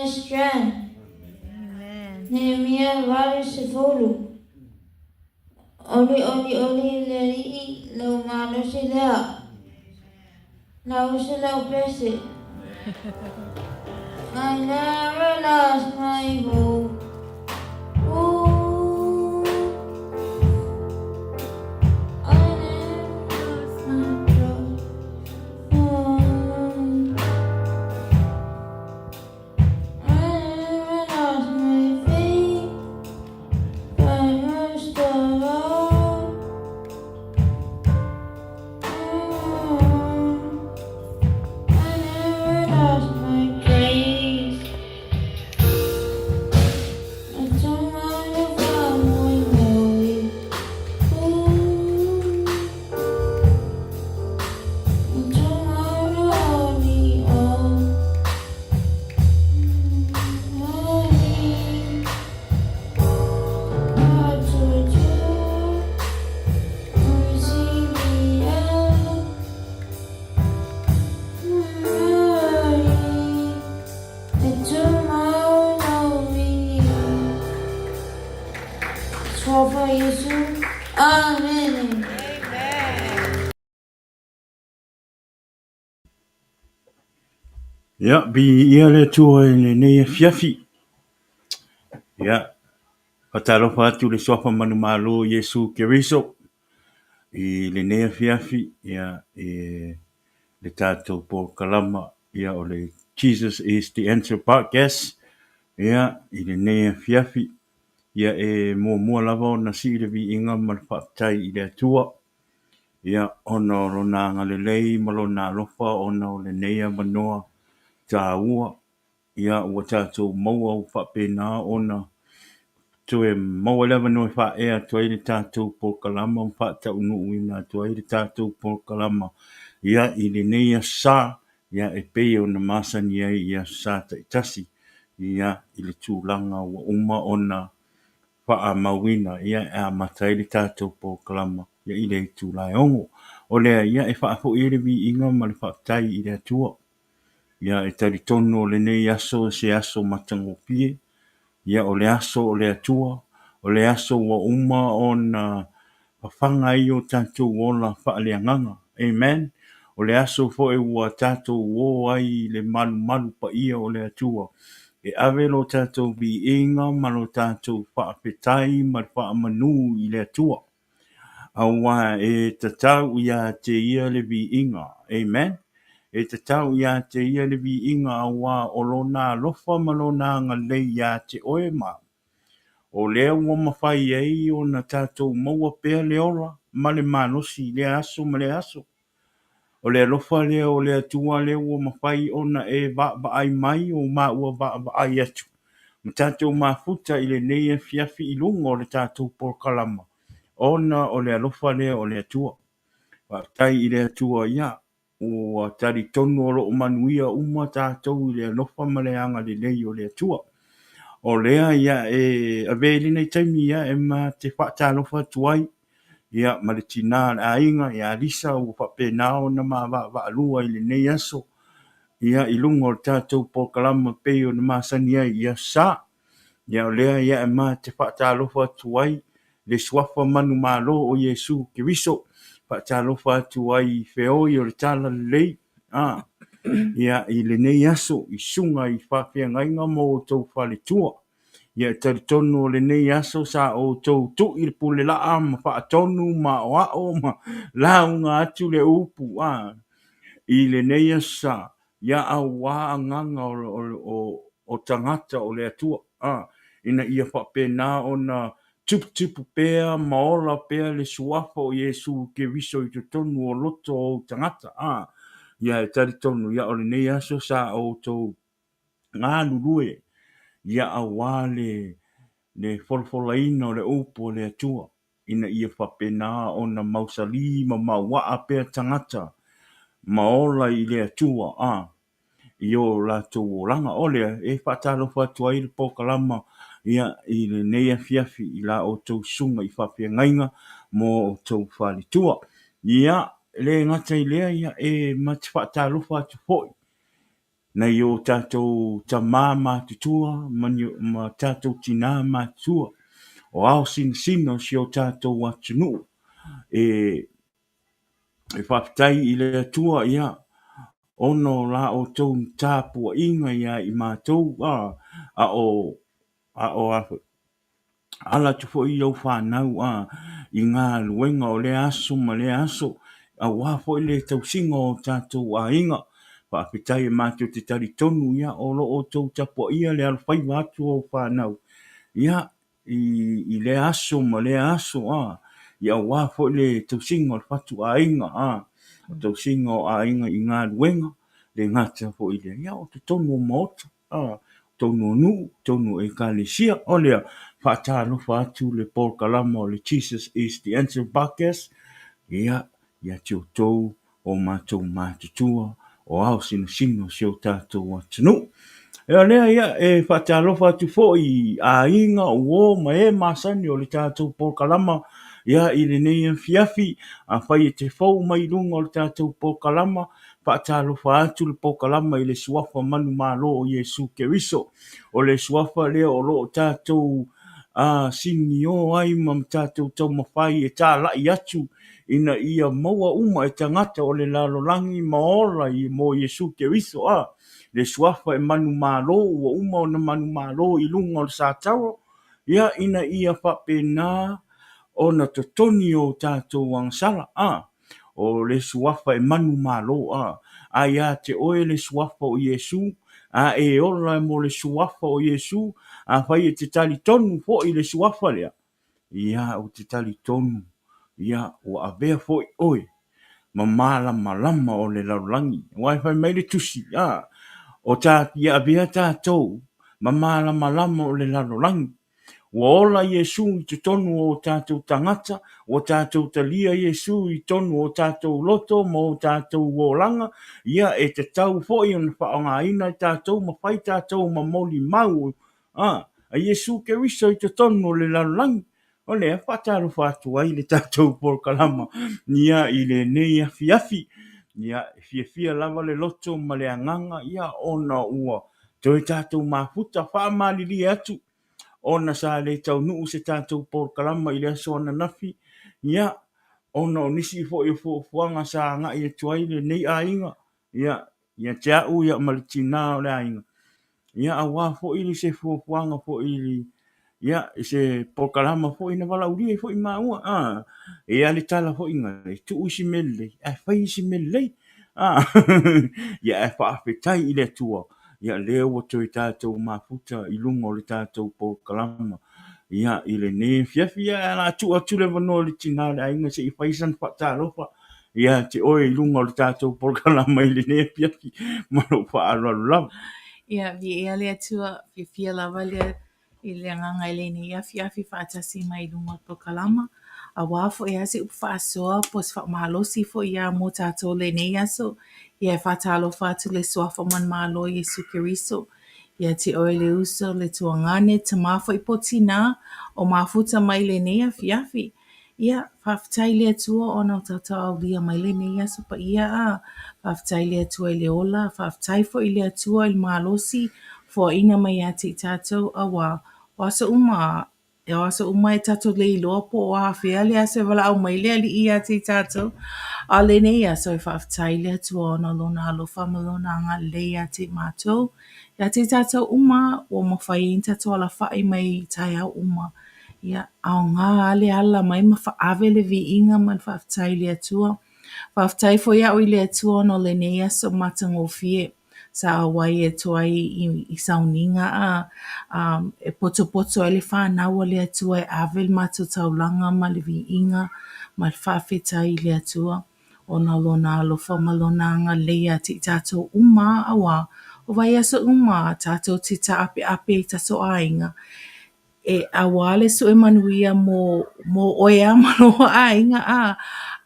strength. Amen. Nehemiah vale sefulu. Oli le ii lau malo se lea. Lau se lau pese. I never lost my hope. Ooh, I never lost my trust. Oh, I never lost my faith. But most of all, I never lost my grace. I told my family boy, ooh, I told my only all, only I told you, receive me out, I told my only Suafa Iesu, Amen. Ya, bi ia le tua le nei fiafi. Ya, patalofa atu le sofa manu malo Iesu Keriso. I le nei fiafi, ya, le tatou po kalama, ya, o le Jesus is the answer podcast. Ya, i le nei fiafi. Ya, mua lava o na si le vi inga malwhaktai i le atua. Ya, ono rona ngale lei, malona lofa, ono le nei manoa tā ua. Ya, ua tātou maua o whapena ona tue maua lewa no fa e to ile tatu po kalama fa ta unu ina to ile tatu po kalama ya ile ne ya sa ya e pe o na masa ni ya sa ta tasi ya ile tu langa wa uma ona fa a mawina ya a mata ile tatu po kalama ya ile tu la ongo o le ya e fa fo ile vi inga ma le fa tai ile tu ya e tari tono le ne ya so se aso matango pie ia o le aso o le atua, o le aso wa uma o na whanga i o tātou o la whaaleanganga. Amen. O le aso fo e ua tātou o ai le malu malu pa ia o le atua. E ave lo tātou bi inga ma lo tātou whaapetai ma whaamanu i le atua. Awa e tatau ia te ia le bi inga. Amen. E tatau ia te ia le bi inga awa o lo nā lofa ma lo nā ngalei ia te oe maa. O lea ua mawhai ei o na tātou maua pēr leola, ma le manosi, le aso ma le aso. O le alofa lea o le atua lea ua mawhai o na e va ai mai o ma ua va ai atu. Ma tātou mafuta i le neia fiafi i lunga o le tātou por kalama. Ona o le alofa lea o le atua. Wa tai i le atua ia. O tari tonu o lo manuia uma tātou i le alofa ma le anga le lei o le atua. O lea ia e aveli nei taimi ia e ma te whaatalofa tuai ia ma le tina a inga ia lisa o whapena o na ma wa alua i le nei aso ia i lungo o tātou po kalama peo na masani ia sa ia o lea ia e ma te whaatalofa tuai le suafa manu malo o Iesu Keriso whaatalofa tuai feoi o le tala lei ia i le nei aso i sunga i whawhia ngainga mo o tau whale tua. Ia tari tonu o le nei aso sa o tau tu i le pule laa ma wha tonu ma o ao ma launga atu le upu i le nei asa ia a wā nganga o tangata o le atua ina ia whapena o na tupu pēr maola pēr le suafa o Iesu Keriso i te tonu o loto o tangata ia tari tonu ia o le nei aso sa o tau ngā lulue ia a wale le folfolaina o le upo le atua ina ia whapena o na mausali ma mawaa pēr tangata maola i le atua i o lātou o langa o lea e whatalo whatua i le pokalama ia i le neia fiafi i la o tau sunga i whapea ngainga mo o tau whalitua ia le ngata i lea ia e mati whatalo whatu hoi na i o tātou ta māma tutua, ma tātou tina mātua, o ao sino si o tātou atunu, e whaptai i le atua ia, ono la o tau tāpua inga ia i mātou, a ala tu fo i au whanau i ngā luenga o le aso ma le aso, a wafo i le tausinga o tātou a inga, whaapitai e mātou te tari tonu ia o lo o tau tapua ia le alwhai watu o whanau. Ia, i le aso ma le aso, ia wafo i le tausinga o le whatu a inga, o tausinga o a inga i ngā luenga, le ngata fo i le, ia o te tonu o maota, tonu nu, tonu e kalisia, o lea, whaatalo whaatu le Paul Kalama o le Jesus is the answer buckets, ia tiu tau o mātou mātutua, o au sino si o tātou atunu. Lea ia e whaatalo whaatu fo i a inga o ma e masani o le tātou Paul Kalama, ia i le nei fiafi, a whai e te fau mai runga o le tātou Paul Kalama, whaatalo whaatu le Paul Kalama i le Suafa manu malo o Iesu Keriso, o le Suafa lea o lo tātou sini o ai ma tātou tau mawhai e tā lai atu ina ia maua uma e tangata o le lalolangi maola i mo Iesu Keriso le Suafa e manu malo ua uma o na manu malo i lunga o le sātaro ia ina ia whapena o na totoni o tātou wangsala o le Suafa e manu malo a ia te oe le Suafa o Iesu e ola mo le Suafa o Iesu a whai e te tali tonu fo i le Suafa lea. Ia o te tali tonu. Ia o a bea fo i oe. Ma malama o le laulangi. Wai whai mai le tusi. O tā ia a bea tātou. Ma malama o le laulangi. Wa ola Iesu i te tonu o tātou tangata, o tātou talia Iesu i tonu o tātou loto, mo tātou wolanga, ia e te tau foi on whaonga ina i tātou, ma whai tātou ma moli mau, a Iesu Keriso i te tonu o le lalangi, o le whataru whatu ai le tātou Paul Kalama, ia i le nei afi, ia fia lava le loto ma le anganga, ia ona ua, toi tātou mafuta, wha malili atu, ona sa le tau nuu se tātou Paul Kalama i le aso ana nafi, ia, ona o nisi fo i fuanga sa nga i tuai le nei a inga, ia te au ia malitina o le a inga, ia a wā fo i se fuanga fo i li, ia se Paul Kalama fo i na wala uri fo i maua, ia le tala fo i nga, tu usi mele, whai isi mele, ia whaapetai i le tua, ia leo o toi tātou mafuta i lunga o le tātou Paul Kalama. Ia i le ne fiafi ia la tu le vano le tina le ainga se i whaisan whaatalofa. Ia te oe i lunga o le tātou Paul Kalama i le ne fiafi maro whaaralawa. Ia vi e le atua fia lava le i le nganga i le ni ia fiafi whaatasi mai lunga po kalama. A wafo e ase upa whaasoa pos whaamahalosi fo ia mo tātou le nei aso. Ia e whaatalo whaatu le Suafa man malo Iesu Keriso. Ia te oe le uso le tuangane te mafo i potina o mafuta mai le nei a fiafi. Ia whaftai le atua o na tātou au lia mai le nei aso pa ia whaftai le atua i le ola, whaftai fo i le atua i le malosi fo ina mai a te tātou a wā. Wasa uma e tātou le iloa po o hawhia le aso e wala au mai le ali i a te tātou. A le nei aso e whaftai le atua o na lona alofa ma lona anga le a te mātou. Ia te tātou uma o mawhai in tātou ala whai mai tai au uma. Ia au ngā ale ala mai ma whaave le vi inga man whaftai le atua. Whaftai fo ia oi le atua no le nei aso matango fie. Sa awai e toai i sauninga e poto e le whanau le atua e avel matu taulanga ma le vi inga ma le whawhetai le atua. O na lona alofa ma lona anga lea ti tātou uma awa. O vai aso uma tātou ti ta ape tātou ainga. E awale so e manuia mo oea mano ainga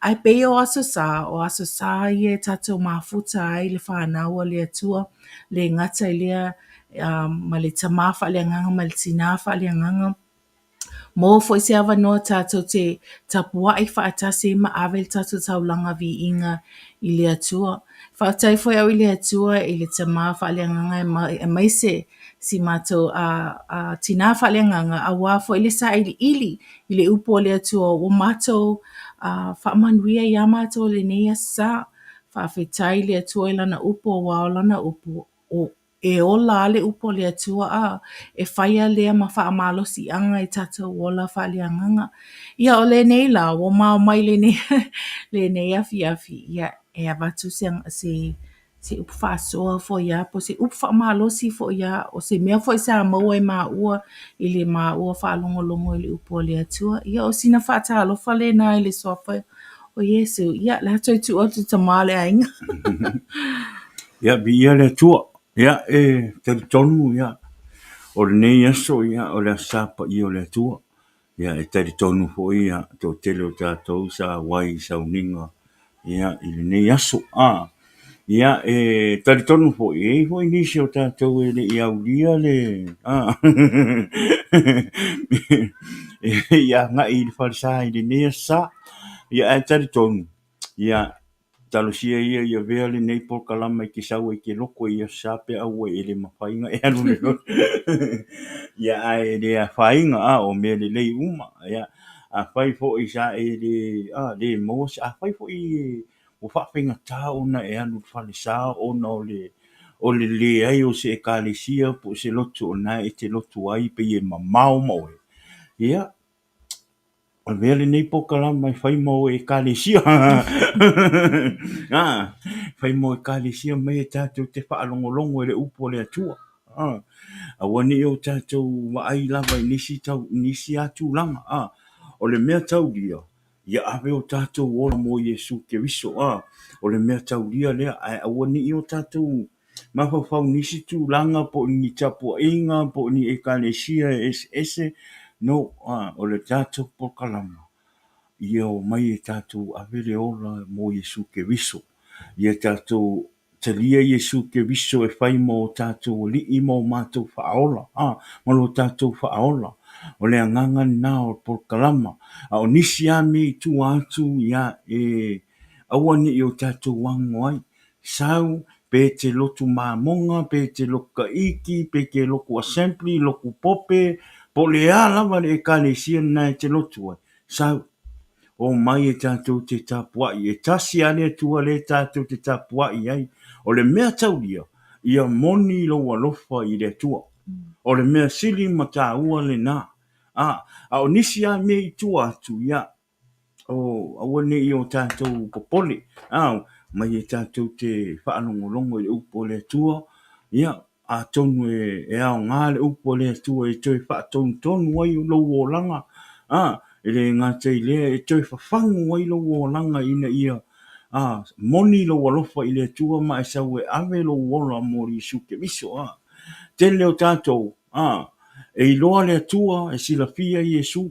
ai pe o aso sa i e tatou mafuta ai le whanau le atua le ngata i lea ma le tamafa le nganga ma le tinafa le nganga Mo fo se ava no tātou te tapua i whaatase ma awe tātou taulanga vi inga i le atua. Whaatai fo au i le atua i le te maa whaaleanganga e maise si mātou a tina whaaleanganga a wafo i le sa ili i le upo le atua o mātou whaamanuia i a mātou le neia sa whaafetai le atua i lana upo o wao lana upo o e ola ale upo le atua e whaia lea ma wha amalosi anga i tātou ola wha leanganga. Ia o le nei la, o mao mai le nei, le nei afi. Ia e avatu se upu wha soa fo ia, po se upu wha amalosi fo ia, o se mea fo i sa maua i maa ua, i le maa ua wha longo i le upo le atua. Ia o sina wha ta alofa le na i le Suafa o Iesu. Ia le hatoi tu o tu tamale ainga. Ia bi ia le tua. Ia te tonu ia. O le nei aso ia o le asapa i o le tua. Ia e te tonu fo ia to tele o tātou sa wai sa uninga. Ia i le nei aso. Ia te tonu fo i fo i nisi o tātou e le i au lia le. Ia ngai i le farisa i le nei asa. Ia e te tonu. Ia talosia ia vea le nei por kalama i ke sau i ke loko ia sape au e le mawhainga e anu le ia ai le a whainga o mea le lei uma ia a whai fo i sa e le mos a whai fo i o whawhinga tā ona e anu whale sa ona o le ai o se e kālesia po se lotu o nai e te lotu ai pe i e mamau maue ia o mea le nei pokala mai whai mau e kālesia. Whai mau e kālesia mai e tātou te whaalongolongo e le upo le atua. A wani o tātou wa ai lava i nisi atu langa. O le mea tau lia. Ia ave o tātou ola mo Iesu ke viso. O le mea tau lia lea. A wani o tātou mawhawhau nisi tu langa po ni tapua inga po ni e kālesia ese. No, o le tātou po kalama. Ia o mai e tātou avele ola mo Iesu ke viso. Ia tātou te lia Iesu ke viso e whai mo tātou li i mo mātou whaola. Malo tātou whaola. O le anganga nā o por kalama. O nisi a me tu atu ia awa ni o tātou wangoai. Sau, pe te lotu māmonga, pe te loka iki, pe ke loku assembly, loku pope, po le alawa le kālesia nai te lotu ai. Sau, o mai e tātou te tapuai, e tasi ane tua le tātou te tapuai ai. O le mea taulia, ia moni loa lofa i le tua. O le mea sili ma tā ua le nā. A o nisi a me i tua atu, ia. O awane i o tātou popole. Mai e tātou te whaanongolongo i upo le tua. Ia, a tonu e ao ngā le upo le tua e toi whaatonu ai o lau o langa. E le ngā tei lea e toi whawhangu ai lau o langa ina ia. Moni lau alofa i le tua ma e sau e ave lau ola mori suke miso. Tele o tātou. E iloa le tua e sila fia i Iesu.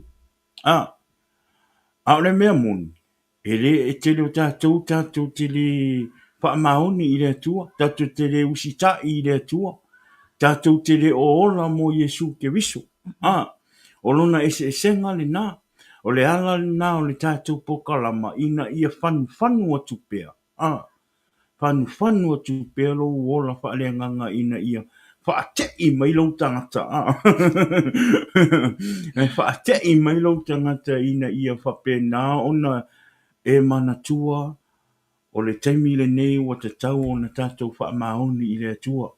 A le mea moni. E le e tele o tātou te le whaamaoni i le tua. Tātou te le usita i le tua. Tātou te le o ola mo Iesu ke viso. O lona e senga le nā. O le ala le nā o le tātou pokalama ina ia whanu atu pēr. Whanu atu pēr lo ola whaaleanganga ina ia whaatei mai lau tangata. Whaatei mai lau tangata ina ia whapena ona e manatua o le taimi le nei wa te tau o na tātou whaamaoni i le atua.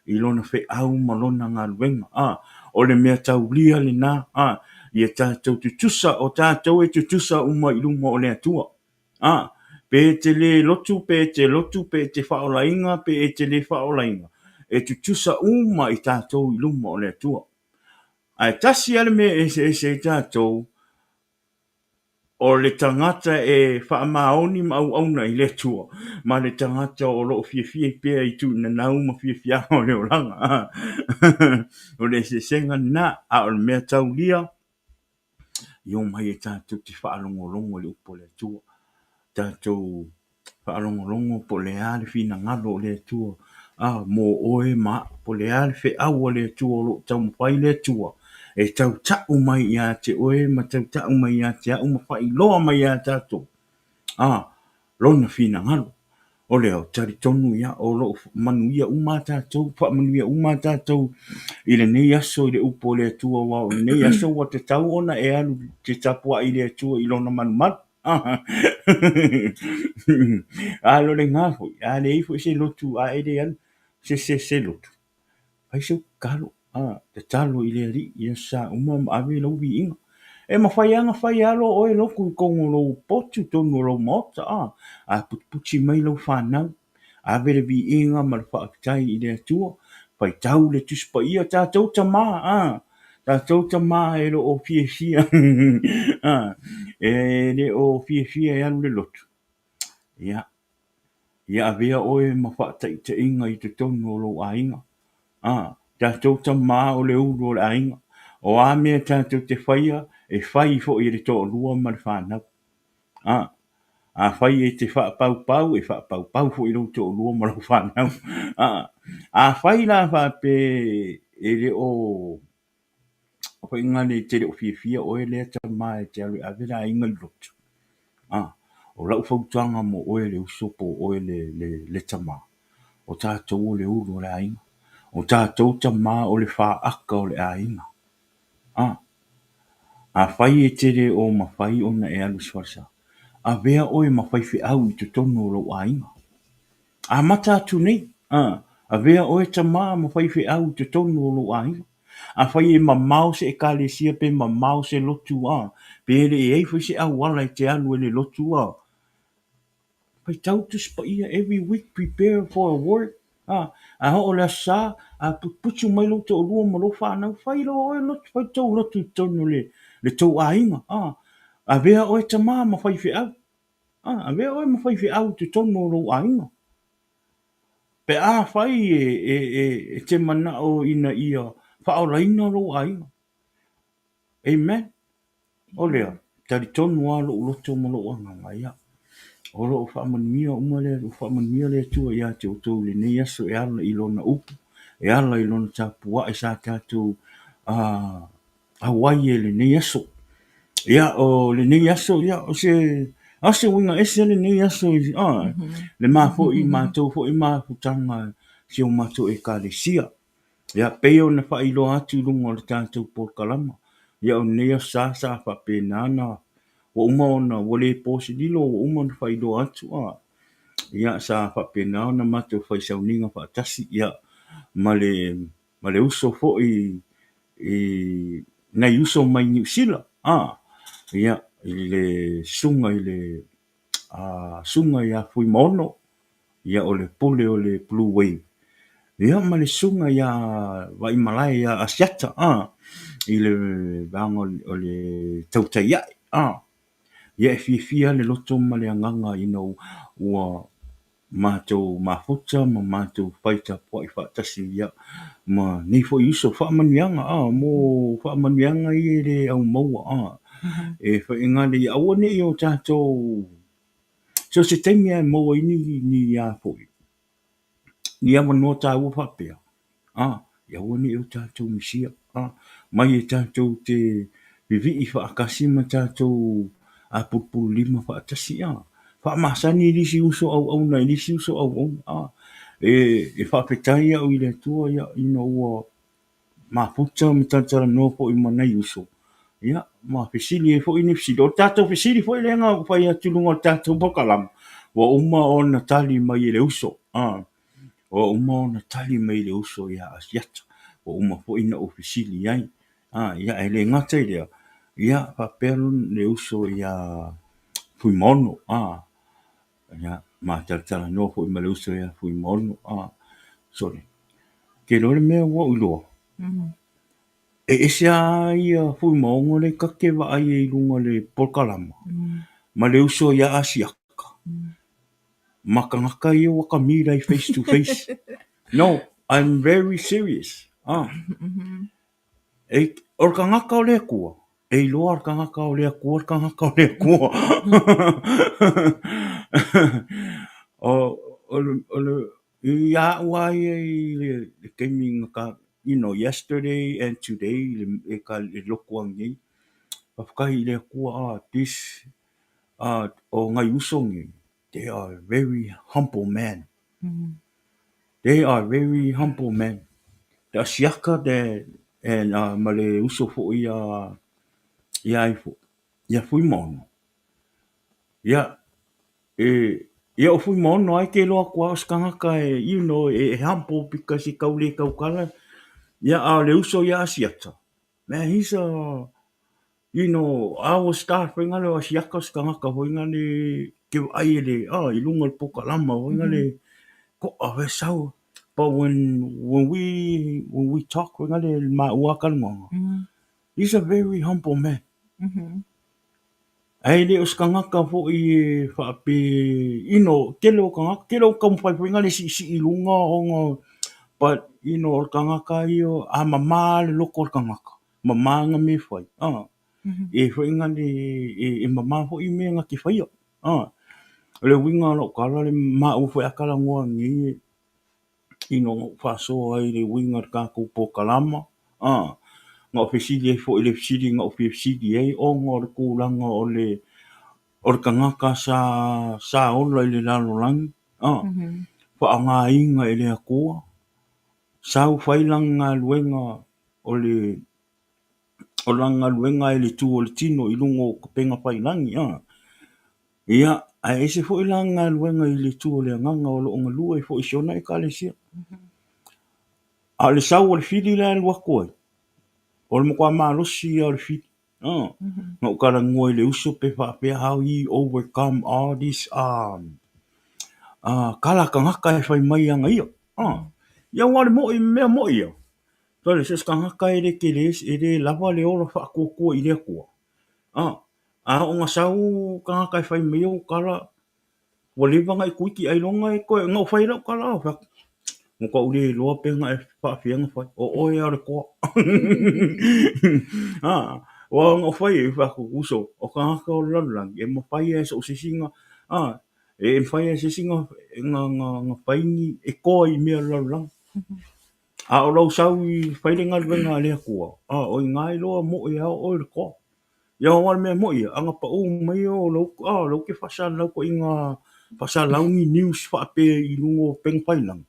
I lona whi au malona ngā ruenga. O le mea tau lia le nā. Ia tātou tutusa o tātou e tutusa uma i lunga o le atua. Pe te le lotu, pe te whaolainga, pe te le whaolainga. E tutusa uma i tātou i lunga o le atua. Ai tasi ale me e tātou o le tangata e whaamaoni mau auna i le tua. Ma le tangata o lo fie pia i tu na nauma fie o le oranga. O le senga na a o le mea tau lia. Iong mai e tātou te whaalongolongo le upo le tua. Tātou whaalongolongo po le ale fina ngalo le tua. Mo oe ma po le ale whi aua le tua lo tau mwhai le tua. e tau ta'u mai ia te oe, ma tau ta'u mai ia te au, ma whai loa mai ia tātou. Lona fina ngalo. O leo, tari tonu ia, o lo manu ia uma tātou, wha manu ia uma tātou, i le nei aso i le upo le atua wa, o le nei aso wa te tau ona e alu te tapua i le atua i lona manu manu. Alo le ngafo, a le ifo se lotu, a e le alu, se lotu. Pai se kalo, te talo i le ali, ia sa uma ave lau vi inga. E ma fai anga fai alo o e loku i kongo lo potu tonu lo mota, a puti mai lo whanau, a vere vi inga ma le whaakitai i le atua, fai tau le tuspa ia tātou ta mā, tātou ta mā e lo o fie fia, e le o fie fia e alu le lotu. Ia avea oe ma whaatai te inga i te tonu o lo a inga. Tātou ta mā o le uru o le a inga. O a mea tātou te whaia, e whai fo i le tō lua ma le whanau. A whai e te whaapau pau, e whaapau pau fo i le tō lua ma le whanau. A whai la whape e le o whai ngane te le o fia fia o e lea ta mā e te alu a vera inga i lotu. O lau whautanga mo oe le usopo oe le ta mā. O tātou o le uru o le a inga. O tātou ta mā o le wha aka o le a inga. A whai e tere o ma whai ona e alu swasa. A vea oe ma whai whi au i te tono o lau a inga. A mata atu nei. A vea oe ta maa ma whai whi au i te tono o lau a inga. A whai e ma mau se e kale sia pe ma mau se lotu a. Pe ere e ei whi se au wala i te alu e le lotu a. Pai tau tu spa ia every week prepare for a work. A ho o le sa, a putu mai lo te o lua ma lo whanau. Whai lo oe lotu, whai tau lotu tono le tau a inga. A vea oe ta maa ma whai whi au. A vea oe ma whai whi au te tono lo a inga. Pe a whai e te mana o ina ia whao laina lo a inga. Amen. O lea, tari tono a lo loto ma lo anga ngai a. O lo whaamanuia umale, o whaamanuia le tua ia te o tau le nei aso e ala i lona upu. E ala i lona tāpua e sa tātou Hawaii e le nei aso. Ia o le nei aso, ia o se ase winga ese le nei aso le mafo i mātou fo i mafutanga si o mātou e ka le sia. Ia peo na wha i lo atu lunga le tātou por kalama. Ia o nei aso sa wha penana wa uma ona wale posi dilo wa uma na wha i lo atu ia sa wha penana na mātou wha i sauninga wha tasi ia ma le uso fo i nei uso mai New Zealand. Ia, i le sunga i le sunga ia fui mono, ia o le pule o le Blue Wave. Ia ma le sunga ia vai malai ia asiata, i le vanga o le tautaiai. Ia e fia le loto ma le anganga ina ua mātou mafuta, ma mātou whaita po i whaatasi ia. Ma nei fo iso whaamanuianga, mo whaamanuianga i le au maua, e whaingane i awane i o tātou. So se teimi ai maua ni ia poi. Ni awa noa tā ua whapea. I awane i o tātou misia. Mai e tātou te vivi i whaakasi ma tātou a pupulu lima whaatasi. Whaamasani i risi uso au na, i risi uso au. E whaapetai au i le tua ia ina ua mafuta me tātara noa po i manai uso. Ia, ma fesili e fo i ni fesili. O tātou fesili fo i le ngā whai atulunga tātou pokalam. Wa uma o na tali mai i le uso. Wa uma o na tali mai i le uso ia asiata. Wa uma fo i na o fesili ai. Ia e le ngata i lea. Ia, whapelu le uso ia fui mono. Ia, ma tātara noa fo i ma le uso ia fui mono. Sorry. Ke lore mea wa uloa. E ese a ia fui maongo le kake wa ai e lunga le polkalama. Ma le uso ia asiaka. Makangaka ia waka mirai face to face. No, I'm very serious. E orka ngaka o lea kua. E loa orka ngaka o lea kua, orka ngaka o lea kua. O le ia uai e le keimi ngaka yesterday and today, e loko angi, whakahi le kua, this, o ngai usongi, they are very humble men. They are very humble men. The siaka de, and, male uso fo ia fui mono. Ia, ia o fui mono ai ke loa kua oskangaka e humble because he kaule kaukala. Ia, le uso ia siaka. Man, he's a, our staff ngale o siaka skangaka ngale ke ai le I lunga le poka lama ngale ko ave sau. But when we talk ngale ma uakan mo. He's a very humble man. Ai le skangaka fo I fa pe kelo kangaka kelo kam fa ngale si lunga ongo. But kangaka a mama le loko kangaka. Mama nga me fai. E fai ngani e mama ho I me nga ki fai. Le winga lo kala le ma u fai akala ngoa ngi fa so ai le winga ka ku po kalama. Nga ofisili fo le fisili nga ofisili ai o ngor ku langa o le kangaka sa ola le lalo lang. Fa nga inga ele akua. Sau fai langa luenga o langa luenga ele tu o le tino I lungo penga fai langi. Ia, a ese fo langa luenga ele tu o le nganga o lo onga lua fo isiona I kalesia. A le sau o le fili la le wakoi. O le mokwa malosi o le fili. No kara ngoi le uso pe fa pe how he overcome all these kala kangaka e fai mai anga ia. Ia wale mo I mea mo ia. So le ses kangaka e le keles e le lava le ora fa koko I le kua. A o nga sau kangaka e fai mai o kala wale vanga I kuiki ai longa e koe ngau fai lau kala o fa. Muka ule loa pe nga e fa fianga fai. O oe a le koa. O ngau fai e fa kukuso. O kangaka o lalang. E mo fai e sa usisinga. E fai e sisinga nga faini e koa I mea lalang. A o lau sau I whairenga luenga lea kua. O I ngai loa mo I au o I ko. Ia o wale mea mo I. Anga pa o mai o lau ke whasa lau ko inga whasa laungi news whape I lungo peng whainang.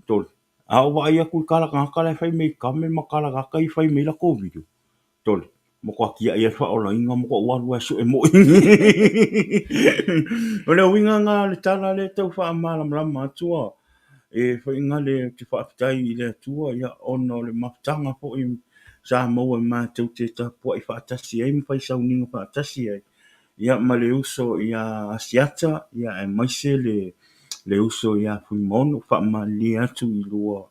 Tol. A o wa ia kui kala ngaka lai whai mei kame ma kala ngaka I whai mei la COVID. Tol. Mo kwa kia ia wha o la inga mo kwa uaru e so e mo I. O leo winga ngā le tala le tau wha amalam lama atua. E whai ngale te whaafitai I le atua ia ono le mafutanga po I sa maua mātou te tapua I whaatasi ai mwhai sauninga whaatasi ai. Ia ma le uso ia asiata ia e maise le uso ia fuimono whaama li atu I lua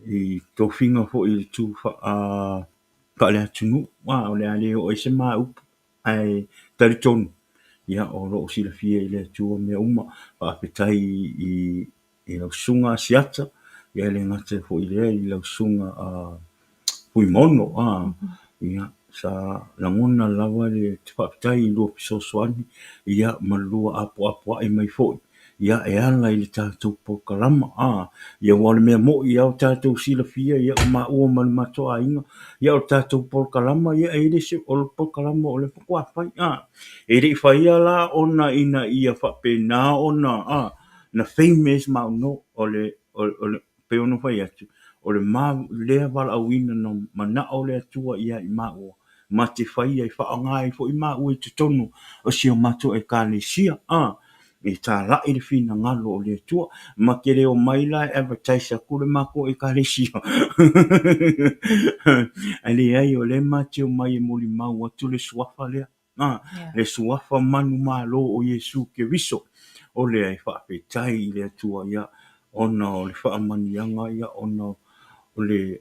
I tofinga po I tu pa le atunu. O le ale o ese maa upu ai taritonu. Ia o lo sila fia I le atua mea uma whaafitai I lau sunga asiata. Ia le ngate po I lea I lau sunga fuimono. Ia sa langona lawa le te whaafitai I lua pisosoani. Ia malua apo ai mai foi. Ia e ala I le tātou po kalama. Ia wale mea mo I au tātou sila fia. Ia o maa ua mali matoa inga. Ia o tātou po kalama. Ia e le se o le po kalama o le pokua whai. E rei whaia la ona ina ia whape nā ona. Na famous mau no o le peono whai atu. O le maa lea wala au ina no mana o le atua ia I maa ua. Ma te whai ai whaangai fo I maa ua I te tonu. O si o mato e ka le sia. E tā lai le fina ngalo o le atua. Ma ke leo mai la advertise kule mako e ka le sia. Ale ai o le mateo mai e muli mau atu le suafa lea. Le suafa manu malo o Iesu ke viso. O le ai whaapetai I le atua ia. Ona o le whaamanianga ia. Ona o le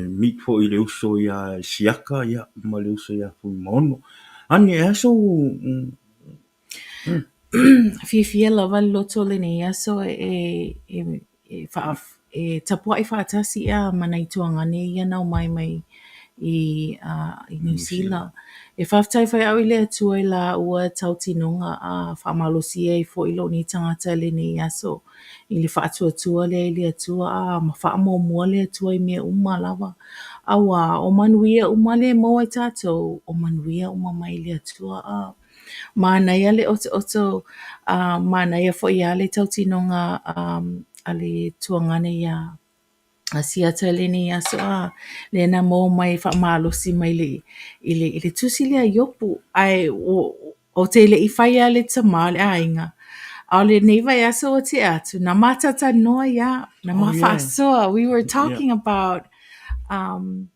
meat fo I le uso ia siaka ia. Ma le uso ia fuimono. Ani e aso Fia lava loto le nei aso tapua I whaatasi a mana I tuanga ne ia nau mai i New Zealand. E whaftai whai au i lea tua i la ua tautinonga a whamalosia i fo i lo ni tangata le ni aso. I li whaatua tua lea i lea tua a ma whaamo mua lea tua i mea uma lava. Awa, o manuia uma le moa i tātou, o manuia uma mai lea tua a. Mana ia le oto, mana ia fo ia le tautinonga a le tuangane ia a siata le ni aso a le na mo mai fa malosi mai le tusi le yopu ai o te le ifaya le tamale a inga a le neiva ya so te atu na matata noa ya na mafa so we were talking about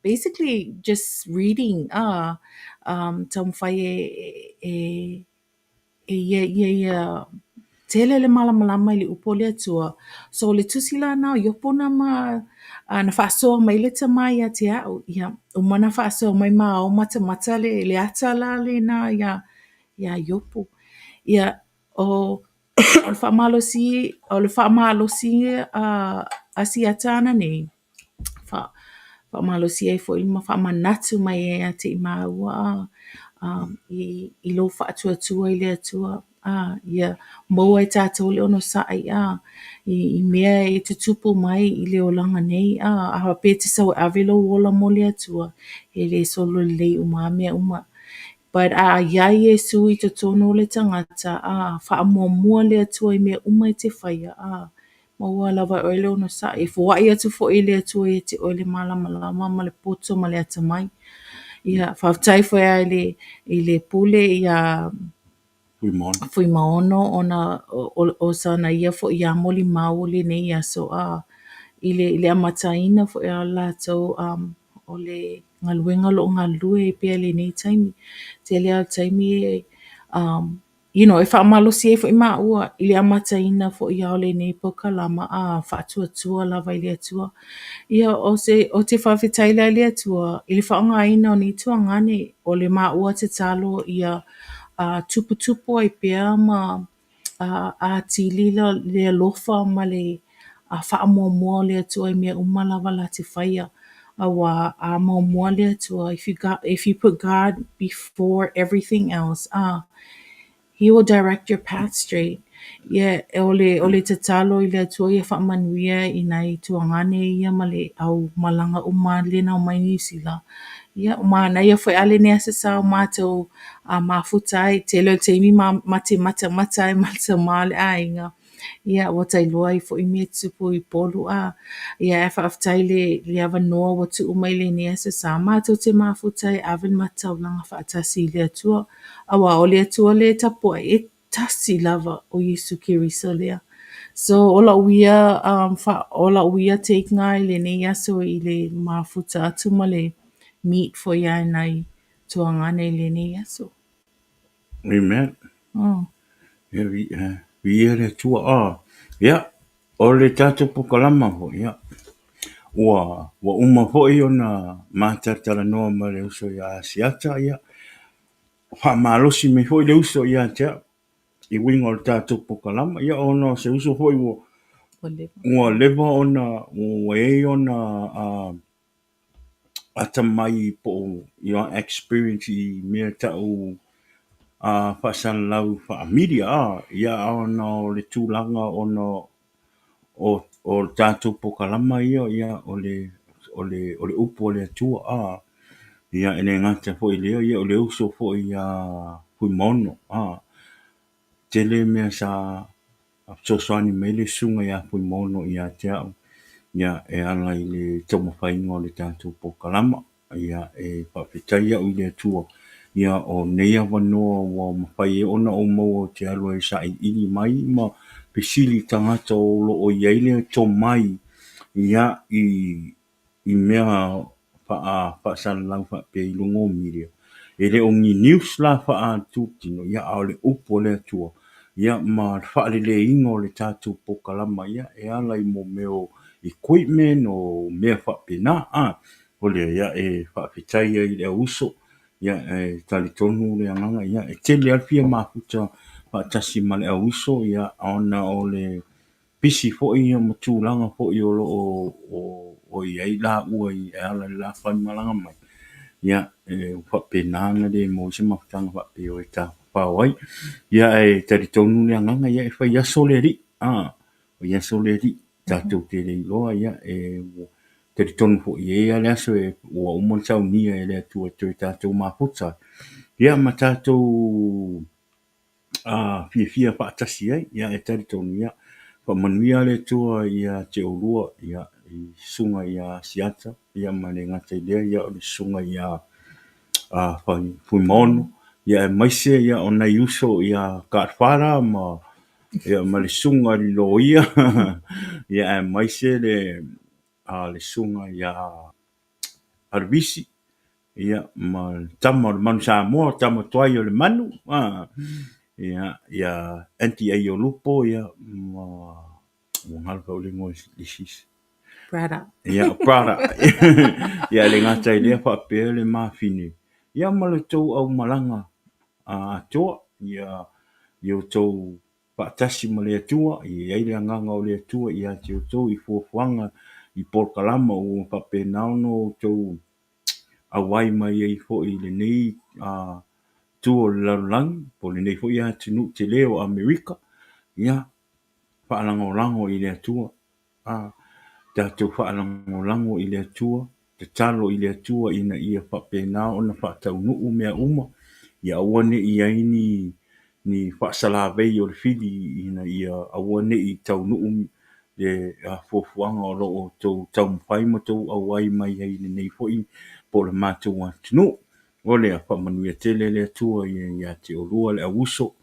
basically just reading tam faye tele le malamalama i le upo le atua. So le tusi la nao, yopo na na whaasoa mai le tamai a te au. Ia, umana whaasoa mai o mata le ata la le na ia yopo. Ia, o le whaamalosi a siata ana nei. Whaamalosi e fo ilma whaamanatu mai e a te ima ua i lo whaatua i le atua. Ia maua e tātou le ono saai i mea e te tupu mai i le olanga nei a hape te sau avelo wola mo le atua e le solo lei mea uma. But ia Iesu i te tono le tangata whaamua le atua i mea uma i te whaia maua lava o le ono saai. E fuai atu fo i le atua i te oile malama ma le poto ma le ata mai. Ia whaftai fo i le pule ia fui maono ona o sana ia fo ia moli mau le nei aso i le amataina fo ia latou o le ngaluenga lo ngalue pe le nei taimi te le taimi e whaamalosi e fo i maua i le amataina fo ia o le nei pokalama whaatua lava i le atua ia o te whawhitai le atua i le whaongaina o ni tuangane o le maua te talo ia tupu ai pea ma a tilila le alofa ma le whaamuamua le atua i mea uma lava la te whaia awa a muamua le atua if you put God before everything else he will direct your path straight. Yeah, ole te talo i le atua ia whaamanuia i nai tuangane ia ma le au malanga uma le na mai nisila. Ia, mana ia foi ale ne asa sa mātou mafutai te leo te imi mate mata e mata male inga. Ia, watai loa i fo i mea tupu i polu ia e whaaftai le awa noa watu umai le ne asa sa mātou te mafutai awen matau langa whaatasi le atua. Awa o le atua le tapua e tasi lava o Iesu Kiriso lea. So ola uia take ngai le ne yaso i le mafuta atu ma le meet for ya nai tuangane le ne yaso. Amen. Vi le tua ya o le tatu pukalama ho ya wa uma ho i ona matatala no ma le uso ya siata ya fa malosi me ho le uso ya tia i wingo le tatu pukalama ya ono se uso ho i wo leva ona ona ata mai po your experience i mea tau whasan lau wha media ia ono le tūlanga ono o tātou pokalama ia o le upo le atua ia ene ngata fo i leo ia o le uso fo i hui mono tele mea sa sosoani me le sunga ia hui mono ia te au ia e ala i le tomo whainga o le tātou pokalama ia e whawhitai au i le atua ia o neia wanoa wa mawhai ona o maua te alua e sa i ili mai ma pesili tangata o lo o iaile to mai ia i mea wha san lau wha pe ilungo miria e le ongi news la wha tu tino ia au le upo le atua ia ma wha le ingo le tātou pokalama ia e ala i mo meo equipment o mea wha pena o le ia e wha pitai i le uso ia e talitonu le anganga ia e tele alfia mafuta tasi ma le uso ia ona o le pisi fo ia matulanga fo i o ia i la ua i ala la whai malanga mai ia whapena le mo se maftanga whape o ta pawai ia tari tonu le nganga ia whai aso le ri o ia so le ri tātou te le loa ia tari tonu fo ia le aso ua umon sau nia le atua tui tātou maputa ia ma tātou fia whaatasi ai ia tari tonu ia whamanuia le tua ia te orua ia i sunga ia siata ia ma le ngata lea ia o le sunga ia fui mono ia maise ia o nei uso ia kaatwhara ma ia ma le sunga li lo ia ia maise le sunga ia arvisi ia ma tama o le manu Samoa tama tuai o le manu ia anti ai o lupo ia ma ngal ka le ngoi disis Brother. ia prada ia le ngata ile fa pe le mafini ia ma le tau au malanga toa ia yo tau patasi ma le tua ia ile nganga o le tua ia te tau i fuanga i porkalama o pape nauno tau awai mai ai fo i le nei tua lalang po le nei fo ia tinu te leo Amerika ia whaalango i le tua tātou whaalango i le tua te talo i le tua ina ia whapena o na whaatau nuu mea uma ia awane i aini ni whaasalawei o le whili ina ia awane i tau nuu le fuafuanga o lo o tau mwhai ma tau awai mai ai le nei fo i po le mātou atinu o le a whamanuia tele le tua ia te orua le awuso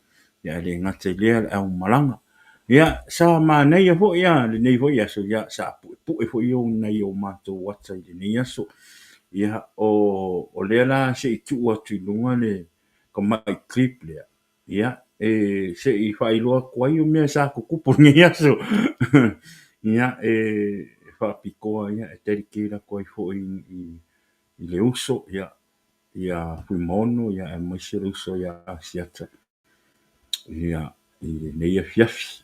ia le ngata lea le au malanga ia sa nei fo ia le nei fo ia so ia sa pu fo io nei o mātou wata le nei aso ia o le la se tu atu lunga le ko mai clip le ia se i fai loa kwai o mea sa kukupo nei aso ia fa pikoa ia terikira koi fo i le uso ia fui mono ia mai se uso ia siata ia i nei fiafi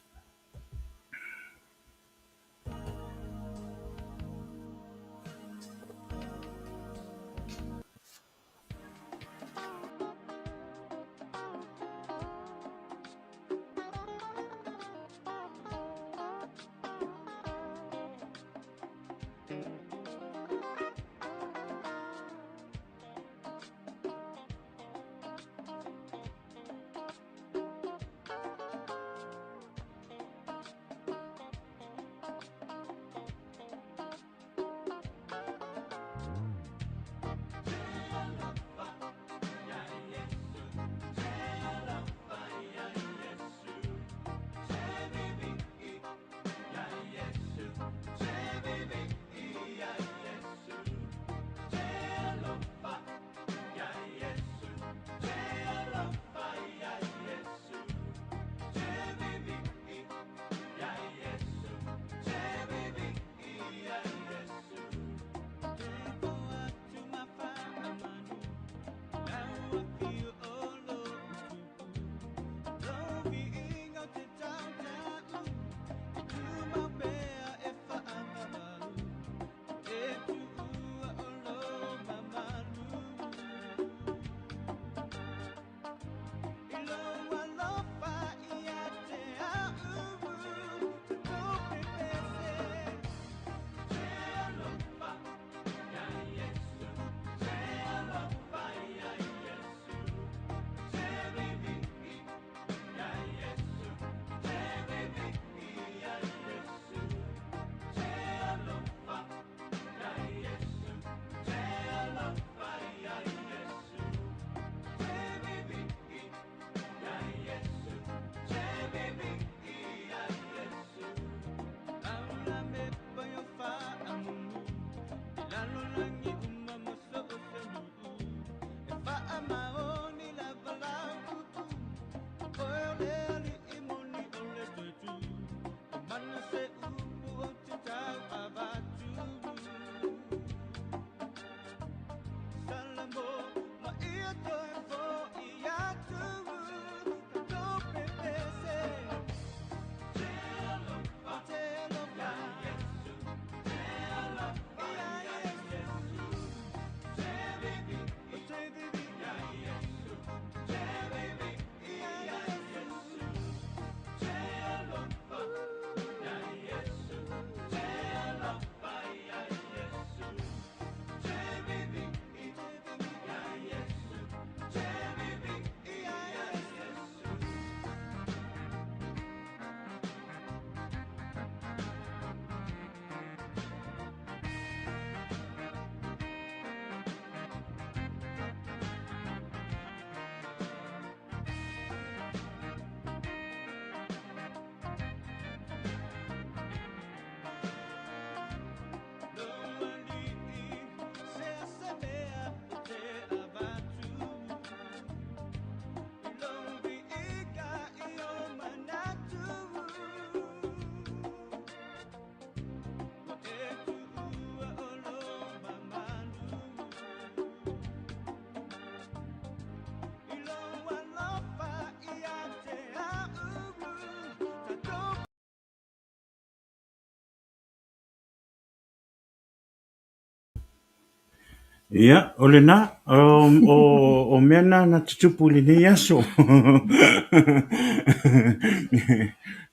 Ia, o le nā, o mea nā na tutupu le nei aso.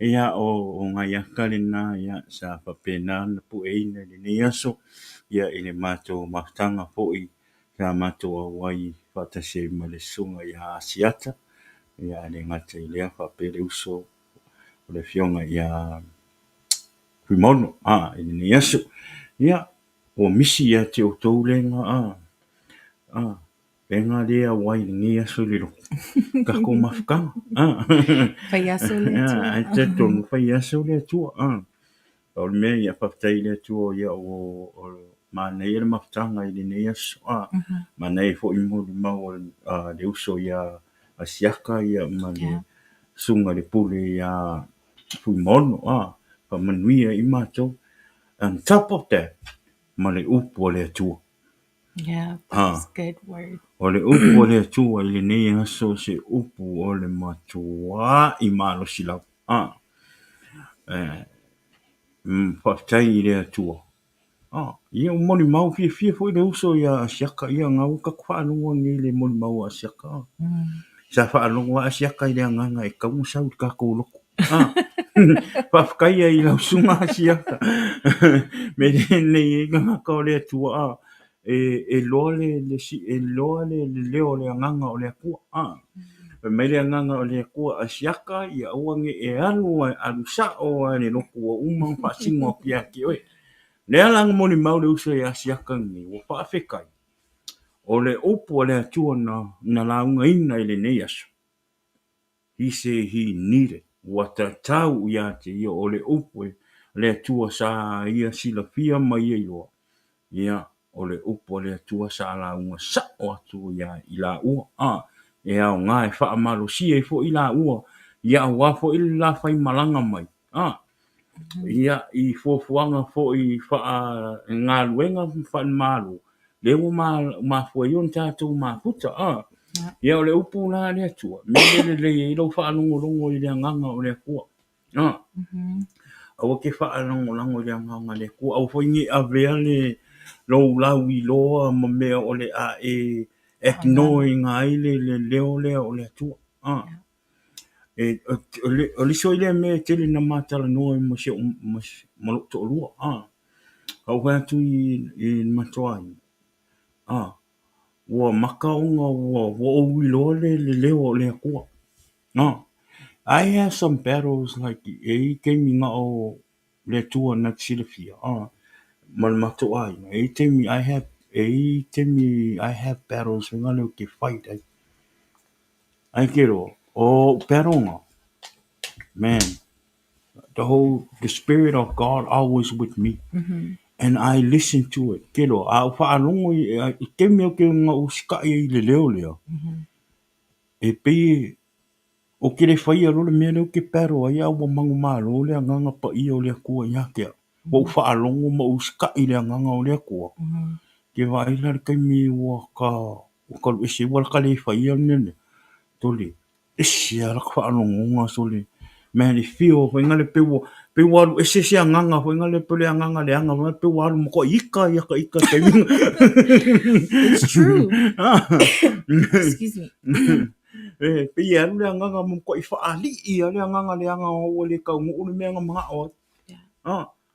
Ia, o ngai aka le nā, ia, sa papena na pu eina le nei aso. Ia, i le mātou maftanga poi, sa mātou awai, whatase ma le sunga ia asiata. Ia, le ngata i lea whapele uso, o le fionga ia kuimono, i le nei aso. Ia, o misi ia te o tau lenga, penga lea wai ni aso le ro. Ka ko mafka. Fai aso le atua. Ai te tonu fai aso le atua. O le mea ia whaftai le atua ia o mana ia le maftanga i le nei aso. Mana ia fo imo le mau le uso ia asiaka ia ma le sunga le pule ia fui mono. Pa manuia i mato. On top of that, ma le upo le atua. Yeah, that's good word. O le upu o le atua i le nei aso se upu o le matua i malo silau. Whaftai i le atua. Ia o moni mau fia fia fo i le uso ia asiaka ia ngau ka whaanua ngi le moni mau asiaka. Sa whaanua asiaka i le anganga e kaunga sau ka kouloko. Whafkai i lau sunga asiaka. Me le nei e ngaka o le atua. E loa le leo le anganga o le akua. Me le anganga o le akua asiaka ia uange e alu sa o le loku o umang pasingo pia ki oe. Le alang moni mau le usa e asiaka ngi o whaafekai. O le upu o le atua na launga ina i le nei aso. He said he needed. Wata tau ia te ia o le upu le atua sa ia sila fia mai e loa. Ia o le upo le atua sa la unga sa o atu ia i la ua. E au ngā e wha malo si e fo i la ua. Ia au wafo i la whai malanga mai. Ia i fuafuanga fo i wha ngā luenga wha malo. Le ua ma fua ion tātou ma puta. Ia o le upo la le atua. Me le i lau wha longo i le nganga o le akua. Au ke wha longo i le nganga le akua. Au whaingi a vea le lo lawi loa ma mea o le a e ignoring ai le leo o le atua. O le so ile me tele na matala noa ma se ma lo to lua. Au hea tu i matoai. Ua makaunga ua o wilo le leo o le akua. I have some battles like e ke minga o le tua na silafia. Malmatoai. I have battles when I look fight. I get all battles. Man, the spirit of God always with me. And I listen to it. Kero, a whaanongo i ke mea ke ngā usika i le leo. E pe o ke le whaia role mea leo ke pero ai au wa mangu malo le anganga pa i o le akua i hake. Wa whaanongo ma usika i le anganga o le akua. Ke waila le kai mi waka ese wala ka le whaia nene. Tole, ese ala ka whaanongo ngā sole. Man, it feel when I pe walu ese se anganga when I pe le anganga le anga pe walu mo ko ika kemi. It's true. Excuse me. Pe ia le anganga mo ko ifa ali ia le anganga o le ka ngu le menga mga o.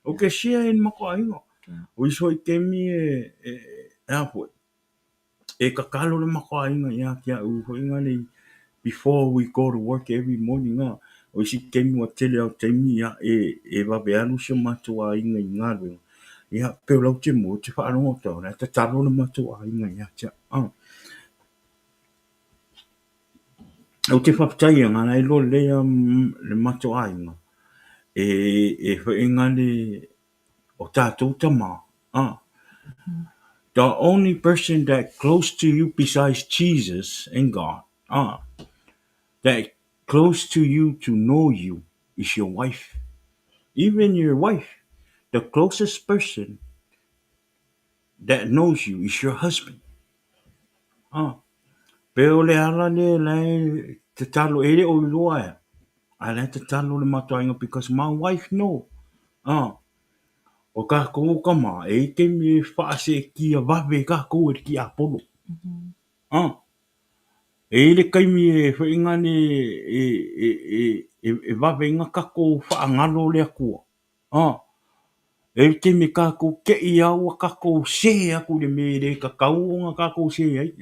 Okay, share in mo ko ingo. O iso kemi apo. E ka kalo le mo ko ingo ia kia u ho inga le before we go to work every morning. O si kemi wa tele au taimi ia e wabeanu se matua inga i ngāru. Ia pe lau te mo te whaanongo tau na te taro na matua inga ia tia. Au te whaptai anga na ilo lea le matua inga. E whainga le o tātou tama. The only person that close to you besides Jesus and God, that close to you to know you is your wife. Even your wife, the closest person that knows you is your husband. Pero le ala le te talo ere o iloa I let te talo le matoinga because my wife know. O kako kama, e ke me whaase ki a wawe kako e ki a polo. E le kaimi e whaingane e wawe inga kako whaangalo lea kua. E ke me kako ke I aua kako se aku le me re kakau o nga kako se ai.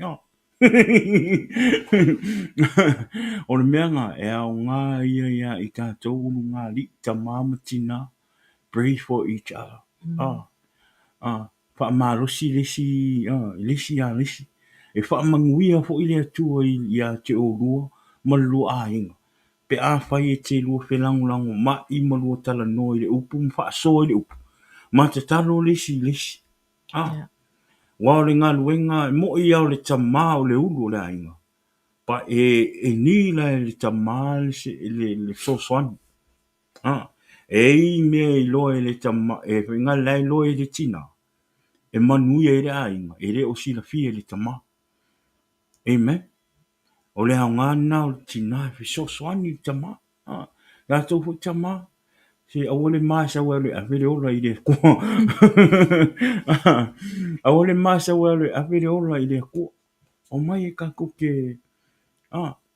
O le mea ngā e au ngā ia I kātou unu ngā li ta māmatina. Pray for each other. Wha marosi lesi, lesi. E wha manguia fo ile atua I a te o rua, malua a inga. Pe a whai e te lua whelangulango, ma I malua tala no I le upu, mwha so I le upu. Ma te talo lesi. Wao le ngā luenga, mo I au le tamā o le ulu le a inga. Pa e ni la le tamā le soswani. E mea I loe le tamā, e whinga lai loe le tina. E manui e le a inga, e le o sila fia le tamā. Amen. O le au ngā nao le tina, e soswani le tamā. Nga tau fu tamā. Se awole masa wale avere ola I le kua. Awole masa wale avere ola I le kua. O mai e kako ke,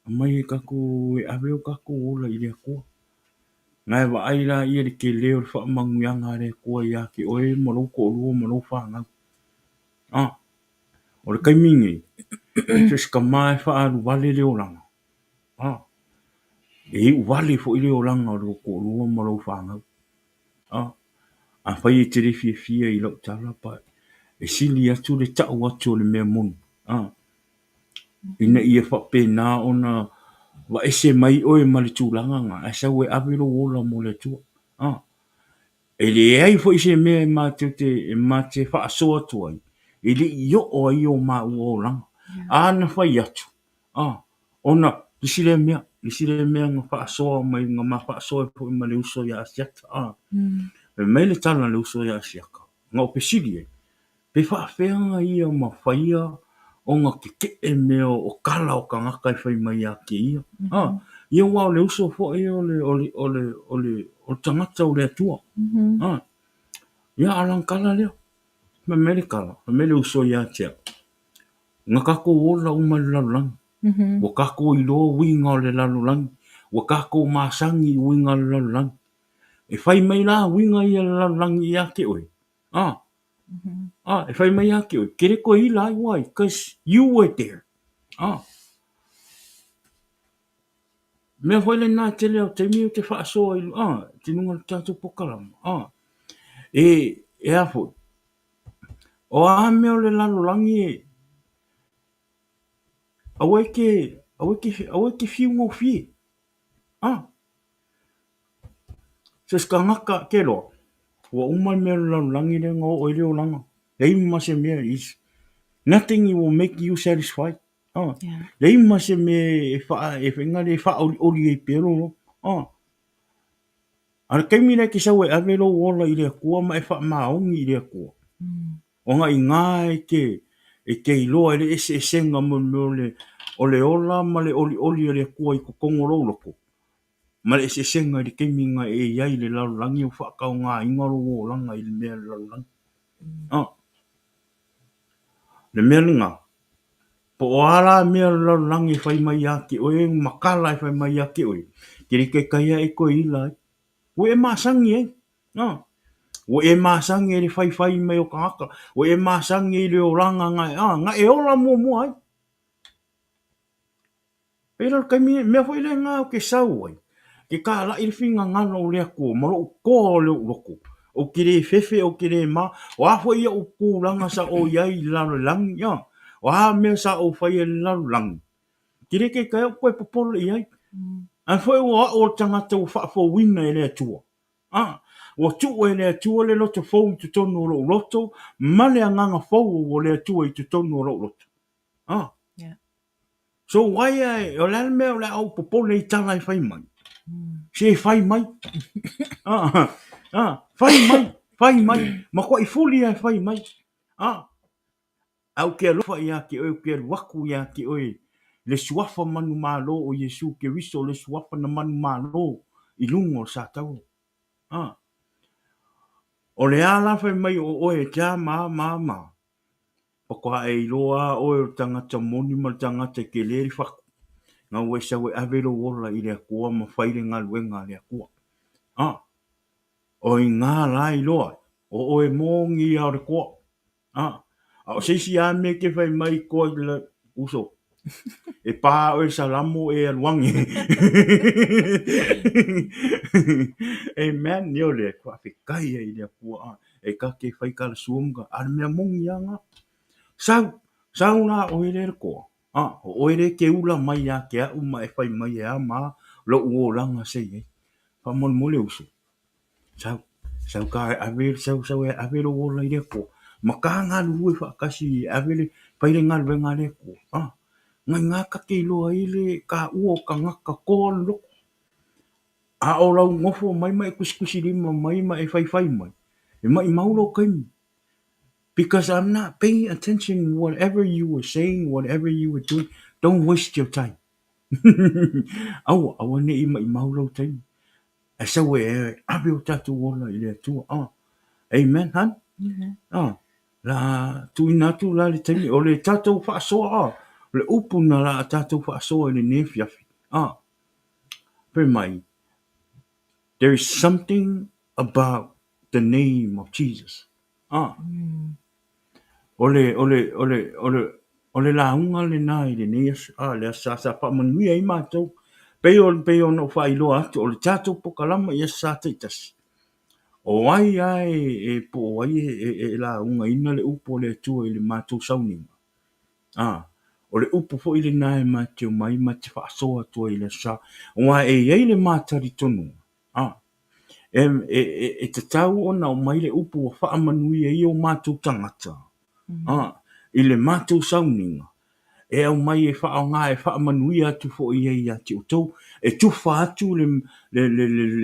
mai e kako e aveo kako ola I le kua. Ngai wa aira I le ke leo le wha manguianga le kua ia ke oe maroko o lua maroko whanga. O le kaimingi, se ka mai wha aru wale leo langa. E wale fo I leo langa o loko o lua maroko whanga. A whai e tere fia I lau tala pa. E sili atu le tau atu le mea monu. Ina ia whape nā ona wa ese mai oe ma le tūlanga ngā. Asa ue awero ola mo le tua. E le ai fo ise mea e ma te whaasoa tua ai. E le I o ai o ma ua o langa. Ana whai atu. Ona, lisile mea ngā whaasoa mai ngā ma whaasoa po I ma le uso ia asiata. Mai le tala le uso ia asiaka. Ngā o pesili e. Pe whaafeanga ia ma whaia o ngā ke mea o kala o ka ngaka I whai mai a ke ia. Ia wao le uso fo e o le tangata o le atua. Ia alang kala leo. Ma mele kala. Ma mele uso ia tia. Ngā kako ola uma le lalulangi. Wa kako I loa winga o le lalulangi. Wa kako masangi winga le lalulangi. E whai mai la winga ia le lalulangi ia ke oe. E whai mai a ke oe. Kere ko I lai wai. Because you were there. Mea whai le nā te leo te miu te whaasoa I te nunga le tātou pokalama. E a fo. O a mea o le lalulangi e. Awe ke fiu ngō fie. Se ska ngaka ke loa. Wa umai mea le lalulangi le ngō o leo langa. Hei mase mea is. Nothing will make you satisfied. Hei mase mea e whengare wha ori e pero. Ara kaimina ki sau e avero ola I le kua ma e wha maongi I le kua. O ngā I ngā e ke iloa le ese senga mo le o le ola ma le oli le kua I kukongo loko. Ma le ese senga le keiminga e iai le lalulangi o whakao ngā ingaro o langa I le mea le lalulangi. Le mea ngā. Po o ala mea le lalulangi whai mai a ke oe, makala whai mai a ke oe. Kiri ke kaia e koe ila. O e masangi e. O e masangi e le whai mai o kangaka. O e masangi e le o ranga ngā e ola mua ai. Pera kai mea whai le ngā o ke sau ai. Ke ka la I le whinga ngana o lea kua. Maro o koa o leo loko. O kire fefe o kire ma. O a whai o kūranga sa o iai lalulangi. O a mea sa o whai e lalulangi. Kire ke kai o koe popolo I ai. An whai o tangata o whaafo wina e lea tua. O tu e lea tua le loto fau I tu tonu o loto. Mane a nganga fau o lea tua I tu tonu o loto. So why o le mea o le au popolo I tala I whai mai. Se whai mai. Whai mai. Ma kwa I fuli ai whai mai. Au ke alofa ia ke oe, ke waku ia ke oe. Le suafa manu malo o Iesu ke riso le suafa na manu malo I lungo sa tau. O le ala fai mai o oe tia ma. Pakoa e iloa oe o tangata moni ma tangata ke leri whaku. Ngā ue sa ue avero wola i lea kua ma whaire ngā luenga lea kua. O i ngā la iloa. O oe mōngi au re kua. O seisi a me ke whai mai koa i le uso. E pā oe salamo e aluangi. Amen. Nio le kua whikai e i lea kua. E ka ke whai kala suomga. Ar mea mongi anga. Sau na oe le koa. O oe le ke ula mai a ke au ma e whai mai e a ma. Lo uo langa sei e. Pa mon mole uso. Sau ka e avere, sau e avere o la i le koa. Ma ka ngā luwe whakasi e avere whaire ngā luwe ngā le koa. Ngai ngā ka ke iloa ile ka ua ka ngaka koa lo. A o lau ngofo mai kusikusi lima mai e whai mai. E mai maulo kaimi. Because I'm not paying attention whatever you were saying, whatever you were doing. Don't waste your time. Awa ne i mai maulo taimi. E sau e abe o tatu wola i le atua. Amen, han? La tu inatu la le taimi. O le tatou whaasoa. Le upu na la tatou whaasoa i le nefiafi. Very mai. There is something about the name of Jesus. Ole la unga le nai le neas. Le sa pa manuia i mātou. Peo no whailo atu. O le tatou pokalama i sa teitas. O ai e po ai e la unga ina le upo le atua i le mātou sauninga. O le upo fo i le nai mātou mai te whaasoa atua i le sa. O ai e le mātari tonu. E te tau ona o mai le upo o wha manuia i o mātou tangata. I le mātou sauninga. E au mai e wha o ngā e wha manuia atu fo i ei ati o tau. E tuwha atu le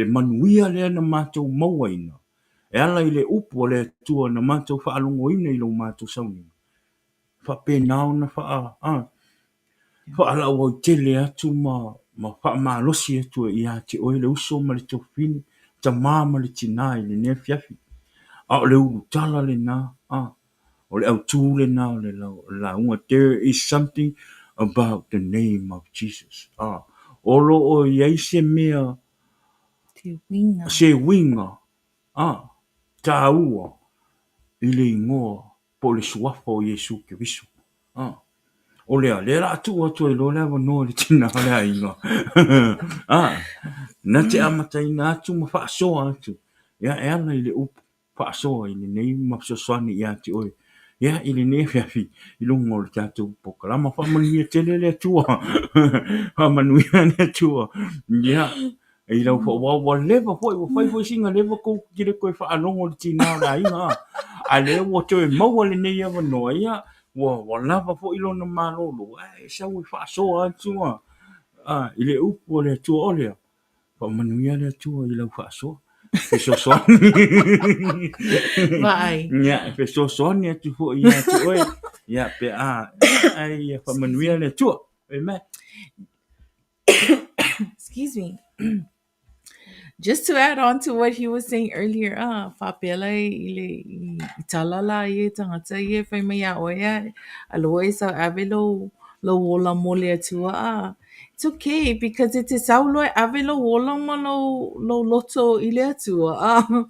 manuia lea na mātou mauaina. E ala i le upo le atua na mātou wha alungo ina i lo mātou sauninga. Wha pēnao na wha ala o i tele atu ma wha malosi atu i ati o le uso ma le tofini. Ta māma le tina i le nea fiafi. O le ulu tala le nā. O le au tū le nā o le launga. There is something about the name of Jesus. Olo o iei se mea se winga. Ta ua i le ingoa po le suafa o Iesu Keriso. O lea, le la atu atu e lo lewa no le tina lea inga. Na te amata ina atu ma whaasoa atu. Ia e ana i le upu whaasoa i le nei ma soswani i ati oe. Ia i le nei fiafi i lungo le tātou pokalama whamanuia tele le atua. Whamanuia le atua. Ia, i lau wa lewa hoi, wa whai singa lewa kou kire koe whaalongo le tina la inga. A le wa te maua le nei awa noa ia. Wa lava fo ilo na malolo. Sa ui whaasoa atua. I le upu le atua o lea. Whamanuia le atua i lau whaasoa. Pe sosoni. Vai. Ia, pe sosoni atu fo i atu oe. Ia, pe ai whamanuia le atua. Amen. Excuse me. Just to add on to what he was saying earlier, whapela i talala i tangata i whai mai a oia, aloe sa avelo lo wola mole atua. It's okay because it is saulo avelo wola ma lo loto i le atua.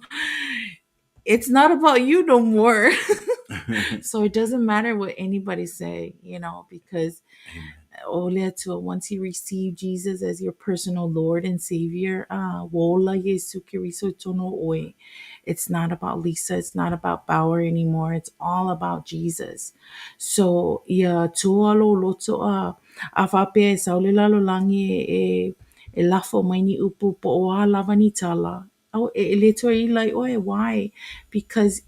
It's not about you no more. So it doesn't matter what anybody say, because once you receive Jesus as your personal Lord and Savior, wola Iesu Keriso tono oe. It's not about Lisa. It's not about Bauer anymore. It's all about Jesus. So ia tualo loto a whapea e saulela lo langi e lafo mai ni upu po o a lava ni tala. E leto i lai oe, why? Because,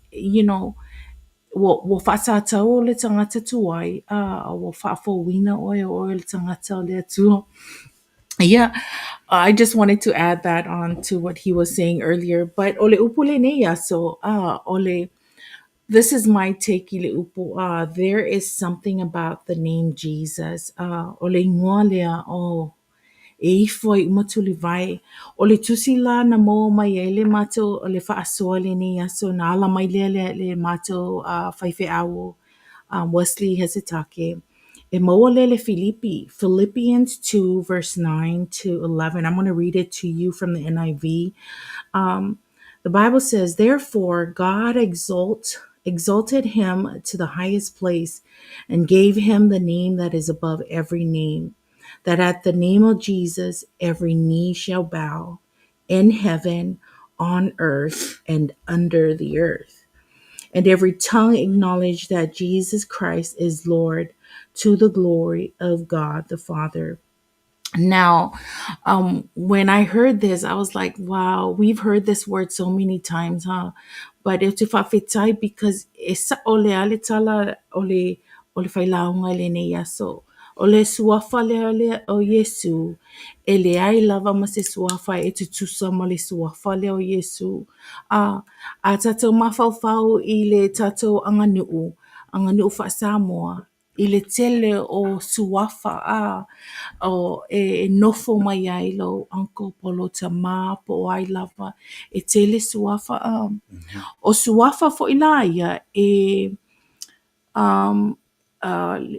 wo whaatata o le tangata tuai, wo whaafowina o le tangata o le atua. Yeah, I just wanted to add that on to what he was saying earlier. But ole upule neia, so ole, this is my take ile upu. There is something about the name Jesus. Ole ingoa lea, e ifo i umatuli vai. O le tusi la na mo mai e le mato o le whaasoa le ni aso na ala mai le mato whaife awo Wesley Hesitake. E moa le Filipi, Philippians 2 verse 9 to 11. I'm going to read it to you from the NIV. The Bible says, therefore, God exalted him to the highest place and gave him the name that is above every name, that at the name of Jesus every knee shall bow in heaven, on earth, and under the earth, and every tongue acknowledge that Jesus Christ is Lord, to the glory of God the Father. Now, when I heard this, I was like, wow, we've heard this word so many times, huh? But it's whawhitai because esa ole ale tala ole whailaunga le ne yaso. Ole suafa le ole o Iesu. Ele ai lava ma se suafa e te tusa ma le suafa le o Iesu. A tatou mawhauwhau i le tatou anga nuu wha Samoa. I le tele o suafa o e nofo mai ai lo Uncle Polo ta ma po ai lava e tele suafa o suafa fo ilaia e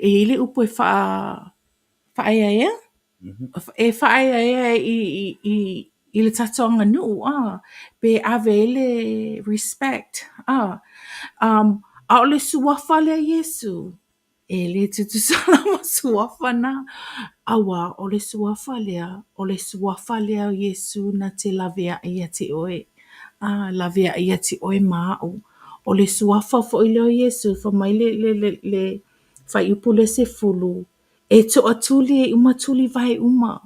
ile upo e fa ia e fa ia i le tatonga nu pe avele respect a o le suafa le Iesu e le tutu salama suafa na awa o le suafa lea o Iesu na te lavea ia te oe lavea ia te oe māu o le suafa fo i leo Iesu fa mai le fai upu le se fulu e to atuli e umatuli vai uma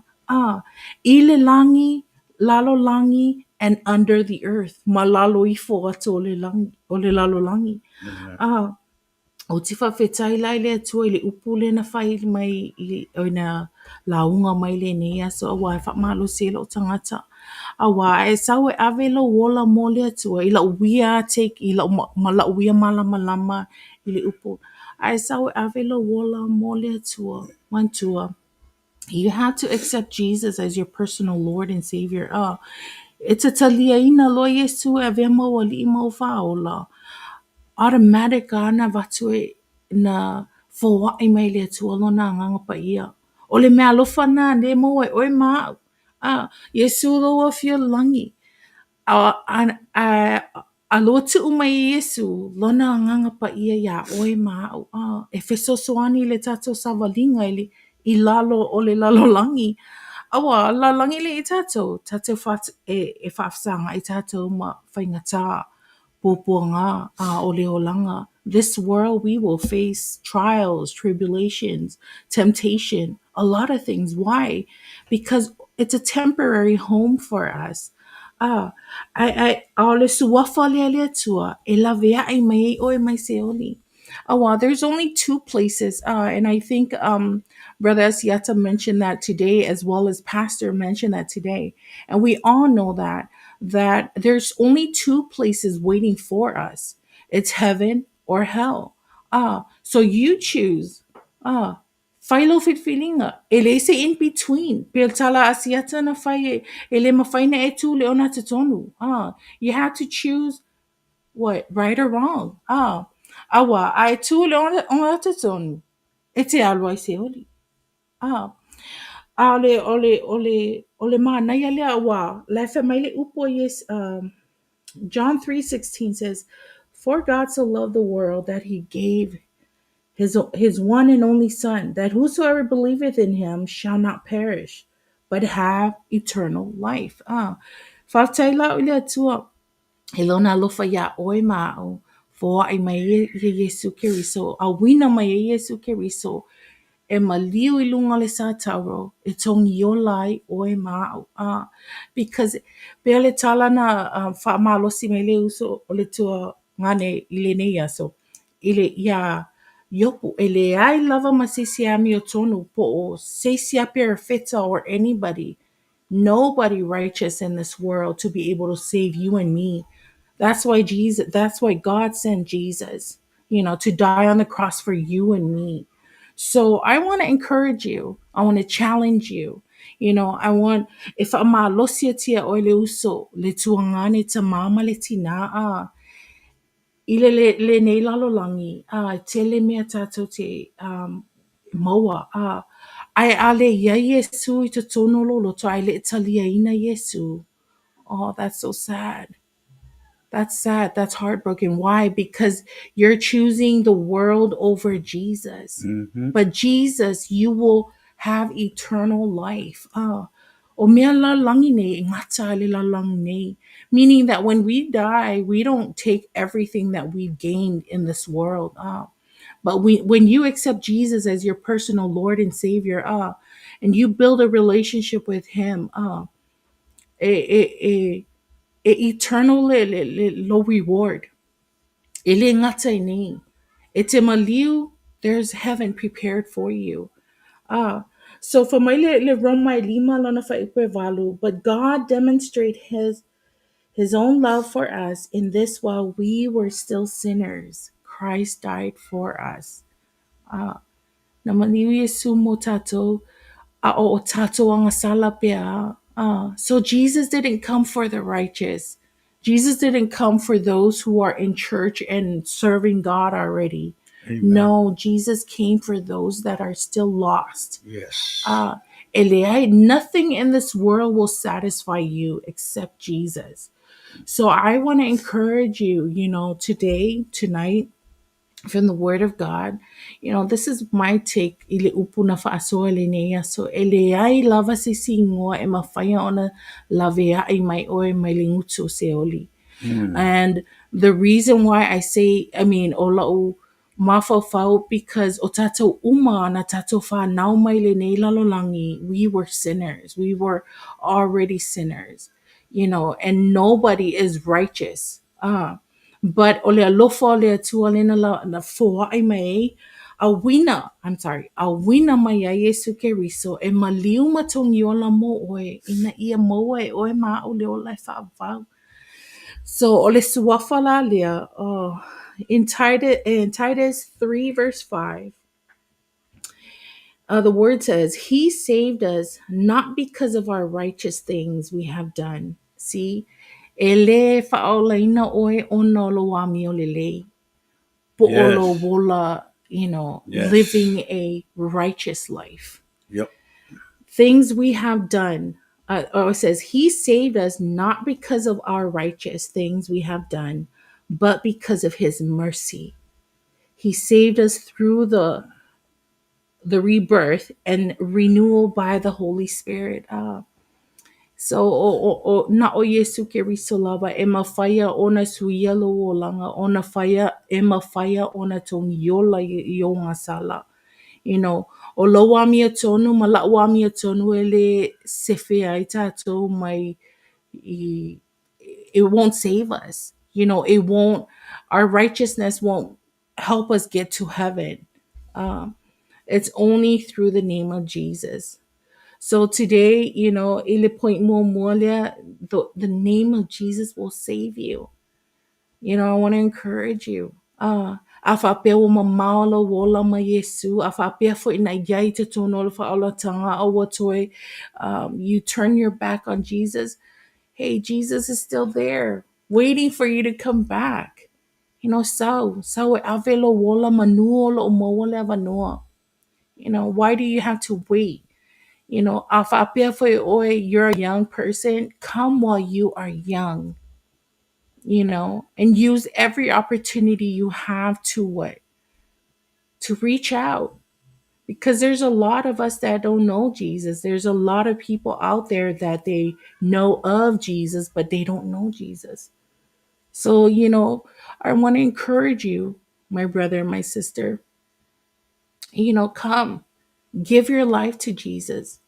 i le langi lalo langi and under the earth ma lalo ifo atu o le lalo langi o te whawhetai lai le atua i le upu le na whai mai o na launga mai le nea so awa e whamalo se lo tangata awa e sau e ave lo wola mo le atua i la uia take i la la uia malama i le upu a e sau e ave lo wola mo le atua mantua. You have to accept Jesus as your personal Lord and Savior. It's a talia ina lo Iesu e vemo o li mo faola. Automatic ana watue na foa'i mai le atua lona nganga pa ia. O le mea alofa na ne mo e oe maa. Iesu loa fia langi. A loa tu mai Iesu lona nganga pa ia ya oe maa. E fesosoani le tato savalinga i lalo o le lalo langi. Awa, la langi le i tato e whaafsanga i tato ma whaingata. Popoanga oleolanga. This world we will face trials, tribulations, temptation, a lot of things. Why? Because it's a temporary home for us. I ole suafa le tua e la vea ai mai o mai seoli. There's only two places, and I think Brother Asiata mentioned that today, as well as Pastor mentioned that today, and we all know that there's only two places waiting for us. It's heaven or hell. So you choose. Philo fit feelinga. Ele se in between. Pel tala asiata na fai ele mafaina e tu leona te tonu. You have to choose what, right or wrong. Awa ai tu leona te tonu. E te alwa I se oli. Ole ma na ya le awa. La fe mai le upo yes John 3:16 says, "For God so loved the world that he gave his one and only Son, that whosoever believeth in him shall not perish, but have eternal life." Whataila ulia tua, Elona lofa ya oi mao, for ai mai Yesu Keriso, a wina mai Yesu Keriso, e maliu I lunga le sa tauro, e tongi o lai o e mao. Because pele tala na wha malosi me le uso o le tua ngane I le neia so. Ile ia yopu, ele ai lava ma se siami o tonu po o se siapi feta or anybody. Nobody righteous in this world to be able to save you and me. That's why God sent Jesus, to die on the cross for you and me. So I want to encourage you. I want to challenge you. I want, if I'm a losia tia o le uso, le tuangane ta mama le tina ile le nei lalolangi, tele mea tatou te, moa, ai ale ia Iesu I te tono lolo to ai le talia ina Iesu. Oh, that's so sad. That's sad. That's heartbroken. Why? Because you're choosing the world over Jesus. Mm-hmm. But Jesus, you will have eternal life. O mea la langi nei, ngata le la lang nei. Meaning that when we die, we don't take everything that we've gained in this world. But when you accept Jesus as your personal Lord and Savior, and you build a relationship with Him, a eternal low reward. Ele ngata nei. E te maliu, there's heaven prepared for you. Ah, so for my le Roma lima lana fa ipe valu, but God demonstrate his own love for us in this: while we were still sinners, Christ died for us. Na maliu Yesu mo tatou, a o tatou anga sala pea. So Jesus didn't come for the righteous. Jesus didn't come for those who are in church and serving God already. Amen. No, Jesus came for those that are still lost. Yes. Nothing in this world will satisfy you except Jesus. So I want to encourage you, today, tonight, from the word of God. This is my take. Ile upu na faasoa le nea. So ele ai lava se singoa e mawhaia ona lavea ai mai oe mai le ngutu se oli. And the reason why ola o mawhawhau, because o tatou uma na tatou whanau mai le nei lalolangi, we were sinners. We were already sinners, and nobody is righteous. But ole alofa ole atua lena na foa ai mai, a wina mai a Iesu Keriso e maliu matongi ola mo oe, ina ia moa e oe ma ole ola e whaavau. So ole Suafa la lea, in Titus 3 verse 5, the word says, He saved us not because of our righteous things we have done. See, ele fa'olaina oe ono lo wami o lele. Po'olo Yes. wola, Yes. living a righteous life. Yep. Things we have done. It says, He saved us not because of our righteous things we have done, but because of His mercy. He saved us through the rebirth and renewal by the Holy Spirit. So na o Yesu ke risolava e mawhaia ona suia lo o langa, ona whaia e mawhaia ona tong yola I o ngā sala. O lo wami tonu, ma la wami tonu e le sefe ai tātou mai it won't save us. It won't, our righteousness won't help us get to heaven. It's only through the name of Jesus. So today, ele point mo molia, the name of Jesus will save you. I want to encourage you. A whapea o mamaola wola ma Iesu, a whapea fo ina iai te tono le whaolatanga o watoe. You turn your back on Jesus. Hey, Jesus is still there, waiting for you to come back. Sau e avelo wola manuola o mawale avanoa. Why do you have to wait? You're a young person, come while you are young, and use every opportunity you have to what? To reach out. Because there's a lot of us that don't know Jesus. There's a lot of people out there that they know of Jesus, but they don't know Jesus. So, I want to encourage you, my brother and my sister, come, give your life to Jesus.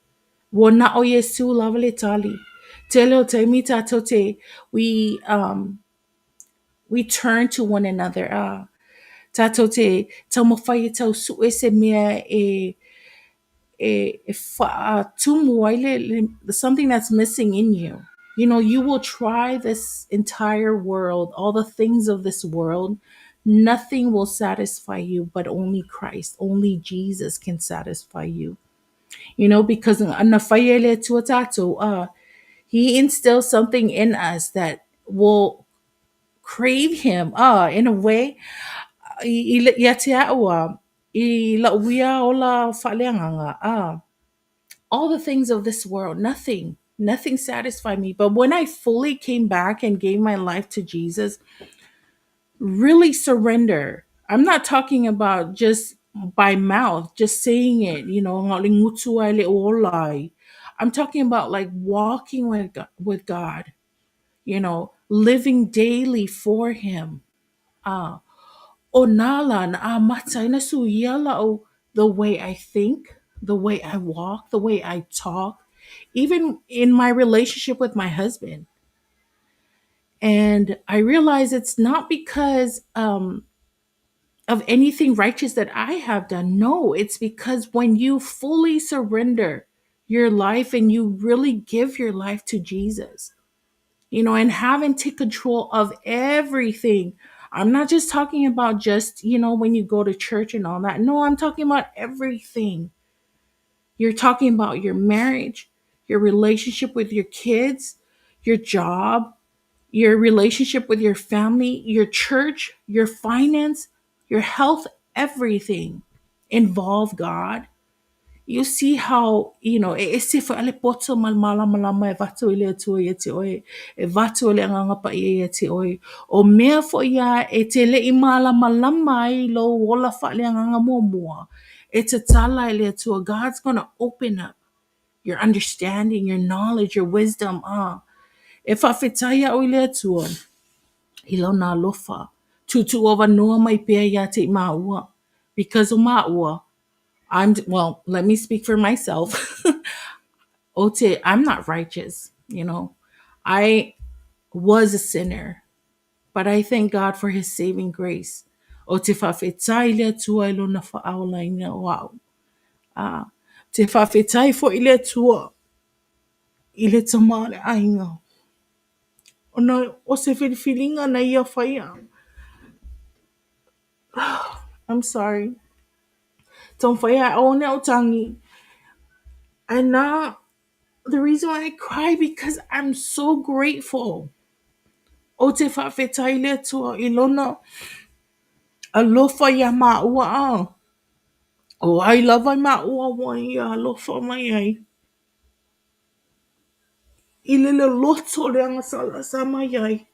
Wona o Yesu lavale tali. Telo te mita tote. We turn to one another. Tato te taumawhai tau su ese mea tumu ai something that's missing in you. You will try this entire world, all the things of this world. Nothing will satisfy you but only Christ. Only Jesus can satisfy you. because he instills something in us that will crave him in a way all the things of this world, nothing satisfied me. But when I fully came back and gave my life to Jesus, really surrender. I'm not talking about just by mouth, just saying it, I'm talking about like walking with God, living daily for him. O nala na amata ina su yala o the way I think, the way I walk, the way I talk, even in my relationship with my husband. And I realize it's not because of anything righteous that I have done. No, it's because when you fully surrender your life and you really give your life to Jesus, and having take control of everything. I'm not just talking about just, when you go to church and all that. No, I'm talking about everything. You're talking about your marriage, your relationship with your kids, your job, your relationship with your family, your church, your finance, your health, everything. Involve God. You see how, e se fa ale poto malama e vato ile tu ye te oi, e vato ile nganga pa ye te oi. O mea fo ia e te le I malama I lo wola fa le nganga mua. E te tala ile tu. God's going to open up your understanding, your knowledge, your wisdom. E fa fetaya o ile tu. Ilo na lofa. Tutu ova noa mai pia ia te maua. Because o maua, let me speak for myself. Ote, I'm not righteous, I was a sinner, but I thank God for his saving grace. Ote fafetai le tua ilo na faaula ina wow. Te fafetai fo ile tua, ile tamale ainga. Ona o se feelinga na ia faya. I'm sorry. Tom faya o ne o tangi. And now the reason why I cry because I'm so grateful. O te whawhetai le tua I lona alofa ia maua a. O ai lava maua wai a alofa mai ai. I lele loto le anga sa mai ai.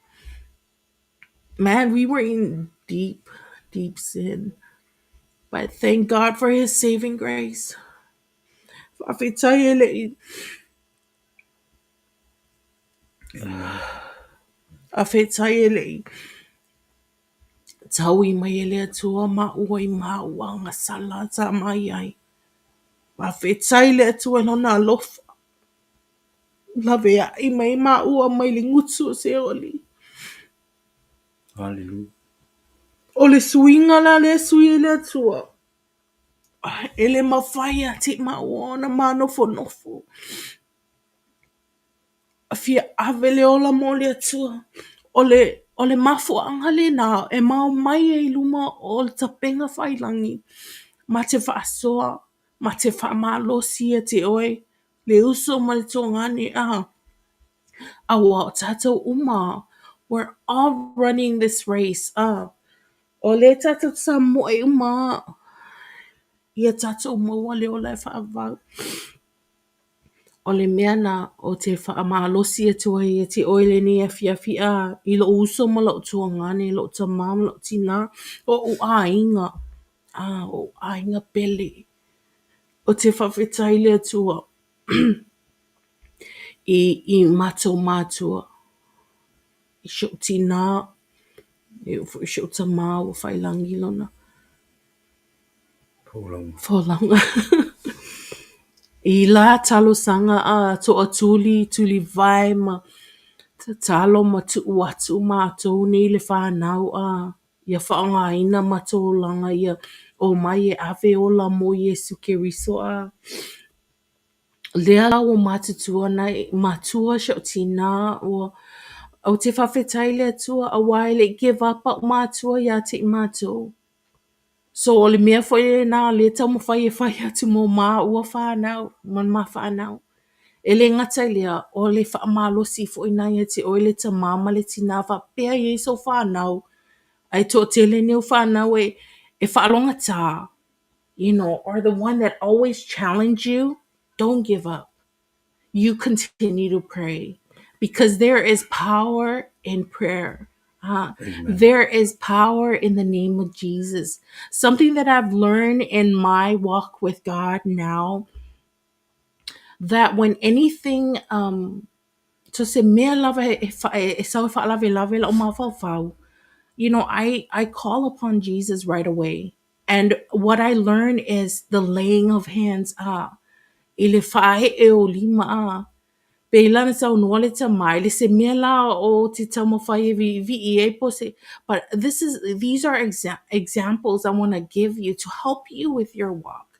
Man, we were in deep, deep sin. But thank God for his saving grace. Whawhetai ele whawhetai ele taui mai ele atua maua I maua anga sala sa mai ai. Whawhetai le atua lona alofa. Lave ai mai maua mai le ngutu o se oli. Hallelujah. O le suinga la le sui le atua. Ele mawhaia te maua na manofo. A fia avele ola mo le atua. O le mafo angale na e mau mai e luma o le tapenga whailangi. Ma te whaasoa, ma te whaamalosi e te oe. Le uso ma le tōngani awa o tātou uma. We're all running this race. O le tātou sa mo e uma. Ia tātou maua le o lai whaavau. O le mea na o te whaamalosi e tua e te oile ni e fia I lo uso ma lo tua ngane, lo ta mama, lo tina. O ainga. O ainga pele. O te whawhetai le tua. I matua. I shou tina. I shou ta maa o whailangi lona. Fōlanga. I la talo sanga to a tuli vai ma ta talo ma tu watu ma to ni le whanau ia whaonga ina ma to langa ia o mai e ave o la mo Iesu Keriso lea o matutua nei matua sho tina o te whawhetai le tua a wai le give up a matua ia te matua. So o le mea foi na le tamo fai atu mo ma ua whanau, man ma whanau. E le ngata lea o le whaamalosi fo ina ia te oile ta mama le tina wha pea i so whanau. Ai tō te le neu whanau e whaalonga tā. You know, or the one that always challenge you, don't give up. You continue to pray because there is power in prayer. Amen. There is power in the name of Jesus. Something that I've learned in my walk with God now, that when anything to se mea lava sau lave la o mawhau, you know, I call upon Jesus right away. And what I learn is the laying of hands. Ile fae e o lima Peilana sa unua le tamai le se mea la o te tamo whai vi e pose. But these are examples I want to give you to help you with your walk.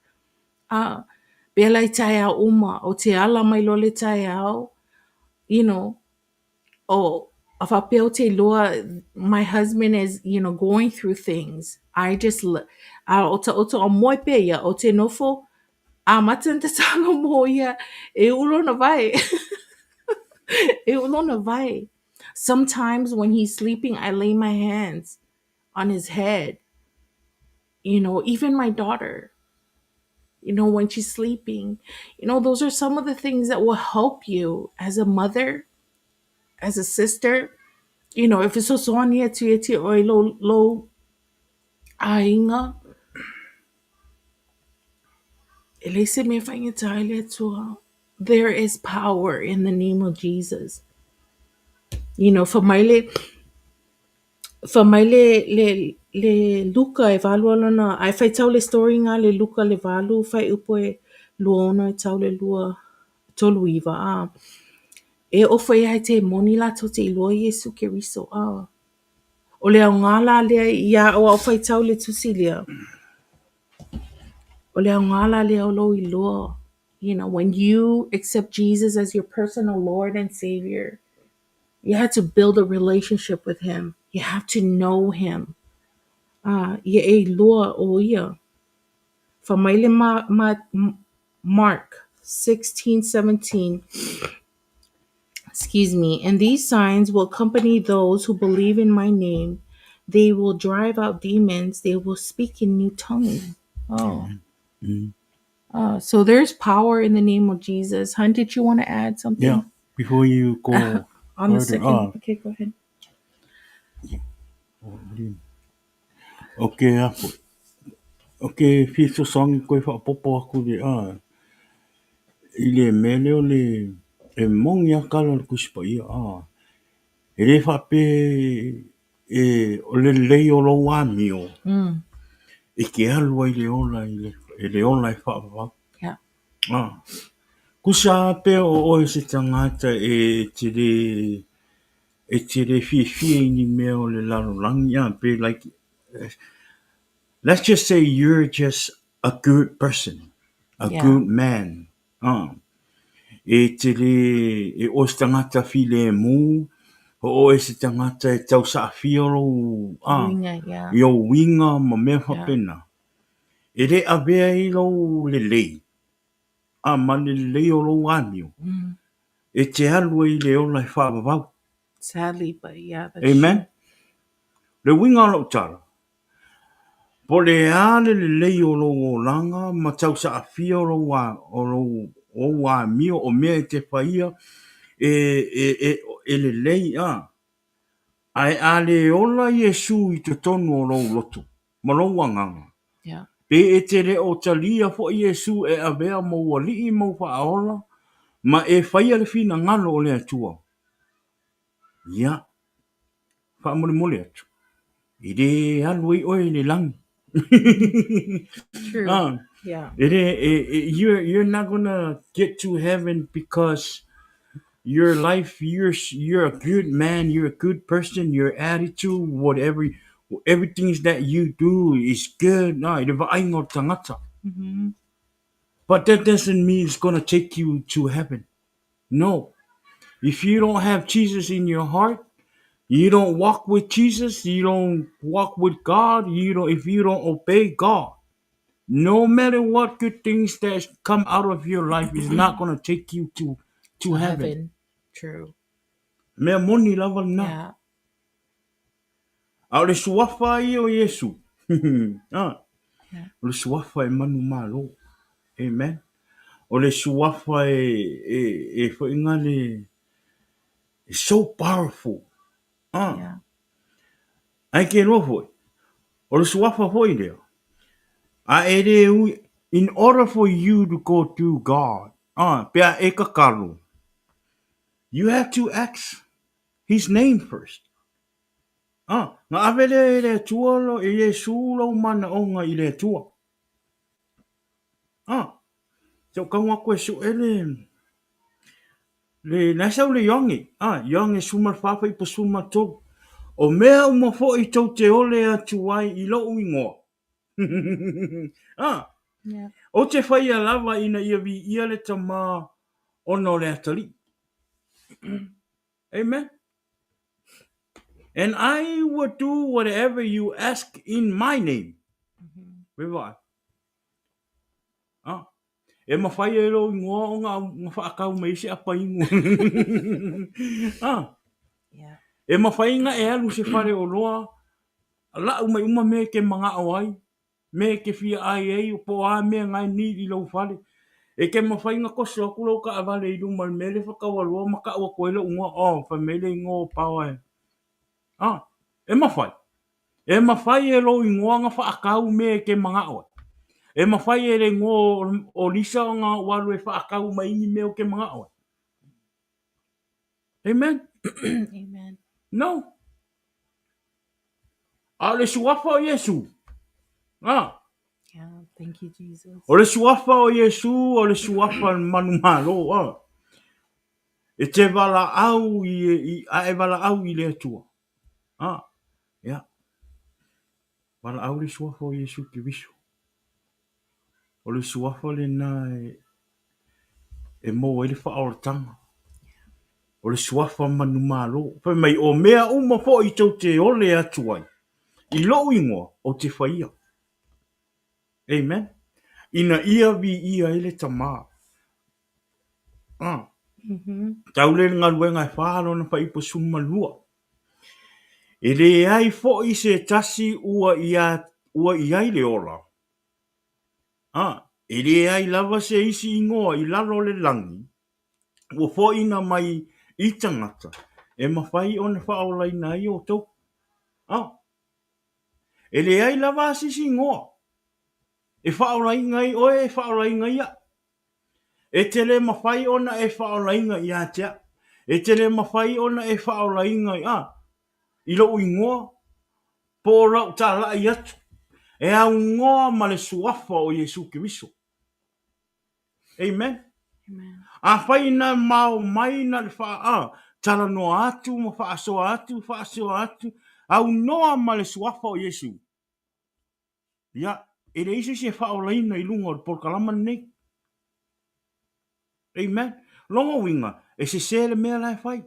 Bela i tai au uma o te ala mai lo le tai au, you know, o a whapea te loa, my husband is, you know, going through things. I just, o ta o moe pe ia, o te nofo, a matan te talo mo ia, e ulo na vai. It was on a vai. Sometimes when he's sleeping, I lay my hands on his head. You know, even my daughter, you know, when she's sleeping, you know, those are some of the things that will help you as a mother, as a sister. You know, if it's so sonia to or lo ainga, elese me fanya taile to. There is power in the name of Jesus. You know, for mai le luka e valu alona ai fai tau le story nga le luka le valu fai upo e luona e tau le lua tolu iwa e ofo e ai te moni la to te ilua Iesu Keriso o le au ngala lea ia o au fai tau le tusi lea o le au ngala lea o lo ilua. You know, when you accept Jesus as your personal Lord and Savior, you have to build a relationship with him. You have to know him. Ia e loa o ia. From Mark 16:17. Excuse me. And these signs will accompany those who believe in my name. They will drive out demons. They will speak in new tongues. Oh. So there's power in the name of Jesus. Hun, did you want to add something? Yeah. Before you go On the further, second. Okay, go ahead. okay, okay, fiso song koe whapopo aku le i le mele o le e mongi a kala le kuspa ia e le whape e o le lei o lo wāmio e ke alua i le ola i le ola e whaapapa Yeah. kusa pe o se tangata e te fie ni mea o le lalolangi pe like let's just say you're just a good person, a good man. E te e o se tangata file mu, o e se tangata e tau sa fiolo, Winga, yeah. i o winga ma mea whapena. E re avea i lo le lei. Ma le lei o lo wāmio. E te alua i le ola i whaapapau. Sadly, but yeah, that's Amen. true. Le winga lo tara. Po le ale le lei o lo o langa, ma tau sa afia o lo wa mio o mea te whaia e le lei ai ale ola Iesu i te tonu o lo lotu, ma lo wanganga. Yeah. Pe e te re o talia fo Iesu e avea mo wali i mo wha aola, ma e whaia le fina ngalo o le atua. Ia, wha mole mole atu. I re alui oi le langi. True. Yeah. You're not gonna get to heaven because your life, you're a good man, you're a good person, your attitude, whatever, everything that you do is good. But that doesn't mean it's gonna take you to heaven. No, if you don't have Jesus in your heart, You don't walk with Jesus, you don't walk with God, if you don't obey God, no matter what good things that come out of your life is not gonna take you to heaven. True. Me moni lava na. Yeah. A le suafa i o Iesu. Ah, Yeah. o le suafa e manu malo. Amen. O le suafa e whainga it's so powerful. Ah, Yeah. ai ke roa foi. O le suafa foi leo. A e re ui, in order for you to go to God, pea e kakaru, you have to ask His name first. Nga avele e le tua lo e Iesu lo mana onga i le tua. So kaunga koe su le nasa le yongi. Yongi suma fafa i pa suma tō. O mea uma fo i tau te ole atu ai i lo uingoa. Yeah. O te whaia lava ina ia vi ia le tama ono le atali. Amen. And I will do whatever you ask in my name. Wewa. E mawhai e lo ingoa o ngā whaakau mei se apa ingo. Yeah. E mawhai ngā e alu se whare o roa. La umai uma me ke mga awai. Me ke fia ai ei o po a me ngai ni i lo whare. E ke mawhai ngā koso aku lau ka awale i lumal mele whakawaloa maka ua koele unga whamele ingo pawa e. E mawhai. E mawhai e lo ingoa ngā whaakau me ke mga awai. E mawhai e re ngō o lisa o ngā waru e whaakau maini me o ke mga awai. Amen? Amen. No. A le suafa o Iesu. Yeah. Thank you, Jesus. O le suafa o Iesu, o le suafa manu malo. E te wala au a e wala au i le atua. Yeah. Wala au le suafa o Iesu ki visu. O le suafa le na e mo e le whaoratanga. O le suafa manu malo. Pai mai o mea uma fo i tau te ole atu ai. I lo ingoa o te whaia. Amen. Ina ia vi ia ele tama. Taule ngā luenga e whāro na whai po suma lua. E re ai fo i se tasi ua i ai le ola. E re ai lava se isi ingoa i lalo le langi. Ua fo ina mai i tangata. E mawhai o na whaolai na i o tau. E re ai lava se isi ingoa. E whaolai ngai oe e whaolai ngai a. E te le mawhai ona e whaolai ngai a tea. E te le mawhai ona e whaolai ngai a. I lo ingoa. Po rau ta la i atu. E au ngoa ma le suafa o Iesu Kiriso. Amen. Amen. A whai na mau mai na le wha tala noa atu, ma wha aso atu. Au noa ma le suafa o Iesu. Ia, e le isi se wha o leina i lunga o le porkalama nei. Amen. Longa winga, e se sele mea lai whai.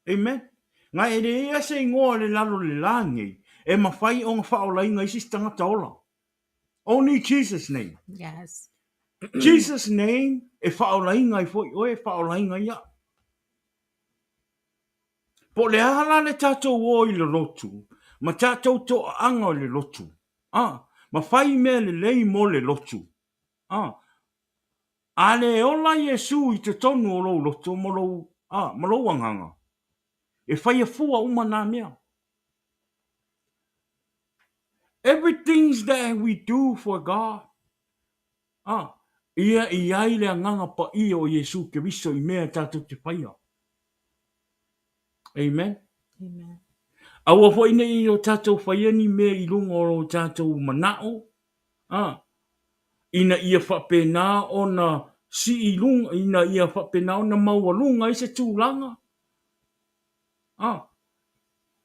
Amen. Nga e le ea se ingoa le lalo le langi. E ma whai o ngā wha o leina isi tangata ola. Only Jesus' name. Yes. Jesus' name e whaolainga i foi, o e whaolainga ia. Po le ala le tātou o i le lotu, ma tātou to anga o le lotu. Ma whai mea le lei mo le lotu. A le ola Iesu i te tonu o lou lotu, mo lou anganga. E whai a fua uma nā mea. Everything that we do for God, ia i ai le anganga pa i o Iesu ke viso i mea tātou te whaia. Amen. Amen. Aua fo ina i o tātou whaia ni mea i lunga o tātou manao. Ina ia whapena o na si i lunga, ina ia whapena o na maua lunga i se tūlanga.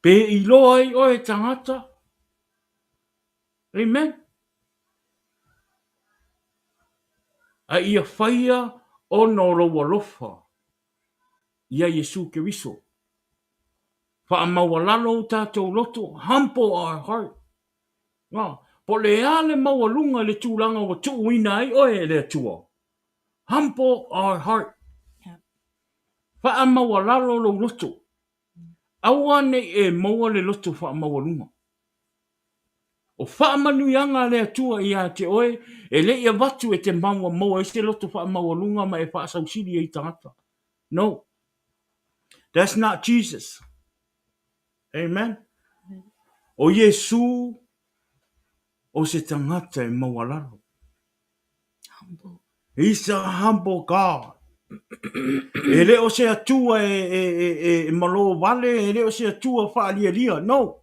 Pe i loa i o e tangata. Amen. A ia whaia o na roa lofa. Ia Iesu Kiriso. Whaamawalalo tātou loto. Humble our heart. Po le ale mawalunga le tūlanga wa tuuina ai oe le tua. Humble our heart. Yeah. Whaamawalalo lo loto. Aua nei maua le loto whaamawalunga. O whaamanuianga le atua ia te oe, le ia watu te maua e se loto whaamawalunga ma whaasausiri i tangata. No. That's not Jesus. Amen. O Iesu o se tangata mawalalo. Humble. He's a humble God. Le o se atua malo vale, le o se atua whaalia. No.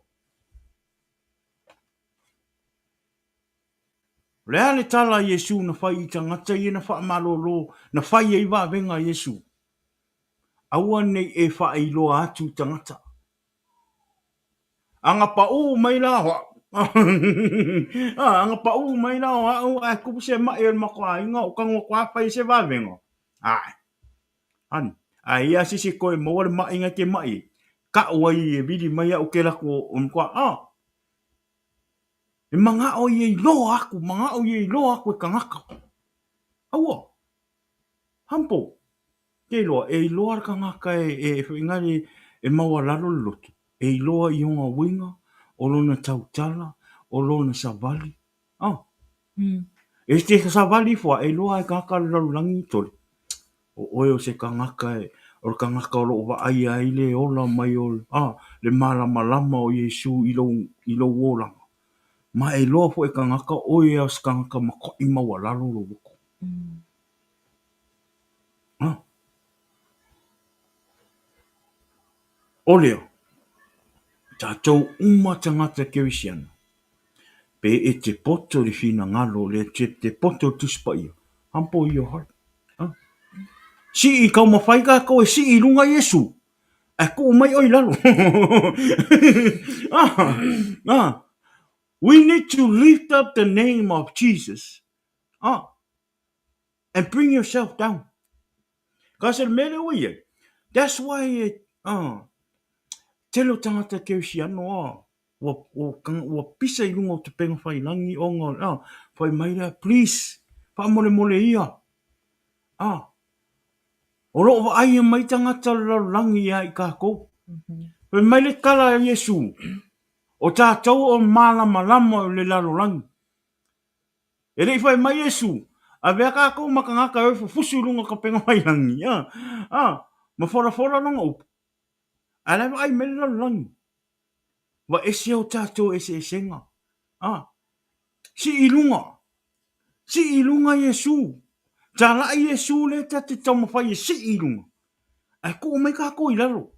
Lea le tala Iesu na whai i tangata i na whaamalolo, na whai e iwa venga Iesu. Aua nei whai loa atu tangata. Anga pau mai la hoa. Anga pau mai la hoa, a kupu se mai e makwa inga, o kango kwa whai se wa venga. Ai. Ani. Ai ia sisi koe mawale mai inga ke mai. Ka wai e vidi mai au ke lako kwa. E manga o ye lo aku, manga o ye lo aku e kangaka. Aua. Hampo. Ke loa, e loa kangaka e whaingari e maua lalo lotu. E loa i onga winga, o lona tautala, o lona savali. E te savali fua, e loa e kangaka lalulangi tole. O oe o se kangaka e, o kangaka o loo wa ai le ola mai o, le malama o Iesu i lo wolanga. Ma e loa fo e kangaka o e as kangaka mako i maua lalo lo woko. O leo, tātou tangata kerisiana. Pe e te poto le fina ngalo, le te poto tuspa ia. Hampo i o heart. Si i kau mawhaika ko e si i lunga Iesu. E ko mai oi lalo. We need to lift up the name of Jesus. And bring yourself down. Kasi mele oie. That's why telo tangata kerisiano wa pisa i lunga o te penga whai langi o ngā, whai maira, please, wha mole ia. O loo wa aia mai tangata langi ia i kako. Whai maile kala Iesu, o tātou o malama o le lalo langi. E rei whai mai Iesu, a vea kako makangaka e fufu lunga ka penga whai langi. Ma fora longa upu. Ala wa ai mele lalo langi. Wa ese o tātou ese esenga. Si ilunga Iesu. Tala Iesu le te tau mawhai si ilunga. Ai ko mai kako i lalo.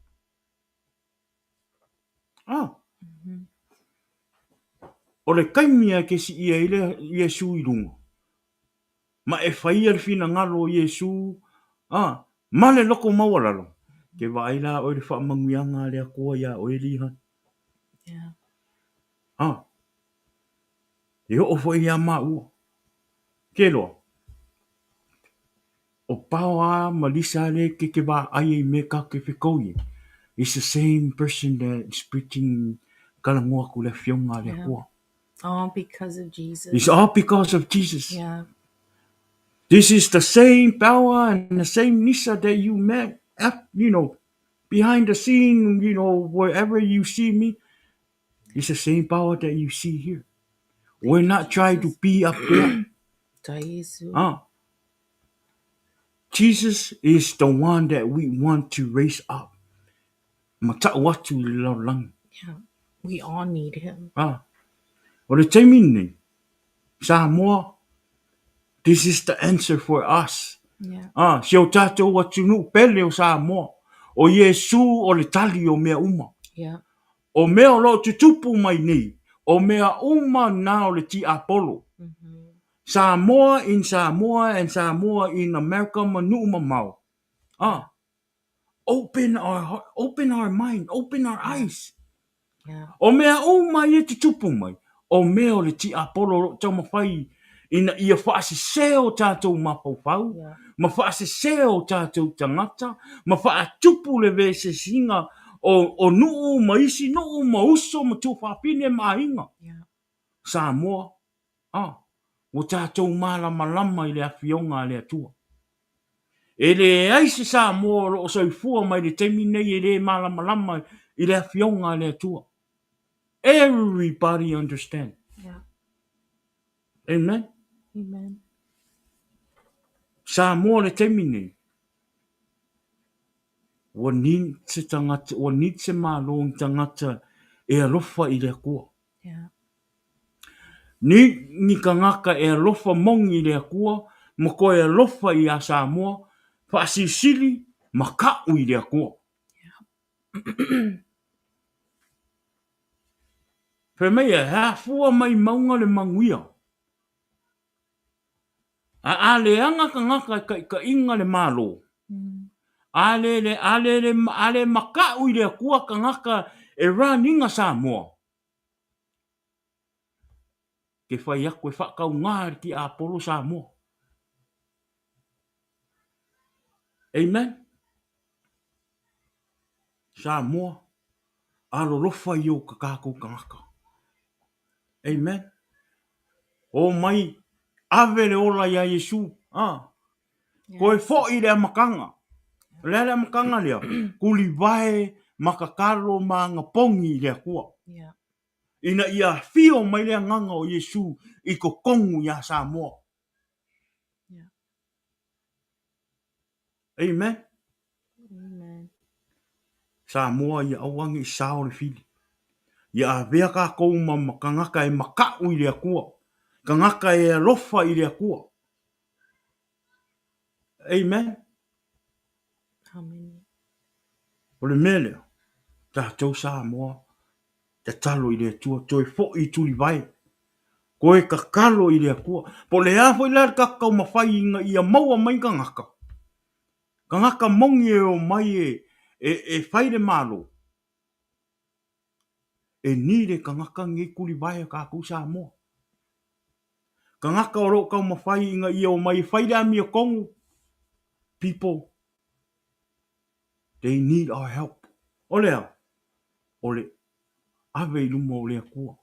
O le kaimia ke si ia ile Iesu ilunga. Ma e whai al fina ngalo Iesu. Ma le loko mawalalo. Ke waila o le whaamanguianga le akoa ia o e liha. E o fo ia mau. Ke loa. O pawa malisa le ke ba ai me ka ke fikoye. It's the same person that is preaching kalangoa ku le fionga le akoa. All because of Jesus. It's all because of Jesus. Yeah. This is the same power and the same Nisa that you met, behind the scene, wherever you see me. It's the same power that you see here. We're not trying to be up there. Jesus is the one that we want to raise up. Yeah, we all need him. Samoa, this is the answer for us. Yeah. Si o tātou watu nu pele o Samoa. O Iesu o le tali o mea uma. Yeah. O mea o lo tutupu mai nei. O mea uma na o le ti Apollo. Samoa and Samoa in America manu mamau. Open our heart, open our mind, open our eyes. Yeah. O mea uma i tutupu mai. O mea o le ti Apollo tau mawhai ina ia whaase seo tātou mapau. Yeah. Ma whaase seo tātou tangata. Ma wha tupu le ve se singa o nuu maisi nuu mauso ma tu whapine mainga. Yeah. Samoa, o tātou malama i le awhionga le atua. E le aise Samoa o soifua mai le temi nei e le malama i le awhionga le atua. Everybody understand. Yeah. Amen. Amen. Samoa le temi nei. Wa nitse tangata, wa nitse malo tangata e alofa i le akua. Yeah. Ni ka ngaka e alofa mongi i le akua, ma ko e alofa i a Samoa, pa sisili makau i le akua. Pe mea, hafua mai maunga le manguia. A le anga ka ngaka ka inga le malo. Ale makau i le akua ka ngaka e raninga Samoa. Ke whai aku e whakau ngāri ki a Apollo Samoa. Amen. Samoa, alo lofa i o ka kākou ka ngaka. Amen. O mai, ave le ola ia Iesu. Ko e fo i le makanga. Le makanga lea. Kuli vai makakalo ma ngapongi le kua. Yeah. Ina ia fio mai le nganga o Iesu i ko kongu ia Samoa. Yeah. Amen. Amen. Samoa ia awangi i sao le fili. Ia avea kākou ma makangaka e makau i le kua. Kangaka e alofa i le kua. Amen. Amen. O le mele, tātou Samoa, te talo i le tua, toi fo i tuli vai. Ko e kakalo i le kua. Po le afo i lari kakau mawhai inga ia maua mai ka ngaka. Ka ngaka mongi e o mai e whaire malo. E nire ka ngaka ngi kuli vai a kākou Samoa. Ka ngaka o ro kau mawhai inga ia o mai whaire ami o kongu. People, they need our help. Ole ave i lumo o lea kua.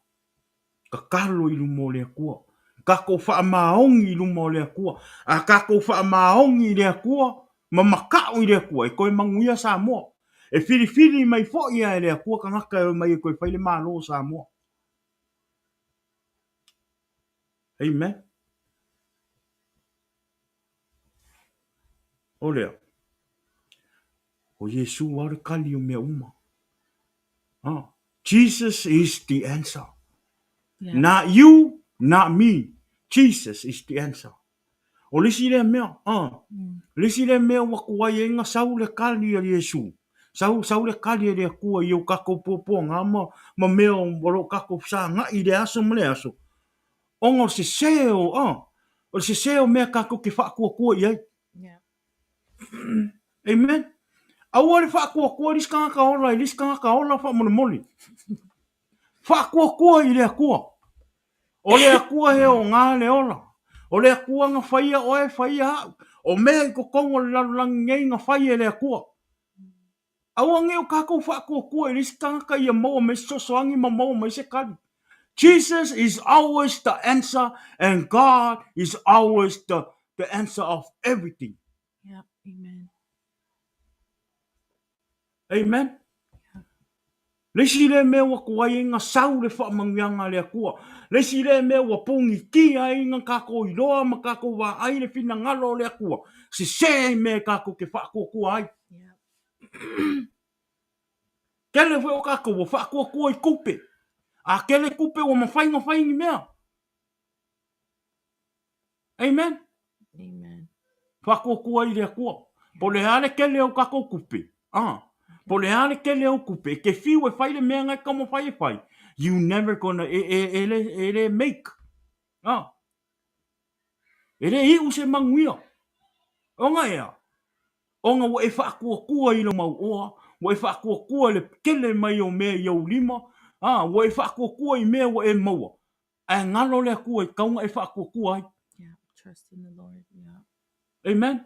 Ka kalo i lumo o lea kua. Kako wha maongi i lumo o lea kua. A kako wha maongi i lea kua. Ma makau i lea kua. E koe manguia Samoa. E whiri mai fo ia e lea kua. Ka ngaka e mai e koe whaile malo Samoa. Amen. Olea. O Iesu ware kali o mea uma. Jesus is the answer. Yeah. Not you, not me. Jesus is the answer. O lisi le mea, lisi le mea wakuai e inga sau le kali a Iesu. Sau le kali a le kua i o kako popo ngā ma mea o waro kako sa ngā i le aso ma le aso. Ongo se seo, o se seo mea kako ke whakua i ai. Yeah. Amen. Aua le whakua lis kanga ola, lis kanga ola whamone moli. Whakua i le kua. O le akua he o ngā le ola. O le akua nga whaia o e whaia hau. O mea i ko kongo le lalulangi ngei nga whaia le akua. Aua ngeo kako whakua i risi tangaka i a maua me sosoangi ma maua me se kari. Jesus is always the answer and God is always the answer of everything. Yeah. Amen. Amen. Lesi le mea wa kuai inga sau le whamangianga le akua. Lesi le mea wa pungi kia inga kako i loa ma kako wa ai le fina ngalo le akua. Se mea kako ke whakua ai. Yeah. Kele wheo kako wa whakua i kupe. A kele kupe wa mawhainga whaingi mea. Amen. Amen. Whakua i le akua. Po le hale kele o kako kupe. Po le hale kele o kupe. Ke fiu e whaile mea ngai kama whai. You never gonna ele make. Ele iu se manguia. Onga ea. Onga wa e whakua i lo mau oa. Wa e whakua le kele mai o mea i au lima. Wa e whakua i mea wa e maua. A ngalo le akua i kaunga e whakua ai. Yeah. Trust in the Lord. Yeah. Amen.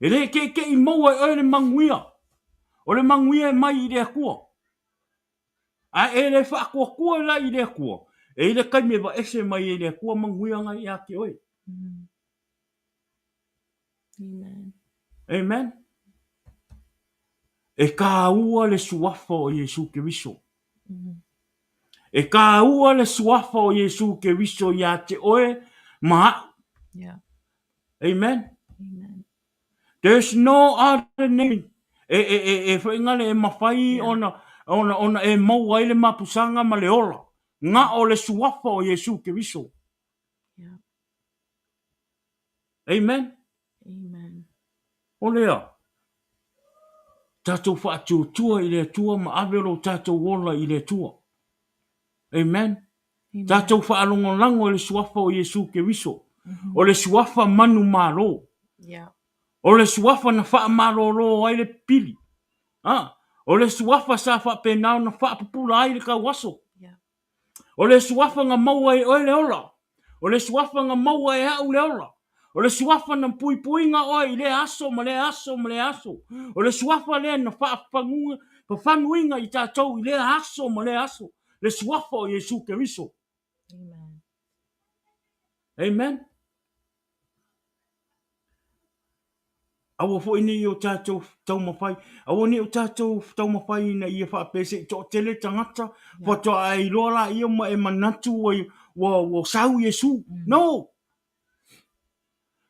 Ele ke i maua e le manguia. O le manguia mai i le kua. A e le whaakua la i le kua. E le kai me wa ese mai i le kua manguia ngai a ke oi. Amen. Amen. E ka ua le suafa o Iesu Keriso. E ka ua le suafa o Iesu Keriso ia te oe ma. Yeah. Amen. Amen. There's no other name. E whaingale e mawhai Yeah. ona e mau ai le mapusanga ma le ola. Nga o le suafa o Iesu Keriso. Yeah. Amen. Amen. O lea. Tatou whaatu tua i le tua ma avero tatou wola i le tua. Amen. Amen. Tatou whaalongo lango o le suafa o Iesu Keriso. O le suafa manu malo. Yeah. O le suafa na wha maroro ai le pili. O le suafa sa wha penao na wha pupula ai le kawaso. Yeah. O le suafa nga maua e oe le ola. O le suafa nga maua e au le ola. O le suafa na pui nga oe i le aso ma le aso ma le aso. O le suafa le na wha whanuinga i tātou i le aso ma le aso. Le suafa o Iesu Keriso. Amen. Amen. Awa fo ini o tātou tau mawhai. Awa ni o tātou tau mawhai na ia whaapese. Tō tele tangata. Whato ai lola ia ma e manatu wa sau Iesu. No.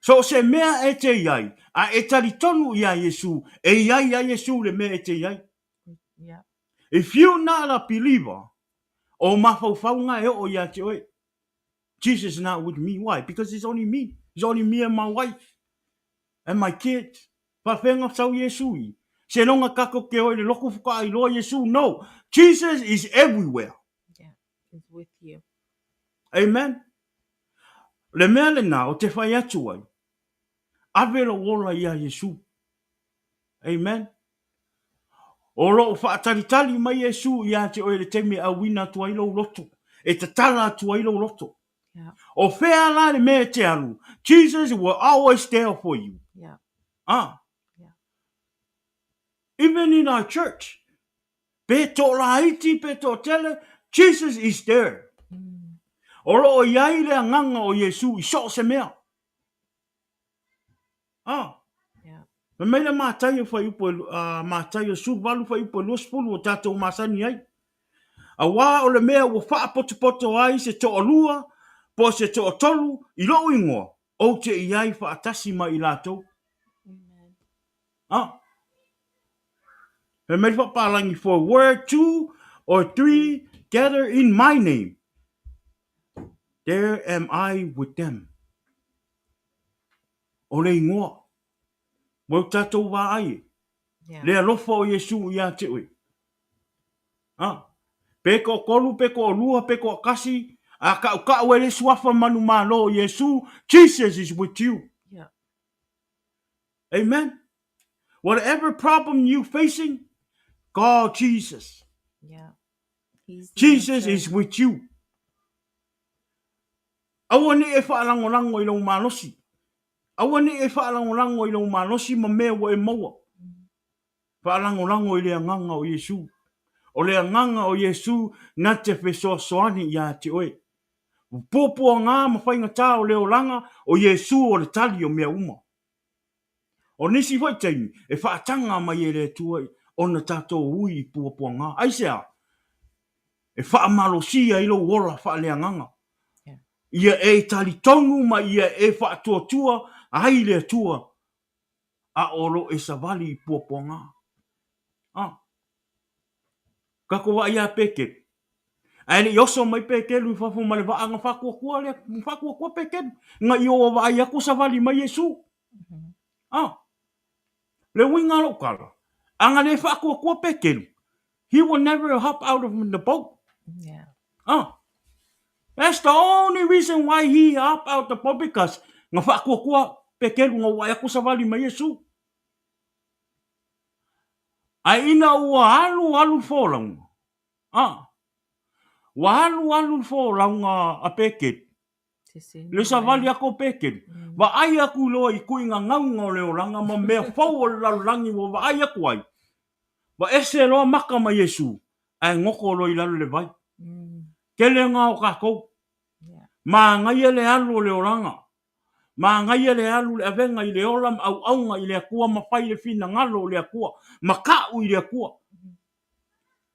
So se mea e te iai. A e tari tonu ia Iesu. E iai a Iesu le mea e te iai. Yeah. If you're not a believer, o mawhauwhaunga e o ia te oe. Jesus is not with me. Why? Because it's only me. It's only me and my wife. And my kids. Whawhenga sau Iesu i. Se longa kako ke oe le loko whuka i loa Iesu. No. Jesus is everywhere. Yeah. He's with you. Amen. Le mea le nā o te whai atu ai. Avera wola ia Iesu. Amen. O lo whaataritali mai Iesu ia te oe le temi a wina tua ilo loto. E te tala tua ilo loto. Yeah. O whea la le mea te alu. Jesus will always there for you. Yeah. Yeah. Even in our church. Pe to la iti, pe to tele, Jesus is there. O lo o iai le nganga o Iesu i so se mea. Yeah. Me meila mātai o whai upo, mātai o suvalu whai upo luspulu o tātou masani ai. A wā o le mea o whaapoto ai se to o lua, po se to o tolu, i lo ingoa, o te iai whaatasi mai i lātou. Amen. Me meila whaapalangi for word 2 or 3 gather in my name. There am I with them. O le ingoa. Wau tātou wā ai. Yeah. Le alofa o Iesu ia te oi. Peko kolu, peko lua, peko kasi. A ka ue le suafa manu malo o Iesu. Jesus is with you. Yeah. Amen. Whatever problem you facing, God Jesus. Yeah. He's the Jesus answer. is with you. Awa ni e whaalangolango i lau malosi. Awa ni e whaalangolango i lau malosi ma mea wa e maua. Whaalangolango i lea nganga o Iesu. O lea nganga o Iesu na te whesoa soani ia te oe. Pōpua ngā mawhainga tā o leo langa o Iesu o le tali o mea uma. O nisi whai taimi e whaatanga mai e le tuai o na tātou ui i pōpua ngā. Aisea, e whaamalosia i lo wola whaalea nganga. Ia e tali tonu ma ia e whaatua tua ai le tua a oro e savali i pōpua ngā. Kako wa ia peke. Ai yoso mai peke lu fa fu male va anga fa ko peke. Nga yo va ia ko savali mai Iesu. Le winga lo kala. Anga le fa ko peke. He will never hop out of the boat. Yeah. That's the only reason why he hop out the boat, because nga fa ko peke nga wa ia ko savali mai Iesu. Ai ina ua alu folang. Wahalu fo launga a peke. Le savali ako peke. Wa ai aku loa i kuinga ngaunga o leo langa ma mea fau o lalangi wa ai aku ai. Ba ese lo maka ma Iesu. Ai ngoko lo ilalo le vai. Kele ngā o kākou. Yeah. Ma ngai le alu o le oranga. Ma ngai le alu le avenga i le olam au aunga i le akua ma whai le fina ngalo o le akua. Ma kau i le akua.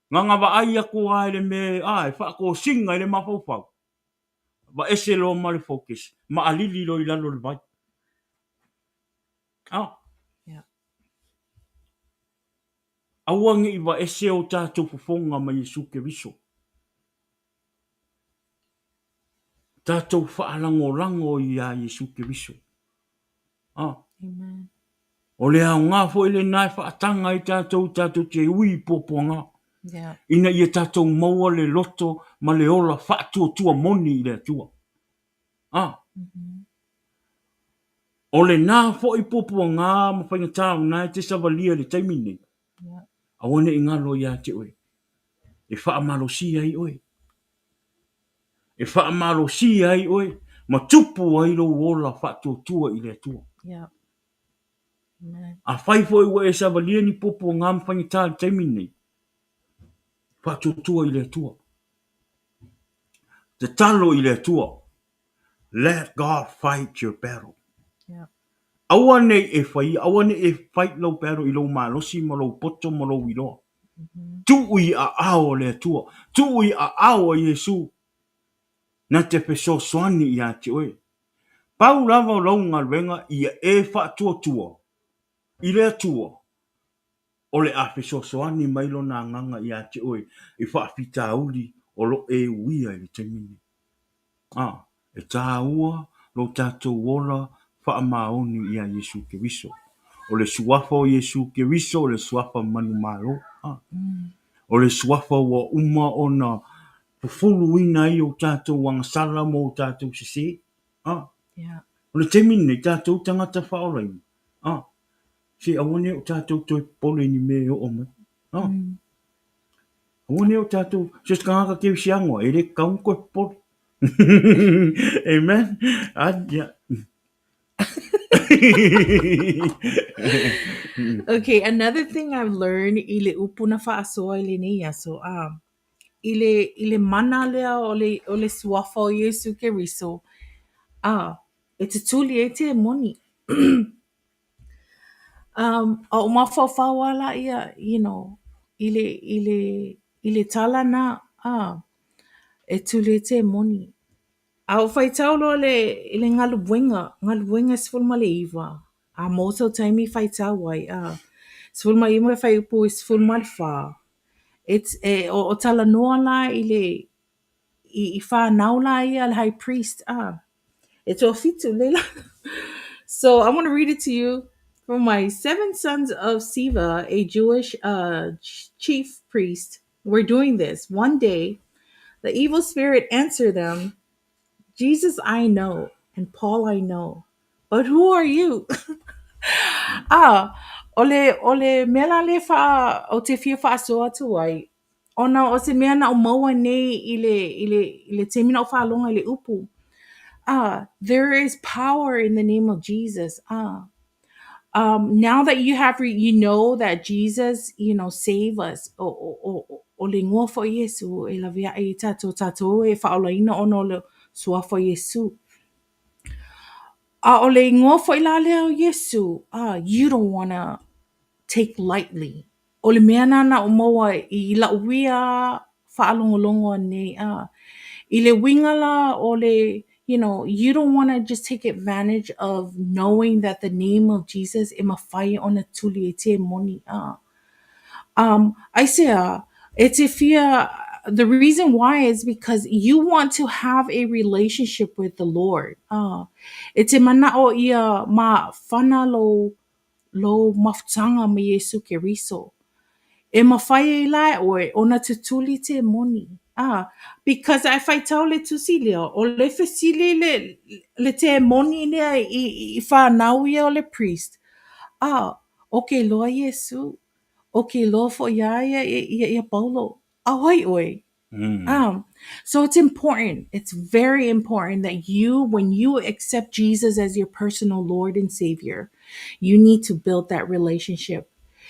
Nganga wa ai akua ai le me ai whako singa i le mawhauwhau. Ba ese lo ma le focus. Ma alili lo ilalo le vai. Ah. Yeah. Awangi i wa ese o tātou fufonga ma Iesu Keriso. Tātou whaalango i a Iesu Keriso. Ah. Amen. O le au ngā fo ele nai whaatanga i tātou te ui poponga. Yeah. Ina i tātou maua le loto ma le ola whaatua moni i le atua. Ah. O le nā fo i poponga ma whainga tāu nai te savalia le taimine. Yeah. Awane i ngalo i a te oe. E whaamalosia i oe. E whaamalosia i oe. Ma tupu ai lo ola whaatuatua i le atua. Yeah. Amen. A whai fo i wa e savalia ni popo ngā ma whainga tāu taimine. Whaatuatua i le atua. Te talo i le atua. Let God fight your battle. Yeah. Awane e fight lo battle i lo malosi ma lo poto ma lo iloa. Tui a ao le atua. Tui a ao a Iesu. Na te peso soani i a te oe. Pau lava o launga renga i e whaatuatua. I le atua. O le a peso soani mailo na nganga i a te oe. I whaafita uli o lo e uia i le temini. Ah, e tā ua lo tātou wola whaamaoni i a Iesu Keriso. O le suafa o Iesu Keriso, o le suafa manu malo. Ah. O le suafa wa uma o na pufulu ina i o tātou wangasala mo o tātou sisi. Ah. Yeah. O le temine tātou tangata whaorai. Ah. Si awane o tātou toi pole ni me o ome. Ah. Awane o tātou, sis kangaka keu siangwa, e le kaunko pole. Amen. Yeah. Okay, another thing I've learned ile upuna faasoa ile ni yaso ile mana lea o le suafa o Iesu Keriso. E te tuli e te moni. O mawhawhawa la ia, you know, ile tala na, e tuli e te moni. Au whai taulo le ngalu sifulma le iwa. A moto taimi whai tauai, sifulma ima whai upu sifulma le wha. It's o tala noa la i wha naula ia le high priest, it's o fitu leila. So I want to read it to you from my 7 sons of Siva, a Jewish chief priest, were doing this. One day, the evil spirit answered them, Jesus I know, and Paul I know, but who are you? Ole mela le fa o te fia fa so atu ai. Ona o se mea na o maua nei ile te mina o fa longa ile upu. There is power in the name of Jesus. Now that you know that Jesus, save us. O le ngoa fo Iesu e la via e tato e whaolaina ono le Suafa Iesu. O le ngoa fo ila leo Iesu, you don't want to take lightly. O le mea nana o moa I la uia whaalongolongo nei. I le wingala o le, you don't want to just take advantage of knowing that the name of Jesus e mawhai ona tuli e te moni. I say, it's if the reason why is because you want to have a relationship with the Lord. It's a mana o ia ma whana lo mafutanga me Iesu Keriso. E mawhai e lai oe ona te tuli te moni. Because if I tau le tusilio, o le fesili le te moni lea I whanau ia o le priest. Okay, loa Iesu. Okay, loa fo ia Paulo. Ahoi oe. So it's important. It's very important that when you accept Jesus as your personal Lord and Savior, you need to build that relationship.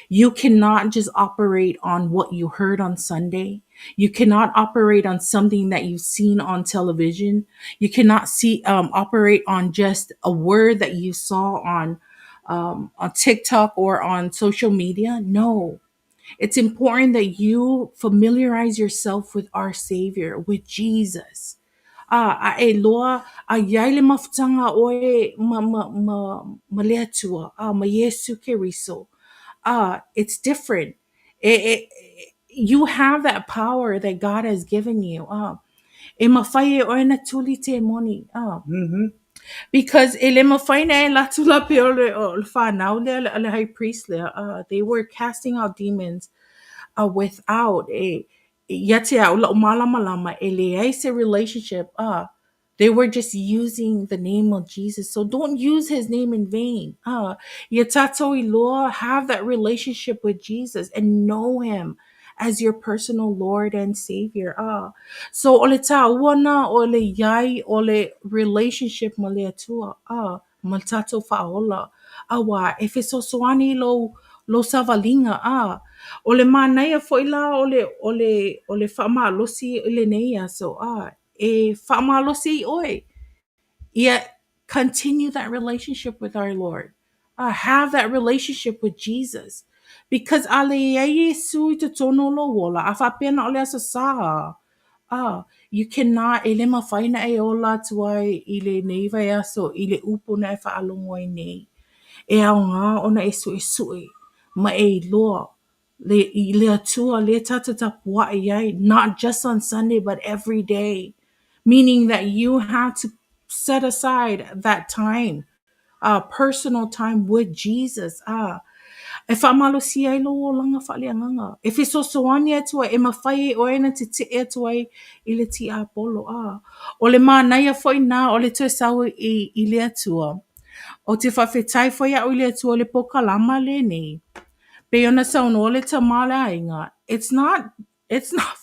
You cannot just operate on what you heard on Sunday. You cannot operate on something that you've seen on television. You cannot operate on just a word that you saw on TikTok or on social media. No, it's important that you familiarize yourself with our Savior, with Jesus. A loa a yaile mafutanga oe ma leatua, ma Yesu Keriso. It's different. You have that power that God has given you. E mawhai o ena tuli te moni. Because ele mawhai na e latula pe o le whanau le high priest le. They were casting out demons without a yatia ula malama lama ele relationship. They were just using the name of Jesus. So don't use his name in vain. Yatato iloa, have that relationship with Jesus and know him as your personal Lord and Savior. So ole ta'uana, ole yai, ole relationship male atua. Maltato fa'ola. Awa, if it's soani lo savalinga. Ole manaya foila ole famalosi ile neia. So e famalosi oi. Yet continue that relationship with our Lord. Have that relationship with Jesus. Because ale Iesu to tono lo wola. Afa pena ole asa sa. You cannot elema faina e ola tuai ile neiva ya so ile upo na e fa alongoi nei. E au ngā ona e sui ma e loa le atua le tata tapua e ai, not just on Sunday but every day, meaning that you have to set aside that time, personal time with Jesus. E whamalo si ai lo langa whaleanganga. E whi sosoani atua e mawhai o ena te te atua i le ti apolo. O le mānai a whai nā o le tue sau i le atua. O te whawhetai whai au le atua le pokalama le nei. Pe ona sauno le tamala inga. It's not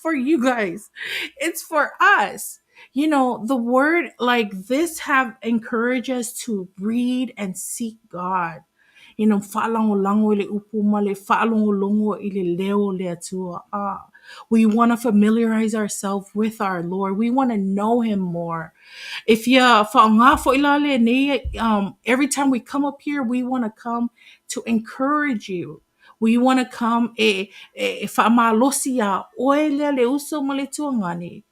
for you guys. It's for us. You know, the word like this have encouraged us to read and seek God. You know, whaalango lango le upuma le whaalongo longo i le leo le atua. We want to familiarize ourselves with our Lord. We want to know him more. If you every time we come up here, we want to come to encourage you. We want to come whaamalosia oele le uso mo le tuangani.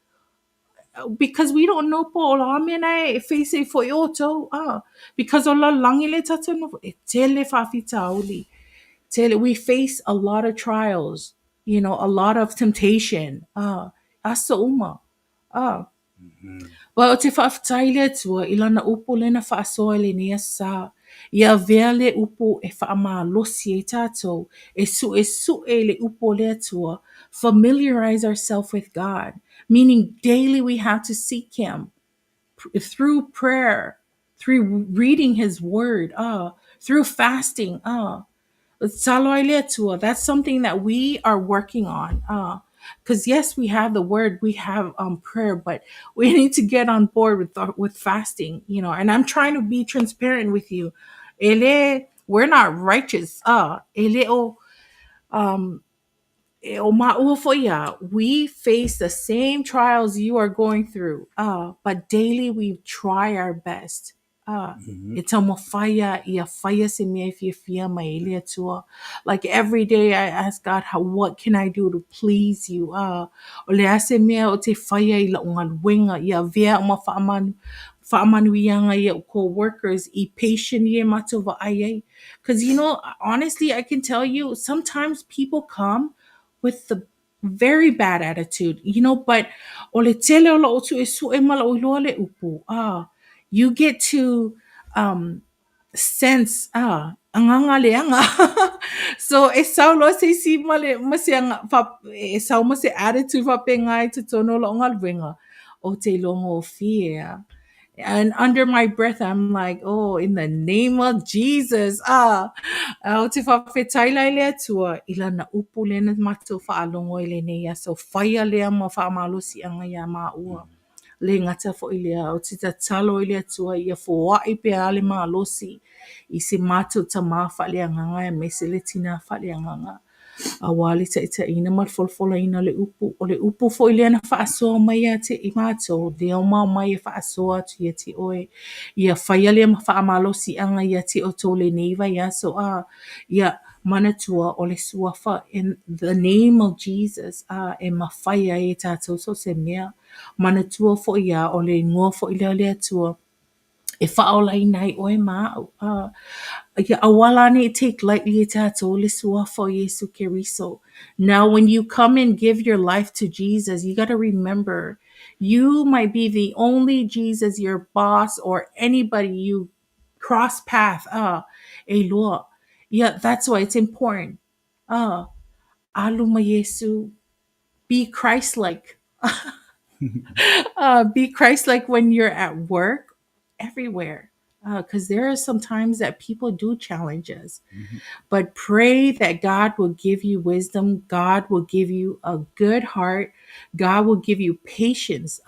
Because we don't know po la mena face for yoto because ola langi le tata no tele fa fitauli. We face a lot of trials, you know, a lot of temptation. Asa uma. Wa o te whaaftaile tua i lana upu lena whaasoa le nea sa. Ia vea le upu e whaama losi e tātou. E su e le upu le tua. Familiarize ourselves with God. Meaning daily we have to seek him through prayer, through reading his word, through fasting. That's something that we are working on. Because yes, we have the word, we have prayer, but we need to get on board with fasting, you know. And I'm trying to be transparent with you. We're not righteous. We face the same trials you are going through, but daily we try our best. It's like every day I ask God, what can I do to please you? Co-workers, because you know, honestly, I can tell you sometimes people come with the very bad attitude, you know, but you get to sense anganga leanga. So e sao lo se si male masianga fa e sao mo se attitude fa pengai to tono lo ngal venga o te longo fear. And under my breath, I'm like, oh, in the name of Jesus. Au te whawhetai lea tua, ila na upu lena mato whaalongo i le neia, so whaia lea ma whaamalosi anga ia maa ua. le ngata fo ilia o tita talo ilia tua ia fo wai pe ale malosi i se mātou ta mawhale anganga e me se le tina whale anganga. A wale ta ita ina mat folfola ina le upu. O le upu fo ilia na whaasoa mai a te i mātou. Le au mau mai e whaasoa tu ia ti oe. Ia whaiale ma whaamalosi anga ia ti o tō le neiva ia so ia manatua o le suafa in the name of Jesus e mawhaia e tātou so se mea. Manatua fo ia o le ngoa fo ilia le atua. E whaolai nei oe mā. Ia awalane take lightly e tātou le suafa o Iesu Keriso. Now, when you come and give your life to Jesus, you got to remember, you might be the only Jesus, your boss, or anybody you cross path. E loa. Yeah, that's why it's important. Aluma Iesu, be Christ-like. Be Christ-like when you're at work, everywhere. Because there are some times that people do challenge us. But pray that God will give you wisdom. God will give you a good heart. God will give you patience.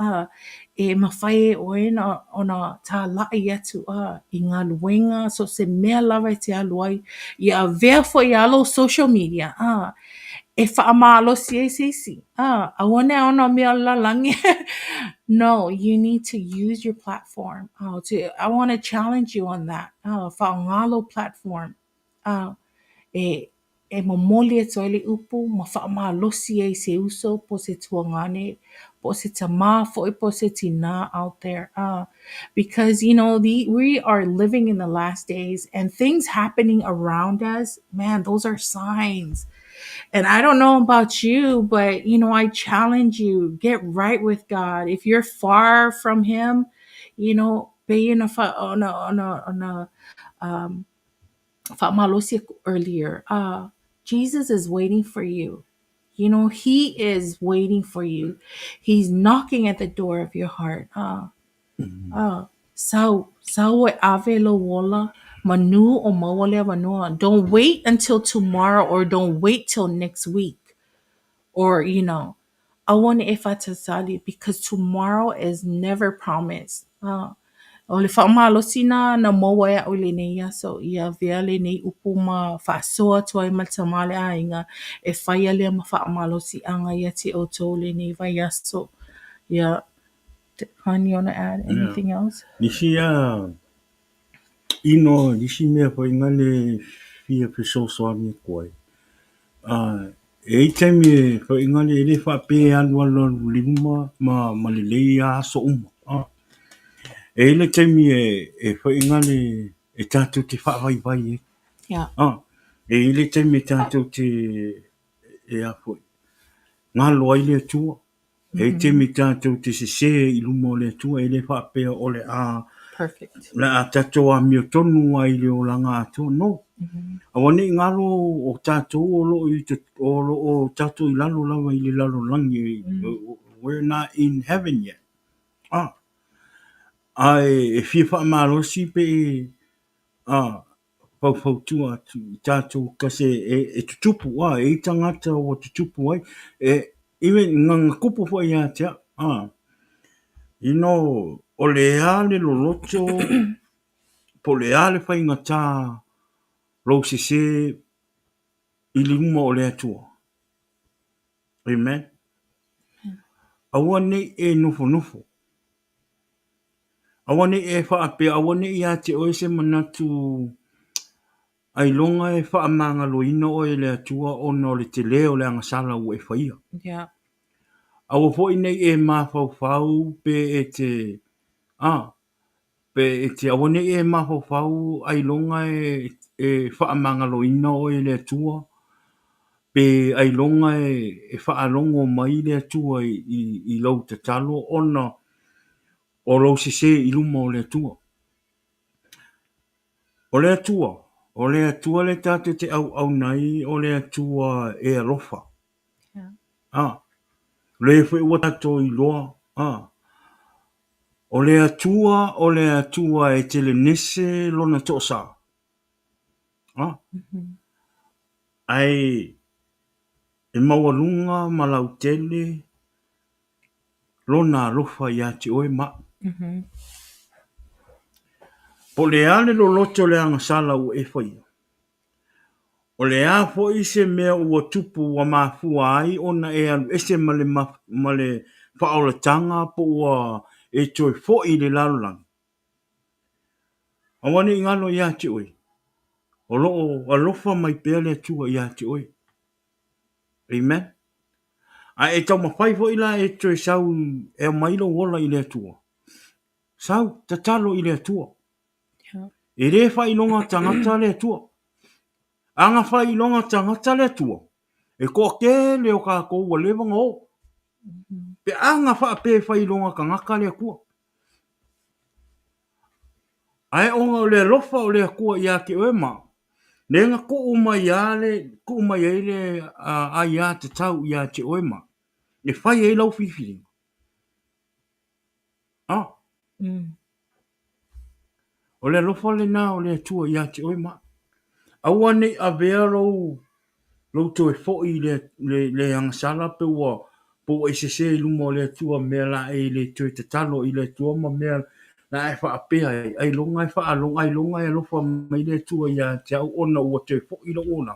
E mawhai o ena ona tā lai atu i ngā luenga so se mea lawa te aluai ia vea fo i alo social media. E whaamalosi e sisi. I want to ona mea lalangi. No, you need to use your platform. I want to challenge you on that. Whaangalo platform. E momoli e toile upu, ma whaamalosi e se uso po se tuangane, po se tama fo po se tina out there. Because, you know, we are living in the last days and things happening around us, man, those are signs. And I don't know about you, but you know, I challenge you, get right with God. If you're far from him, you know, be in a earlier. Jesus is waiting for you. You know, he is waiting for you. He's knocking at the door of your heart. Sao e ave lo wola manu o mawale manoa. Don't wait until tomorrow or don't wait till next week. Or, you know, I want to sali because tomorrow is never promised. O le whaamalosi na maua e au le nei aso ia vea le nei upuma whaasoa tua i matamale a inga e whaia lea ma whaamalosi anga ia te o tō le nei vai aso. Yeah. Honey, you want to add anything else? Nisi ino nisi mea pa ingane fia peso soami koe. E taimi e pa ingane e le whape anu alo lima ma le lei a so uma. E le taimi e pa ingane e tātou te whawai vai e. Yeah. E le taimi e tātou te e a fwoi. Ngā loa i le atua. E taimi tātou te se i lumo le atua e le whape o le a Perfect. le a tātou a mio tonu ai le o langa atua. No. Awane ngalo o tātou o lo o tātou I lalo lawa I le lalo langi. We're not in heaven yet. Ai e fia wha malosi pe pau tua tātou kase e tutupu e tangata o tutupu ai. Iwe nganga kupu wha ia tea. You know, o le ale lo loto, po le ale whai ngata lo se I lima o le atua. Amen. Awa nei e nufo. Awa nei e whaape, awa nei ia te oe se manatu ai longa e whaamanga lo ina o e le atua o no le te leo le angasala u e whaia. Yeah. Awa po nei e mawhau pe e te, pe e te awa nei e mawhau ai longa e whaamanga lo ina o e le atua. Pe ai longa e whaalongo mai le atua I lau te talo ona o lau se I luma o le atua. O le atua le tate te au nai o le atua e alofa. Yeah. Le whi ua tato I loa. O le atua e te le nese lona tosa. Ai e mawalunga ma lau tele lona lofa ia te oe ma. Mhm. Po le ale lo loto le anga sala u e whai. O le a fo i se mea ua tupu wa mafua ai ona e alu ese male whaola tanga po ua e toi fo i le lalulang. Awane ingalo ia te oe. O loo alofa mai pea le atua ia te oe. Amen. A e tau mawhai fo ila e toi sau e mailo wola i le atua. Sau, tatalo i le atua. Yeah. E re whai longa tangata le atua. Anga whai longa tangata le atua. E ko ke leo ka kou wa lewanga o. Mhm. Pe anga wha pe whai longa ka ngaka le akua. Ai onga o le lofa o le akua ia ke oe ma. Nenga ko umai ele a ia te tau ia te oe ma. Ne whai e lau whiwhiri. Ah, Mm. o le lofa le nā o le atua ia te oe ma. Aua nei a vea lo to e fo i le angasala pe ua po e se lumo le atua mea la e le to te talo i le atua ma mea la e wha apea ai longa e wha alonga ai longa e lofa mai le atua ia te au ona ua te fo i lo ona.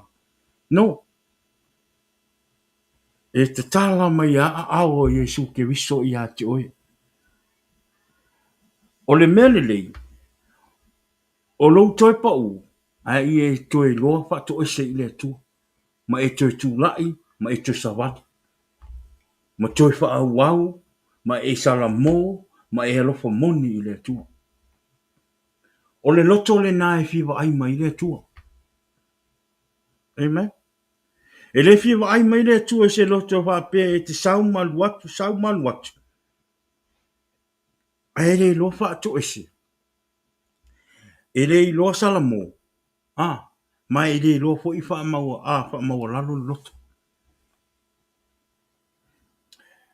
No. E te tala mai a awa Iesu ke viso i a te oe. O le mele lei, o lo toi pa u, a i e toi loa wha to ese i le atua. Ma e toi tu lai, ma e toi savati. Ma toi wha au au, ma e sala mō, ma e alofa moni i le atua. O le loto le nā e whiwa ai mai le atua. Amen. E le whiwa ai mai le atua se loto wha pe e te saumalu atu. A e le loa wha to ese. E le i loa sala mō. Ah, ma e le loa fo i wha maua lalo loto.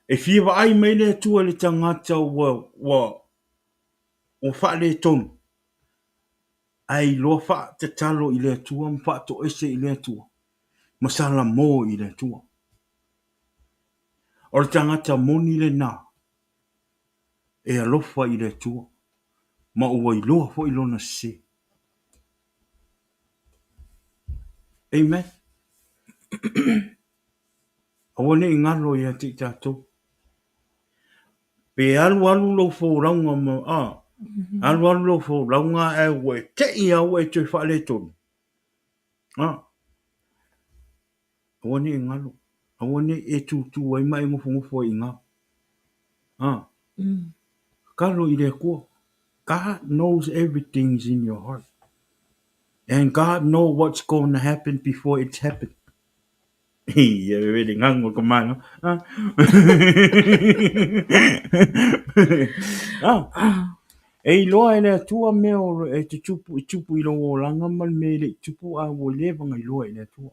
E whiwa ai mai le atua le tangata o wha le tonu. Ai loa wha te talo i le atua, mwha to ese i le atua. Masala mō i le atua. O le tangata moni le nā. E alofa i le atua. Ma ua i loa fo i lona se. Amen. Awane i ngalo i a te tātou. Pe alu lo fo raunga ma alu lo fo raunga e we te i au e te wha le tonu. Awane i ngalo. Awane e tu ai mai ngofo i ngā. Mm. Kalo i le kua. God knows everything's in your heart. And God knows what's going to happen before it's happened. Ia really ngango ko mano. E loa ele tua meo e te tupu i lo langa mal me le tupu a wo levanga i loa ele tua.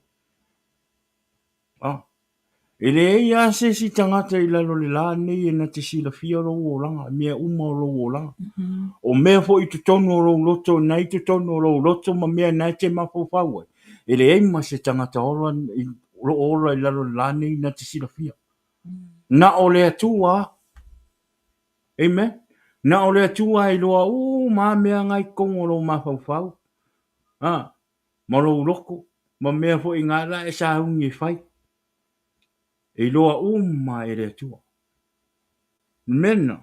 Ele ia se si tangata i lalo le la nei e na te sila fia lo o langa, mea uma o lo o langa. O mea fo i te tonu o lo loto, nei te tonu o lo loto, ma mea nei te mafo faua. Ele eima se tangata ora i lalo le la nei na te sila fia. Na o le atua, amen. Na o le atua i loa, ma mea ngai kongo lo mafo fau. Ma lo loko, ma mea fo i ngara e sa hungi e fai. E loa uma e le atua. Mena.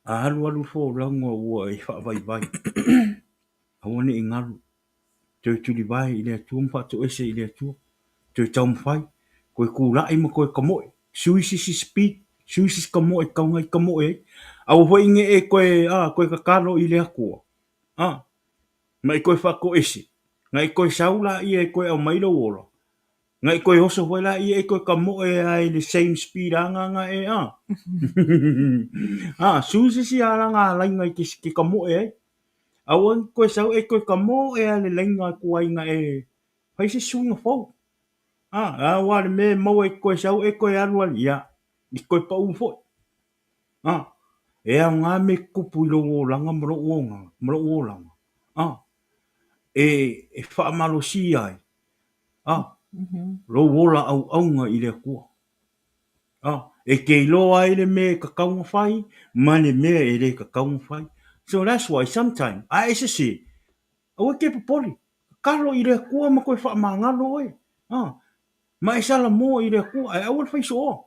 A alu fo rango ua e wha vai. Awane i ngaru. Te tuli vai i le atua mpa to ese i le atua. Te tau mwhai. Koe kūrai ma koe kamoe. Suisisi speed. Suisisi kamoe kaungai kamoe. Au hoi inge e koe kakalo i le akua. Mai koe whako ese. Ngai koe saula i e koe au mailo ora. Ngai koe hoso hoi la i e koe kamoe ai the same speed anga e susi ala nga lainga ki kamoe ai. Awan koe sau e koe kamoe ale lainga kua inga e. Pai se suinga fau. Wale me mau e koe sau e koe alu ali ia. I koe pa ufo. E au ngā me kupu i lo langa maro o langa. E wha malo si ai. Lo wola au aunga i le kua. E ke loa ele me ka kaunga whai, ma le mea ele ka kaunga whai. So that's why sometimes, a ese se, awa ke popoli, kalo i rea kua ma koe wha mangalo oe. Ma e sala mo i rea kua, ai awa whai so o.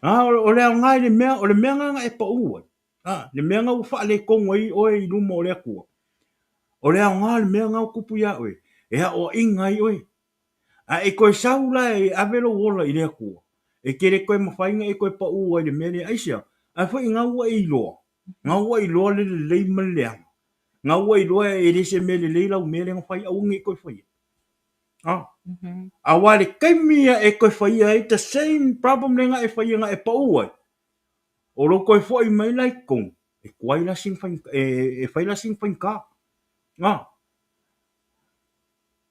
O lea ngai le mea, o le mea nganga e pa ua. Le mea ngau wha le kongo i oe i luma o lea kua. O lea ngā le mea ngau kupu ia oe. Ea o inga i oe. E koe saula e avelo wola i lea kua. E kere koe mawhainga e koe pa ua i le mea le aisia. A wha i ngau wa i loa. Ngau wa i loa le lei maleanga. Ngau wa i loa e rese me le leila u mea le ngawhai au nge koe whaia. A wale kaimia e koe whaia e the same problem lenga e whaia nga e pa ua. O lo koe fo i mai lai kong. E kwai la sing fain, e whai la sing fain ka.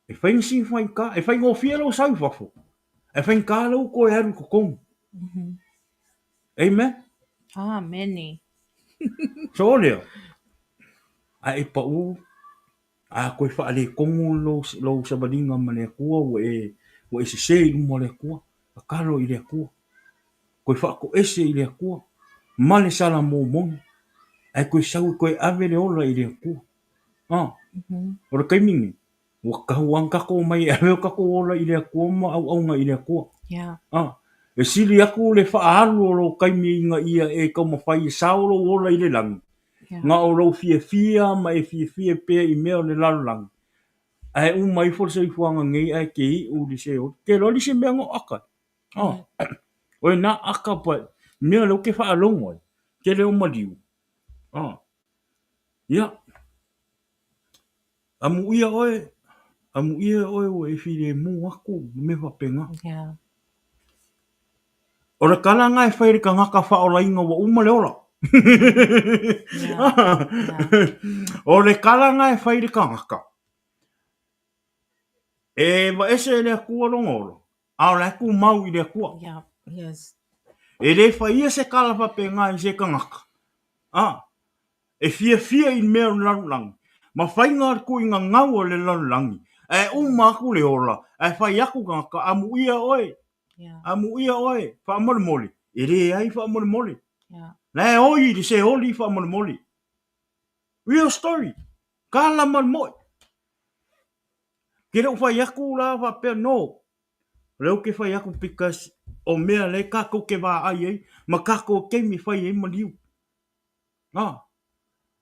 E whai sing fain ka. E whai ngō fia lau sau wafo. E whai ka lau koe aru ko kong. Amen. Many. So leo. A e pa u. A koe wha le kongo lo sabalinga ma le kua. Wa e se se i mo le kua. A karo i le kua. Koe wha ko ese i le kua. Male sala mō mongi. Ai koe sau koe ave le ola i le kua. Ora kaimingi. Wa kahuang kako mai e heo kako ola i le kua ma au aunga i le kua. E sili aku le whaaharu o lo kaiminga ia e kau mawhai e saolo ola i le langi. Nga o lo fia ma e fia pia i mea o le lalo langi. Ai umai fo se fuanga ngei ai ke i u li se o. Ke lo li se mea ngo aka. Oe na aka pa mea lo ke whaalongo ai. Ke leo maliu. Ia. Amu ia oe o e whire mu aku me whapenga. Ora kalanga e whaere ka ngaka whaola inga wa umale ola. Ora kalanga e whaere ka ngaka. E wa ese le kua longolo. A le ku mau i le kua. Yes. E le whaia se kala whapenga i se ka ngaka. E fia i mea larulangi. Ma whainga ku i ngā ngau o le larulangi. E umaku le ola. E whai aku ka ngaka amu ia oe. Amu ia oe. Wha mole mole. E re ai wha mole mole. Lai oi di se oli wha mole mole. Real story. Kala mole mole. Kira whai aku la wha pia no. Leo ke whai aku because o mea le kako ke wā ai ei. Ma kako ke mi whai ei maliu.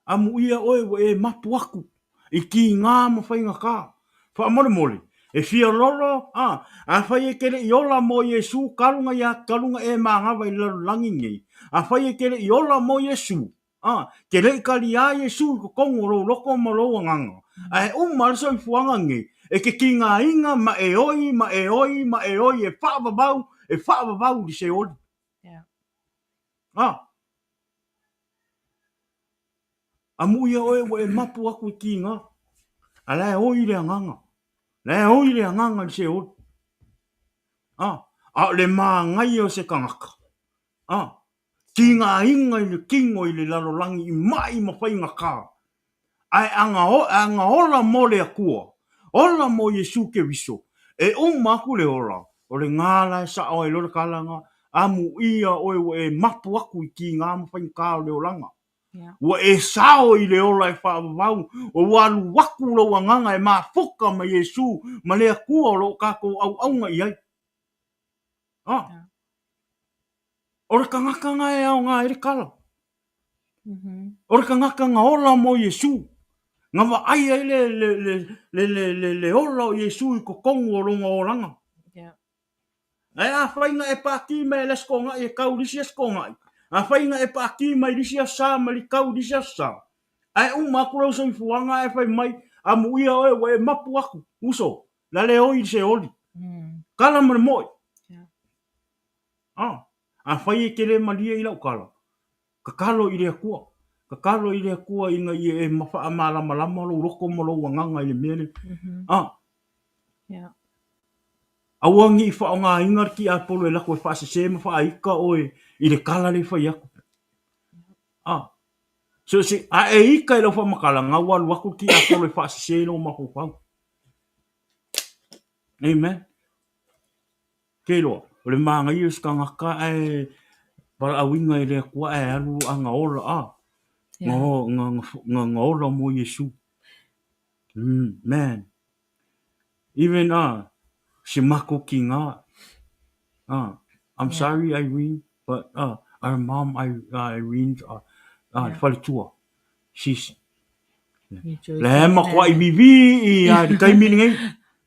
Amu ia oe wa e mapu aku. I ki ngā ma whai ngā kā. Wha mole mole. E fia lolo, a whai e kere i ola mo Iesu, karunga ia, karunga e māngawa i lalo langi ngei. A whai e kere i ola mo Iesu, kere i kari a Iesu, ko kongo ro, loko ma roa nganga. A e umarso i fuanga ngei, e ke ki ngā inga, ma e oi, e whaababau, di se oli. Amu ia oe wa e mapu aku i ki ngā. A lai oi rea nganga. Lai oi rea nganga di se oli. A le mā ngai o se kangaka. Ki ngā inga i le kingo i le lalolangi i mai ma whai ngā kā. Ai anga ola mo le akua. Ola mo Iesu ke wiso. E maku le ola. O le ngāla e sa o e lore kalanga. Amu ia oe wa e mapu aku i ki ngā ma whai ngā o le olanga. Wa e sao i le ola e whaavavau. O walu waku lo wanganga e maa fuka ma Iesu. Ma le akua o lo kako au aunga i ai. Ora ka ngaka ngā e au ngā ere kala. Ora ka ngaka ngā ola mo Iesu. Ngā wa ai ai le ola o Iesu i ko kongu o ronga o ranga. Ai a whainga e pāki mai lesko ngā i e kau risi esko ngā i. A whainga e pāki mai risi a sā ma li kau risi a sā. Ai maku rau sa i fuanga e whai mai a muia oe wa e mapu aku. Uso. La le oi se oli. Kala mare moi. A whai e kere maria i lau kala. Ka kalo i rea kua. Ka kalo i rea kua inga i e mawha a malama lo roko mo lo wanganga i le mene. Awangi i wha ngā ingar ki a polo e lako e whaase se ma wha ika oe i le kala le whai aku. So se a e ika i lau wha makala ngā walu aku ki a polo e whaase se no maho whau. Amen. Kelo, o le manga i ska ngaka e para awinga i le kua e alu anga ola a. Yeah. Nga ola mo Yesu. Man. Even si mako ki nga. I'm Yeah. sorry Irene, but our mom Irene Yeah. falitua. She's le Rejoicing ma in kwa i heaven. vivi i di kai mini ngai.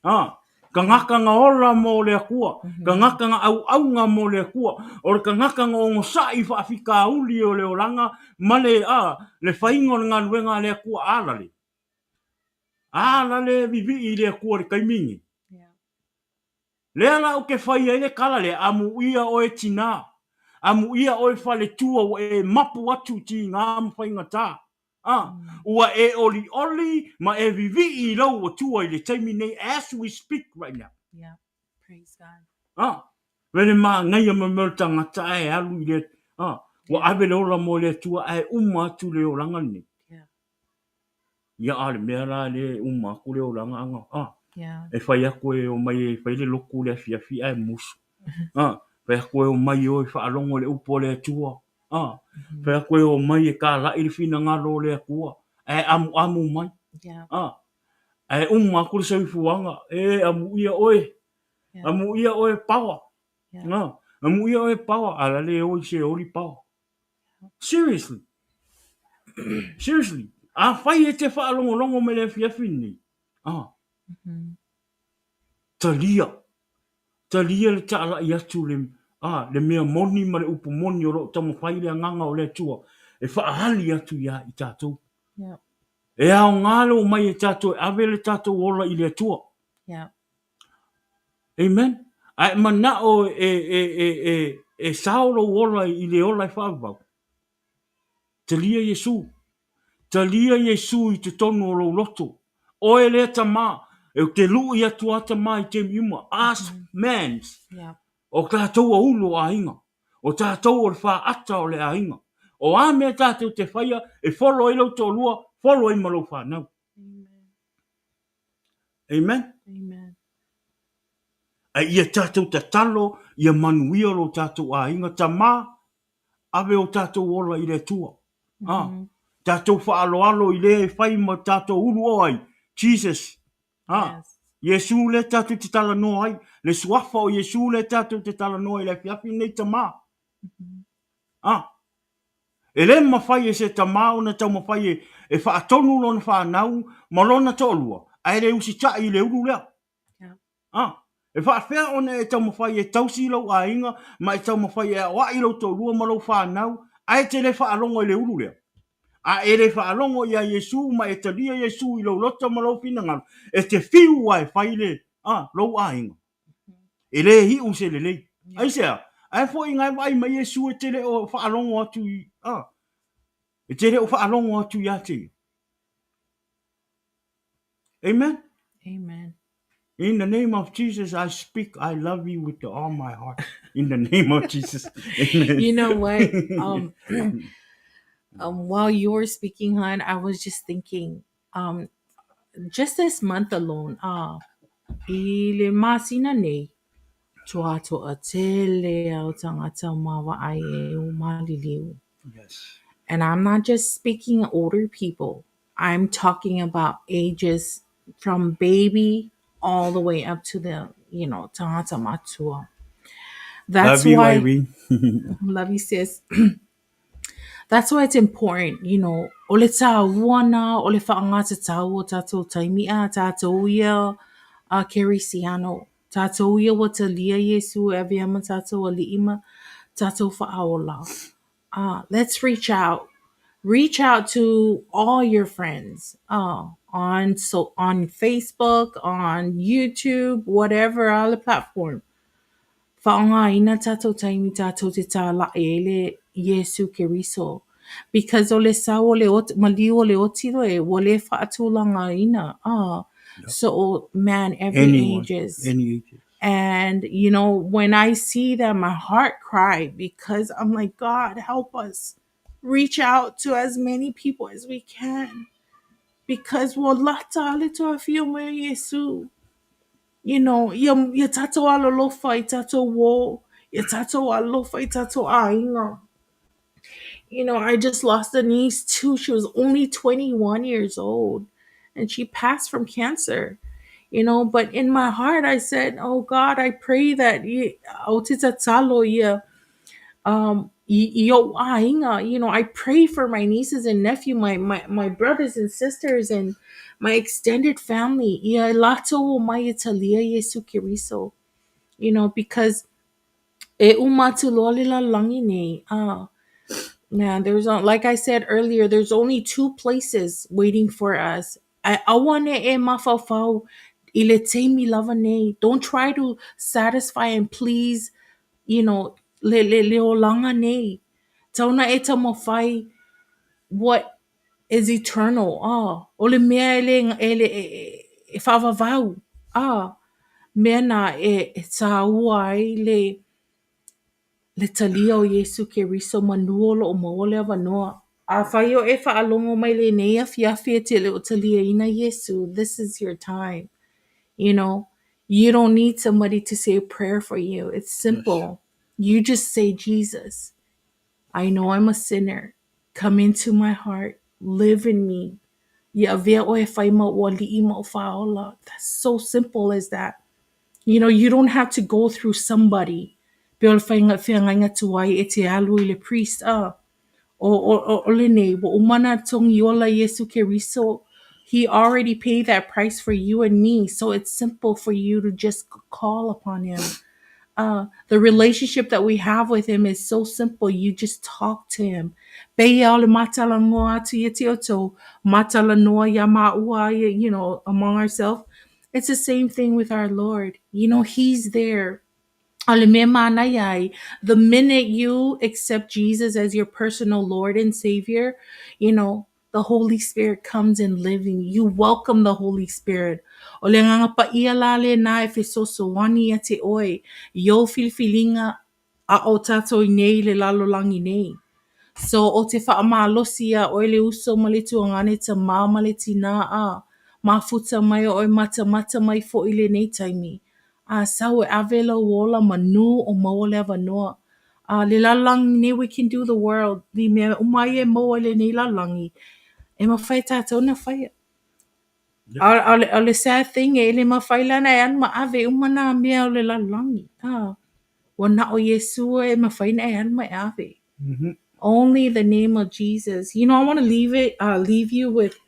Ka Yeah. ngaka nga ola mo le kua. Ka Mm-hmm. ngaka nga au nga mo le kua. O le ka ngaka nga o sa i fa afika uli o le olanga. Male le faingo nga luenga le kua alale. Alale vivi i le kua le kai mini. Yeah. Le ala o ke whai ele kala le amu ia o e tina. Amu ia o e whale tua o e mapu atu ti ngā mwhainga tā. Ua e oli oli ma e vivi i lau o tua i le taimi nei as we speak right now. Yeah. Praise God. Vele mā ngai a mamel tangata e alu i le. Wa Yeah. awe le ola mo le tua e uma atu le olanga ni. Yeah. Ia ale mea la le uma ku le olanga anga. Yeah. E whai ako e o mai e whai le loku le fia fia e musu. Pea koe o mai o i whaalongo le upo le atua. Pea koe o mai e ka lai le fina ngalo le akua. E amu mai. Yeah. E kule sa wifuanga. E amu ia oe. Yeah. Amu ia oe power. Yeah. Amu ia oe power. Ala le oi se oli power. Seriously. Seriously. A whai e te whaalongo longo me le fiafini. Mm-hmm. Talia. Talia le taala i atu le mea moni ma le upu moni o lo tamu whai le nganga o le tua. E whaahali atu ia i tātou. Yeah. E ao ngalo mai e tātou, ave le tātou ola i le tua. Yeah. Amen. Ai mana o saolo ola i le ola i whaavau. Talia Iesu. Talia Iesu i te tonu o lo loto. O e le tama. E te lu i atu ata mai te miuma. Ask mans. Yeah. O tātou a ulo a inga. O tātou o le wha ata o le a inga. O a mea tātou te whaia, e wholo i lau tō lua, wholo i malau whanau. Amen. Amen. E ia tātou te talo, ia manuia lo tātou a inga, ta mā, ave o tātou ola i le tua. Tātou whaaloalo i le whai ma tātou ulu o ai. Jesus. Yes. Iesu le tātou te tala noa ai. Le suafa o Iesu le tātou te tala noa i le fiafi nei ta mā. E le mawhai e se ta mā o na tau mawhai e whaatonu lo na whanau, ma lo na tōlua. Ai le usi ta i le ulu lea. E whaafea o na e tau mawhai e tausi lau a inga, ma e tau mawhai e wa i lau tōlua ma lau whanau, ai te le whaalongo i le ulu lea. A e le whaalongo i a Iesu, ma e talia Iesu i lau lota ma lau whinangalo. E te whiu ai whai le, lau a inga. E le hi u se le lei. Ai sea, ai fo i ngai mai ma Iesu e te le o whaalongo atu i, e te le o whaalongo atu i ate. Amen? Amen. In the name of Jesus, I speak, I love you with all my heart. In the name of Jesus. Amen. You know what? While you were speaking, hon, I was just thinking, just this month alone, ile masina nei, tua to a tele au tangata mawa ai e o maliliu. Yes. And I'm not just speaking older people. I'm talking about ages from baby all the way up to the, tangata matua. That's Love you, why, Irene. love you, sis. That's why it's important, ole tā wana, ole whaangata tau o tātou taimia, tātou ia kerisiano, tātou ia wa te lia Iesu, ewe ama tātou a liima, tātou whaaola. Let's reach out. Reach out to all your friends on Facebook, on YouTube, whatever other platform. Whaongaina tātou taimi tātou te tā lae Iesu Keriso. Because ole sa ole mali ole otiro e ole whaatulanga ina. So man, every ages. Any ages. And when I see that, my heart cried because I'm like, God, help us reach out to as many people as we can. Because walata alito afio me Yesu. Ya tato alolofa I tato wo. Ya tato alofa I tato ainga. I just lost a niece too. She was only 21 years old and she passed from cancer. But in my heart I said, "Oh God, I pray that I pray for my nieces and nephew, my brothers and sisters, and my extended family. Yeah, lato maya talia Yesu Kiriso. Because e umatu lolila langine. Man, like I said earlier, there's only two places waiting for us. I want e mafafau ilete mi lavane. Don't try to satisfy and please, le olanga ne. Tauna e tamofai what is eternal. Ole mea e whavavau. Mea na e tāua ai le talia o Yesu ke riso manuolo o maole a wanoa. A whai o e whaalongo mai le nei a fiafi e te leo talia ina Yesu. This is your time. You know, you don't need somebody to say a prayer for you. It's Yes. simple. You just say, Jesus, I know I'm a sinner. Come into my heart. Live in me. Ya vea o e whai ma ua li'i ma o whaola. That's so simple as that. You don't have to go through somebody. Peo le whainga whiangainga tuai e te alu I le priest. O le nei, wa umana tong yola Yesu ke riso. He already paid that price for you and me. So it's simple for you to just call upon him. The relationship that we have with him is so simple. You just talk to him. Beia ole matala ngoa atu ia te oto, matala noa ia maua, among ourselves. It's the same thing with our Lord. He's there. Ale me mana iai. The minute you accept Jesus as your personal Lord and Savior, the Holy Spirit comes and lives in you. You welcome the Holy Spirit. O le nganga pa ia lale na e fesoso wani a te oi. Yo filifilinga a o tato I nei le lalolangi nei. So o te whaamalosia o le uso ma le tuangane ta ma le tina a. Mafuta mai o mata mai fo I le nei taimi. Sau e avela wola manu o maua le avanoa. Le lalangi nei we can do the world. Li mea umai e moa le nei lalangi. E mawhai tātou na whai. Yep. A le sad thing e le mawhai lana e anu ma ave umana mea o le lalangi. Wana o Yesu e mawhai na e anu ma e ave. Mm-hmm. Only the name of Jesus. I want to leave you with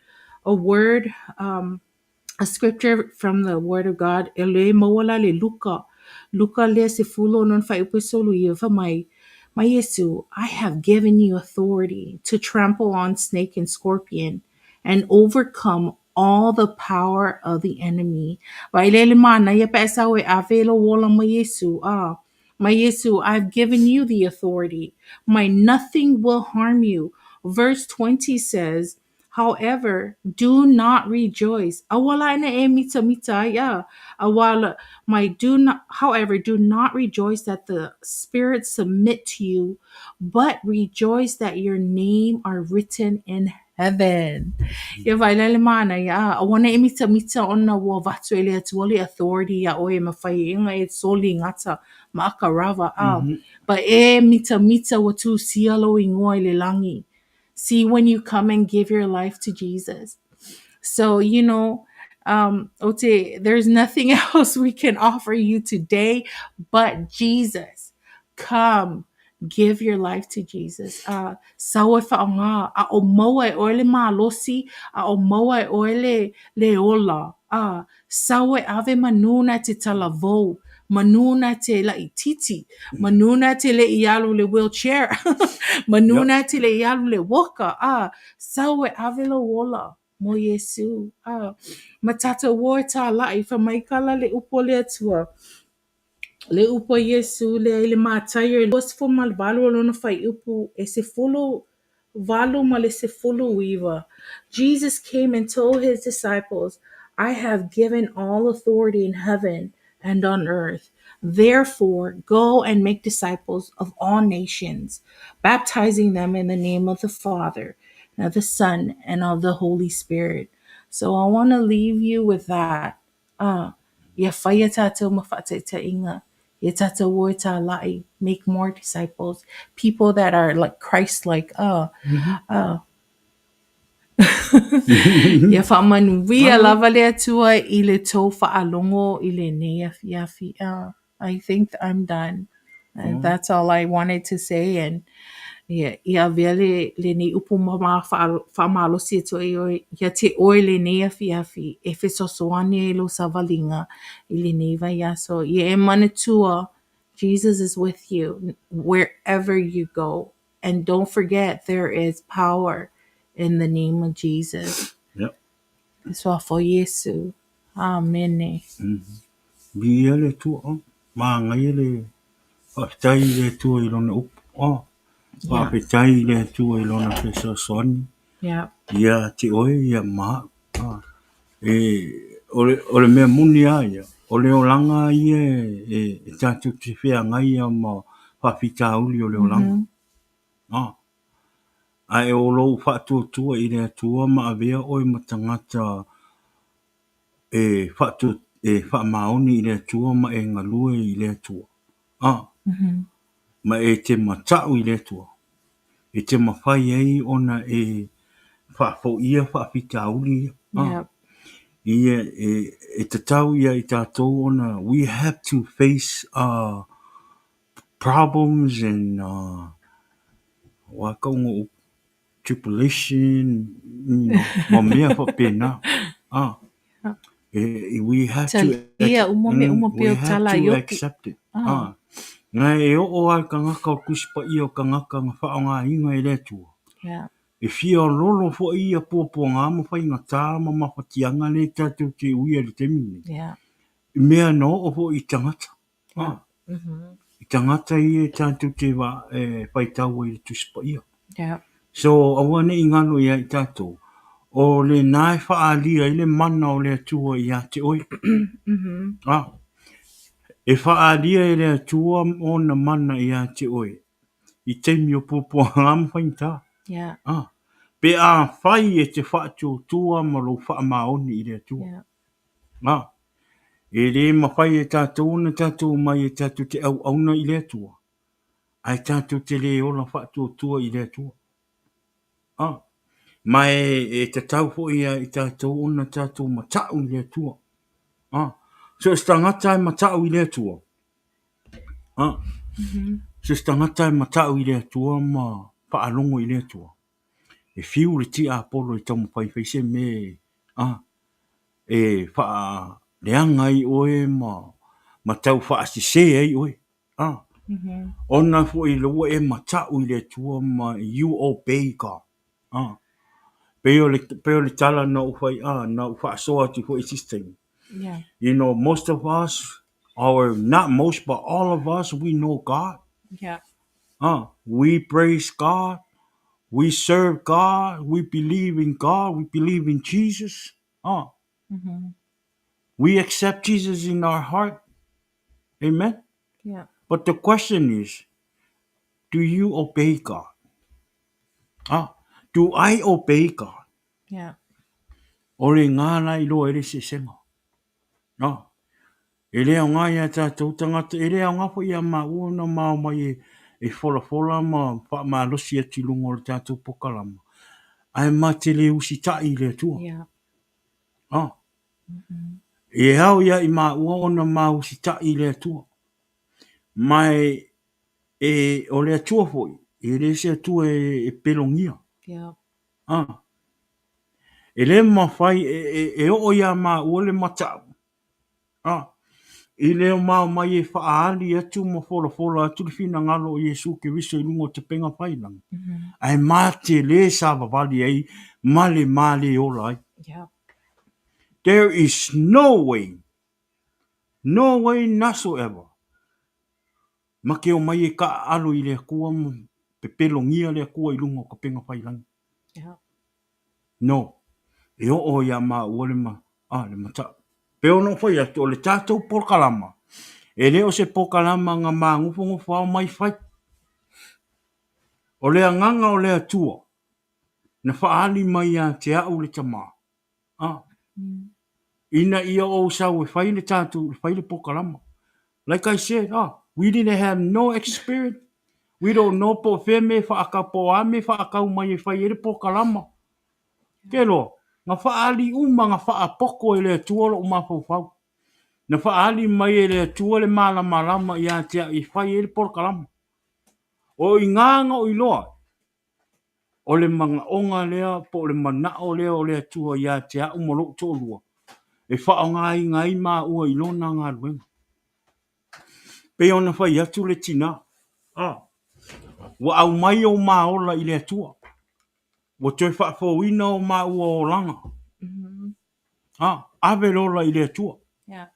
a word, a scripture from the Word of God. Ele mawala le Luka. Luka le se fulo non fa upisolu fa my Yesu, I have given you authority to trample on snake and scorpion and overcome all the power of the enemy. Vailele mana ya pesa we avelo wola ma Yesu. My Yesu, I've given you the authority. My nothing will harm you. Verse 20 says, however, do not rejoice. Awala na e mita ya. Awala my do not however, do not rejoice that the spirits submit to you, but rejoice that your name are written in heaven. Ya vai lele mana ya. Awana e mita ona wa vatu ele atuali authority ya oe mawhai inga e soli ngata maakarava. Mm-hmm. But e mita watu sialo ingoa le langi. See, when you come and give your life to Jesus. So, Ote, there's nothing else we can offer you today but Jesus. Come, give your life to Jesus. Sawe whaonga, a o maua e oele losi, a o maua e oele le ola. Sawe ave manuna te talavou. Manuna te la ititi. Manuna te le ialu le wheelchair. Yep. Manuna te le ialu le walker. Sawe ave lo wola. Mo Yesu. Matata wo ta lai fa maikala le upo le atua. Le upo Yesu le mātaia was fo mal valo lona fai upu e se fulu valo ma le se fulu wiva. Jesus came and told his disciples, I have given all authority in heaven and on earth. Therefore, go and make disciples of all nations, baptizing them in the name of the Father, and of the Son, and of the Holy Spirit. So I want to leave you with that. Ia whaia tātou ma whaataitainga. Ia tātou o tā lai. Make more disciples. People that are like Christ-like. Ia whaamanuia lava le atua I le tau whaalongo I le nei afi. I think I'm done. And that's all I wanted to say. And ia vele le nei upu mama whaamalosi e toi oi. Ia te oi le nei afi. E whesosoane e lo savalinga I le nei vai aso. Ia e manatua. Jesus is with you wherever you go. And don't forget there is power in the name of Jesus. Yep. Suafa Iesu. Amen. Bia le tua. Ma ngai le. Whaktai le tua I lona upu. Whaktai le tua I lona whesosoane. Yeah. Ia te oi ia maha. Ole mea muni aia. Ole o langa ia e tātou te whea ngai a ma whawhita uli ole o langa. Ai o lou whātua I rea tua ma avea oi ma tangata e whaamaoni I rea tua ma e ngalue I rea tua. Ma e te matau I rea tua. E te mawhai ei ona e whaafo ia whaapita uli. Yeah. Ia e te tau ia I tātou ona, we have to face problems and wakaunga tribulation, ma mea whapena. We have to accept it. Ngai e o ai ka ngaka o kuspa I o ka ngaka ngā whaonga inga I rea tua. E whia lolo fo I a pōpō ngā mawhai ngā tā ma mawhatianga ne tātou te uia le te mine. Mea no o fo I tangata. I tangata I e tātou te whaitau I le tuspa ia. So awane I ngalo ia I tātou. O le nai whaalia I le mana o le atua I a te oi. E whaalia I le atua o na mana I a te oi. I teimi o pōpō ngā mawhai tā. Pe a whai e te whaatua tua ma lo whaamaoni I le atua. E re mawhai e tātou na tātou mai e tātou te au auna I le atua. Ai tātou te le ola whaatua tua I le atua. Mai e te tau fo ia I tātou ona tātou matau I le atua. So stangata e matau I le atua. So stangata e matau I le atua ma whaalongo I le atua. E fiu le ti a polo I tamu whaiwhaise me e wha leanga I oe ma tau wha asise ei oe. Ona fo I loa e matau I le atua ma you obey God. Peo le tala na ufai na ufa soa ti fo I system. You know, most of us, or not most, but all of us, we know God. We praise God. We serve God. We believe in God. We believe in Jesus. We accept Jesus in our heart. Amen. But the question is, do you obey God? Do I obey God? Ore ngana I loa ere se senga. E lea ngā ia tātou tangata, e lea ngā po ia mā ua na mā mai e whola ma wha mā losi ati lunga o le tātou pokalama. Ai mā te le usi tai le tua. E hau ia I mā ua o na mā usi tai le tua. Mai e o le atua foi, e le se atua e pelongia. E le mawhai e o ia mā ua le matau. I leo mau mai e whaali atu ma whola atu le whina ngalo o Iesu ke viso I lungo te penga whailang. Ai mā te le sa wawali ai, male ola ai. There is no way whatsoever. Ma ke o mai e ka alo I le akua pe pelongia le akua I lungo ka penga whailang. No. E o ia mā ua le mata. Peo no whai atu o le tātou pokalama. E leo se pokalama ngā mā ngufu au mai whai. O lea nganga o lea tua. Na whaali mai a te au le tamā. Ina ia o sau e whai le tātou, whai le pokalama. Like I said, we didn't have no experience. We don't know po wheme whaakapo ame whaakau mai e whai e le pokalama. Kero, ngā whaali uma ngā whaapoko e le tuolo o mawhau. Na whaali mai e le tuole mala malama i a tea i whai e le pokalama. O i nganga o i loa. O le mga onga lea, po le manao lea o le tua i a tea umolo tōlua. E wha ngai mā ua i lona ngā ruenga. Pe ona whai atu le tina. Wa au mai o mā ola i le atua. Wa toi wha whauina o mā ua o langa. Ave lola i le atua. Yeah.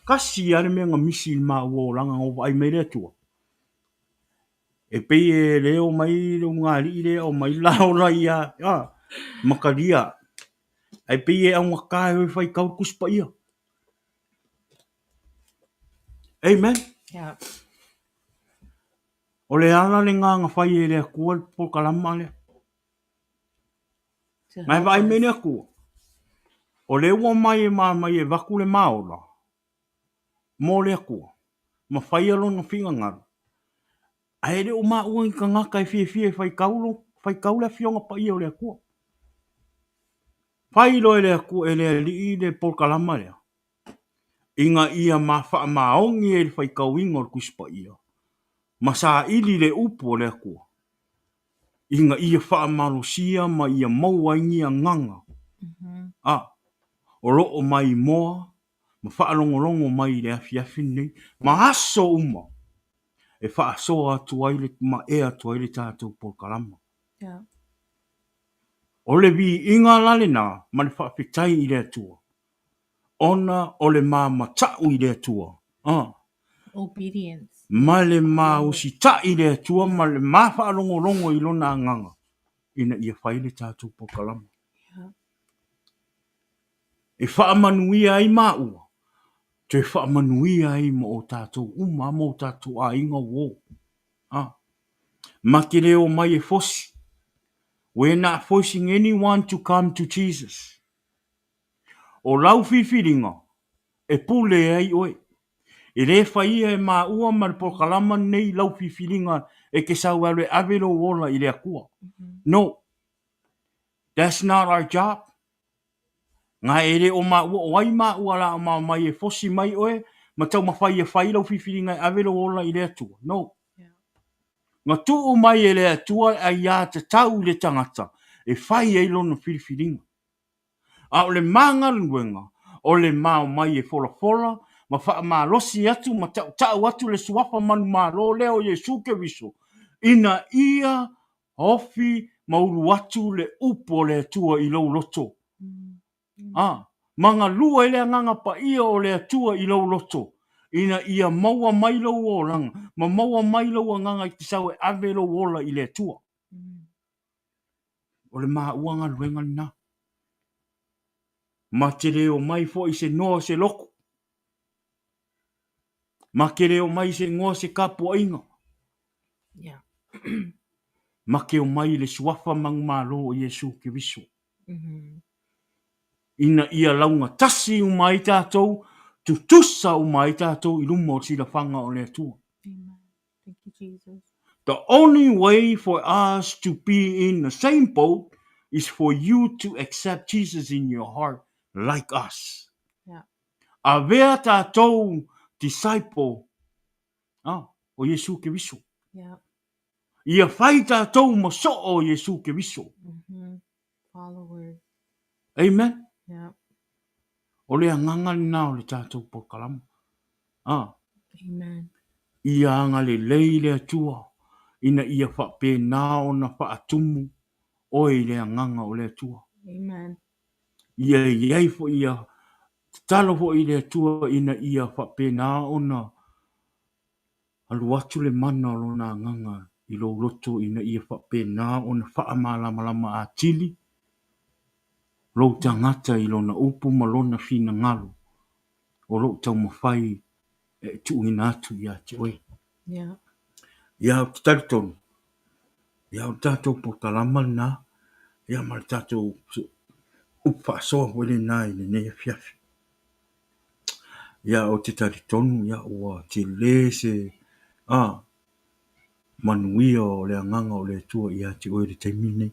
Kasi ale mea ngā misi i mā ua o langa o vai mai le atua. E pei e leo mai le ngā li le o mai la ola i a makaria. Ai pei e au ngakai o whai kau kuspa ia. Amen. Yeah. O le ala le ngā whai e le akua le pokalama le. Mai vai mene akua. O le ua mai e mā mai e waku le maola. Mō le akua. Ma whai alo na whinga ngaru. Ai le o mā ua i ka ngaka e fie whai kaula fionga pa ia o le akua. Whai lo e le akua e le li i le pokalama lea. Inga ia ma wha maongi e le whai kauinga o le kuspa ia. Ma sa ili le upo le akua. Inga ia wha malusia ma ia maua ingia nganga. O loo mai moa, ma wha longo mai le afi nei, ma aso uma. E wha aso atu ai le, ma e atu ai le tātou pokalama. Yeah. O le vi inga lale nā, ma le wha whitai i le atua. Ona o le mā matau i le atua. Obedience. Ma le mā usi ta i le atua, ma le mā wha longo i lona nganga. Ina ia whai le tātou pokalama. Yeah. E wha manuia ai mā ua. Te wha manuia ai mo o tātou uma, mo o tātou a inga wō. Ma ke leo mai e fosi. We're not forcing anyone to come to Jesus. O lau whiwhiringa, e pule ai oe. E le whaia e mā ua ma le pokalama nei lau whiwhiringa e ke sau alwe avelo wola i le akua. No, that's not our job. Ngā ere o mā ua, o ai mā ua la o mā mai e fosi mai oe, ma tau ma whai e whai lau whiwhiringa e avelo wola i le atua. No. Ngā tuu mai e le atua a ia te tau le tangata, e whai e lona whiwhiringa. A o le manga luenga, o le mao mai e fola, ma wha ma losi atu, ma tau atu le suafa manu ma lo leo Iesu ke viso. Ina ia ofi mauru atu le upo le atua i lo loto. Manga lua ele nganga pa ia o le atua i lo loto. Ina ia maua mailo o langa, ma maua mailo o nganga i tisau e avelo ola i le atua. O le maa uanga luenga na. Ma te reo mai fo i se noa se loko. Ma ke reo mai se ngoa se kapu ainga. Yeah. Ma ke o mai le suafa mang malo o Iesu ke viso. Ina ia launga tasi o mai tātou, tu tusa o mai tātou i luma o sila whanga o le atua. Amen. Thank you, Jesus. The only way for us to be in the same boat is for you to accept Jesus in your heart like us. Yeah. A vea tātou disciple o Iesu ke viso. Yeah. Ia whai tātou mo so o Iesu ke viso. Follower. Amen. Yeah. O le anganga nā o le tātou pokalama. Amen. Ia anga le leile atua. Ina ia whape nā o na whaatumu. Oi le anganga o le atua. Amen. Ia iai fo ia. Talo fo i le atua ina ia whape nā o na. Alu atu le mana o na anganga. I lo roto ina ia whape nā o na whaamalama a tili. Lo tangata i lo na upu malona fina ngalu. O lo tau mawhai e tu ina atu ia te oe. Yeah. Ia o tatonu. Ia o tatou po talama na. Ia ma tatou Upa so wele nai le ne fiafi. Ia o te tari tonu ia ua te le se manuia o le anganga o le tua ia te oe le taimine.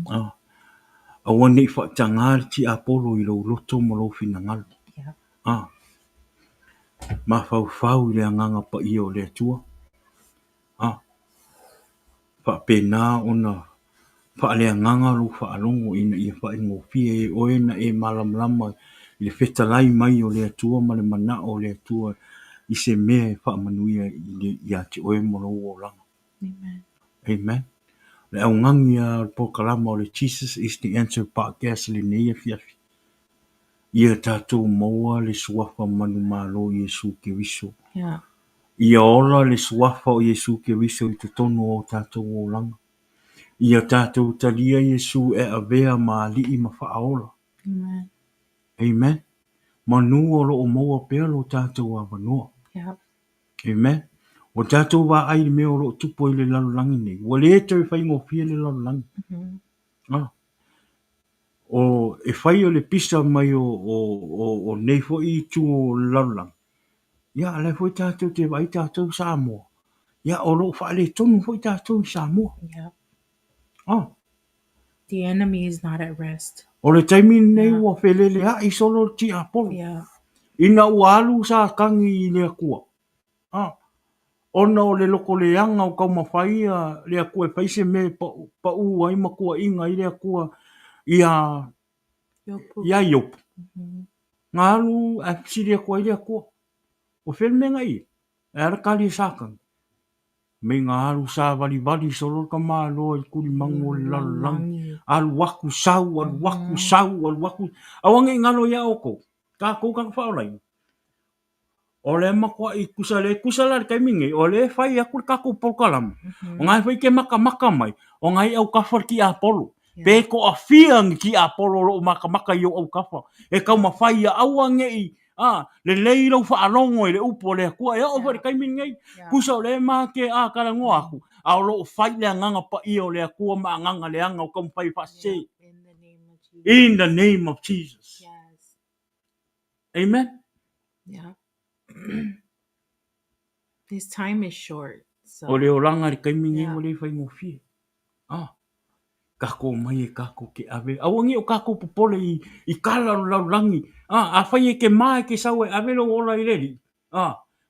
A wane i wha tangari ti apolo i lo loto mo lo fina ngalo. Ma fau i le anganga pa ia o le tua. Wha pena ona wha le anganga lo wha alongo ina ia wha ingo fia e oe na e malamlama i le fetalai mai o le tua ma le mana o le tua i se mea e wha manuia i ia te oe mo lo o langa. Amen. Le au ngangi a pokalama o le Jesus is the answer pa gasli ne ia fiafi. Ia tātou maua le suafa manu malo Iesu Keriso. Ia ola le suafa o Iesu Keriso i te tonu o tātou o langa. Ia tātou talia Iesu e avea ma li i ma whaaola. Amen. Manu o lo o maua pēr lo tātou a vanua. Amen. O tātou wa ai me o lo tupo i le lalulangi nei. Wa le e tau whai ngō fia le lalulangi. O e whai o le pisa mai o nei fo i tu o lalulangi. Ia le fo i tātou te wai tātou Samoa. Ia o lo whaale tonu fo i tātou Samoa. The enemy is not at rest. O le taimi nei ua whelele ha i solo ti apolo. Ina ua alu sa kangi i le akua. Ona o le loko le anga o kau mawhaia le akua e paise me pa ua i makua inga i le akua ia iopu. Ngā alu a pisi le akua i le akua. O whelmenga i. E arakali e sākang. Me ngā alu sa vali solo ka maa loa i kuri mango le lalangi. Alu waku sau. Alu waku. Awange ngalo ia oko. Ka kou kang whaolai. O le makua i kusala le kaimingi. O le whai aku le kako polkalam. O ngai whai ke maka mai. O ngai au kawhar ki Apolo. Pe ko a whiang ki Apolo lo maka i au kawhar. E kau ma whai a awange i. Le leilo whaalongo i le upo le akua. Ea o whare kaimingi. Kusa o le ma ke karango aku. A o lo whai le nganga pa i o le akua ma nganga le anga o kau whai whase. In the name of Jesus. Amen. Yeah. This time is short. So. O le oranga le kaimingi o le whai ngofie. Kako mai e kako ke ave. Awangi o kako popole i kala laulangi. A whai e ke mai ke sau e ave lo ola i reri.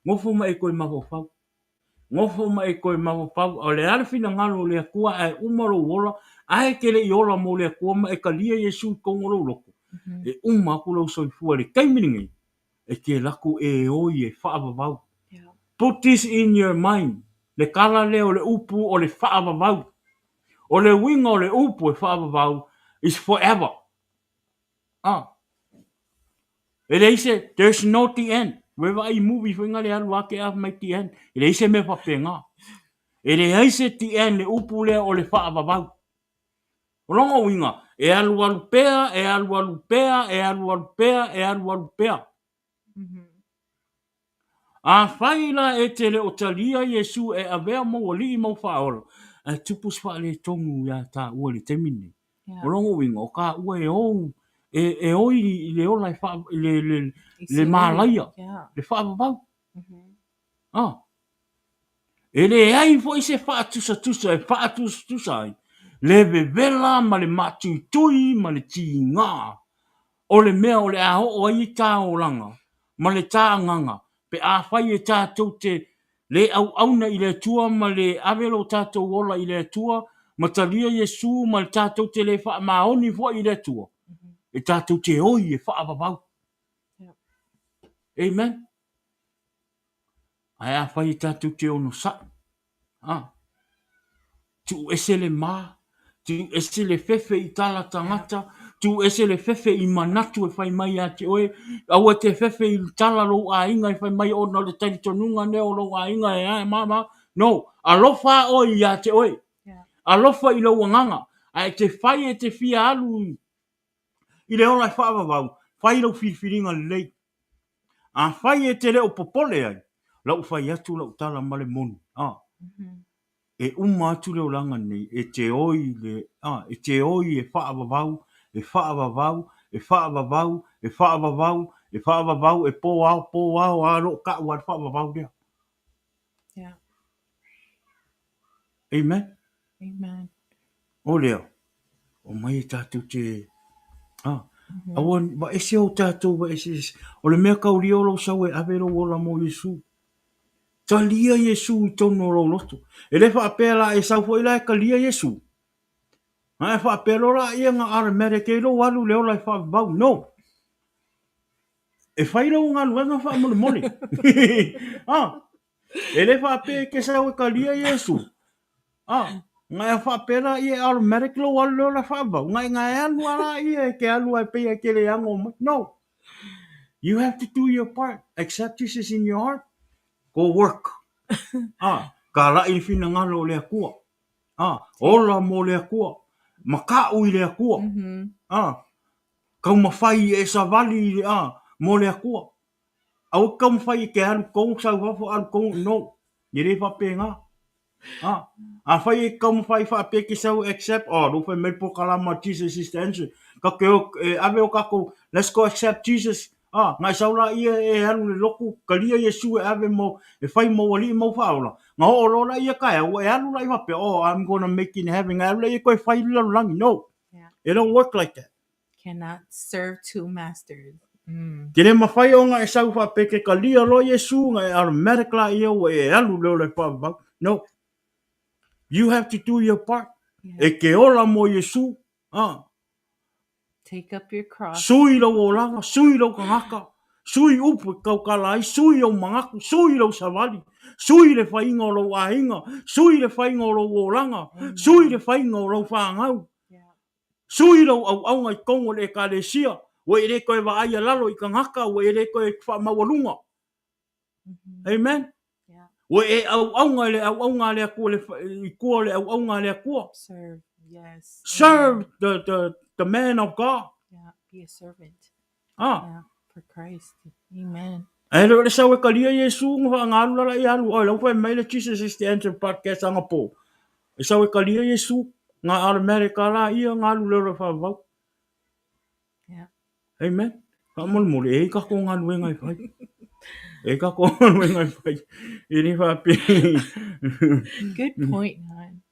Ngofo ma e koe mawawhau. Ngofo ma e koe mawawhau. O le arwhina ngalo le akua e umaro ola. Ae ke le i ola mo le akua ma e ka lia Iesu kongoro loko. E aku lau soifua le kaimingi. E ke laku e oi e whaavavau. Put this in your mind. Le kala leo le upu o le whaavavau. O le winga o le upu e whaavavau is forever. E le ise, there's no the end. Wewa ai movie whinga le alu ake af mai the end. E le ise me whapenga. E le ise the end le upu leo o le whaavavau. O longa winga. E alu pea, e alu pea, e alu pea, e alu pea. A whaila e te le o talia Iesu e avea mo o li mo whaola. A tupus wha le tongu ya ta ua le temine. O longo winga, o ka ua e ou. E oi i le ola le malaia. Le whaavavau. E le ai fo i se whaatusa e whaatusa ai. Le vevela ma le matutui ma le ti ngā. O le mea o le aho o ai tā o langa. Ma le tā nganga. Pe a whai e tātou te le au auna i le tua ma le avelo tātou ola i le tua ma talia Iesu ma le tātou te le wha maoni fo i le tua. E tātou te oi e wha avavau. Amen. Ai a whai e tātou te ono sa. Tu ese le mā. Tu ese le fefe i tala tangata. Tu ese le fefe i manatu e whai mai a te oe. Aua te fefe i tala lo a inga e whai mai o na le tari tonunga ne o lo a inga e mama. No, alofa o i a te oe. Alofa i lo wanganga. A te whai e te fia alu. I le ola e whaavavau. Whai lau whiwhiringa lei. A whai e te leo popole ai. Lau whai atu lau tala male monu. E atu leo langa nei. E te oi e whaavavau. E whaavavau. e whaavavau, e whaavavau, e whaavavau, e pō au, a ro ka ua whaavavau dea. Yeah. Amen. Amen. O leo, o mai tātou te, awa, ba ese o tātou, ba ese, o le mea kauri o lo sau e avero o la mo Iesu. Ta lia Iesu I tono lo loto. E le whaapea e sau fo ila e ka lia Iesu. Ha e whaapea lo la ia ngā aramere ke lo walu leo lai whaavavau. No. E whaira o ngā luenga wha mole mole. E le whaapea ke sau e ka lia Iesu. Ngai a whaapera I e automatic lo walu leo la whaavau. Ngai e alu ala I e ke alu ai pia ke le ango mai. No. You have to do your part. Accept Jesus in your heart. Go work. Ka lai fina ngalo le kua. Ola mo le kua. Maka ui le kua. Kau mawhai e sa vali mo le kua. Au kau mawhai ke alu kou sau wafo alu kou. No. Yere whape ngā. A whai e kau mawhai whape ke sau accept. Ro whai me po kalama Jesus is the answer. Ka ke o ave o kako. Let's go accept Jesus. Ngai saula ia e alu le loku. Ka lia Iesu e ave mo. E whai mo wali mo whaola. Ngā o rola ia kai. E alu lai whape. I'm gonna make it in heaven. Alu lai koe whai lalo langi. No. Yeah. It don't work like that. Cannot serve two masters. Ke le mawhai o ngā e sau whape ke ka lia lo Iesu. Ngai automatic la ia o e alu leo le whaabau. No. You have to do your part. Yeah. E ke ola mo Iesu. Take up your cross. Sui lo o langa, sui lo kangaka. Sui upu kau kalai, sui o mangaku, sui lo savali. Sui le whainga o lo wahinga. Sui le whainga o lo o langa. Sui le whainga o lo whaangau. Yeah. Sui lo au au ngai kongo le ka le sia. Wa ere koe wa aia lalo I kangaka, wa ere koe wha mawalunga. Amen. Wa e au ngai le au ngai le akua le kua le au ngai le akua. Serve, yes. Serve the man of God. Yeah, be a servant. Yeah, for Christ. Amen. E le sau e ka lia Iesu ngā ngaru lala I alu. O lau whai mai le Jesus is the answer podcast anga po. E sau e ka lia Iesu ngā Amerika la ia ngaru leo le whaavau. Yeah. Amen. Ka mole mole e ka ko ngā luenga I whai. E ka ko ngā luenga I whai. I ni whape. Good point,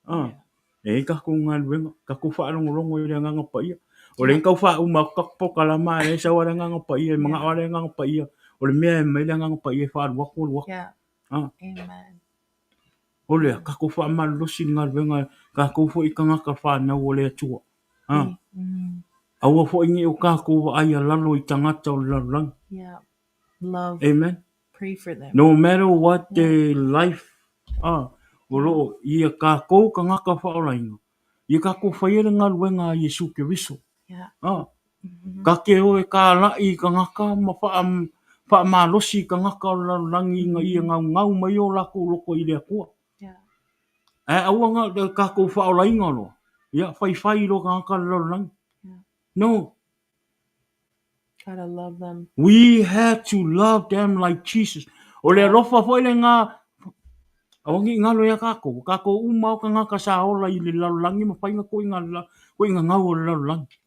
hon. E ka ko ngā luenga. Ka ko whaarongorongo I le nganga pa ia. O le nkau wha uma kakpo kalama e sa wara nganga pa ia. Mga wara nganga pa ia. O le mea e mai le nganga pa ia wha aluako luako. Yeah. Amen. O lea, kako wha malusi ngā ruenga, kako fo I kangaka whanau o lea tua. Aua fo ingi o kako wa aia lalo I tangata o lalang. Yeah. Love. Amen. Pray for them. No matter what their life, o loo, ia kako kangaka whaolainga. Ia kako whaiere ngā ruenga a Iesu Keriso. Yeah. Ka ke o e ka lai kangaka, ma wha malosi kangaka o lalangi nga ia ngau mai o lako loko I lea kua. Aua ngā kako whaolainga lo. Ia whai lo kangaka lalang. No. Gotta love them. We have to love them like Jesus. O le rofa fo le ngā awangi ngā lo ia kako. Kako umau kangaka sa ola I le lalangi ma whainga ko inga ngau o le lalangi.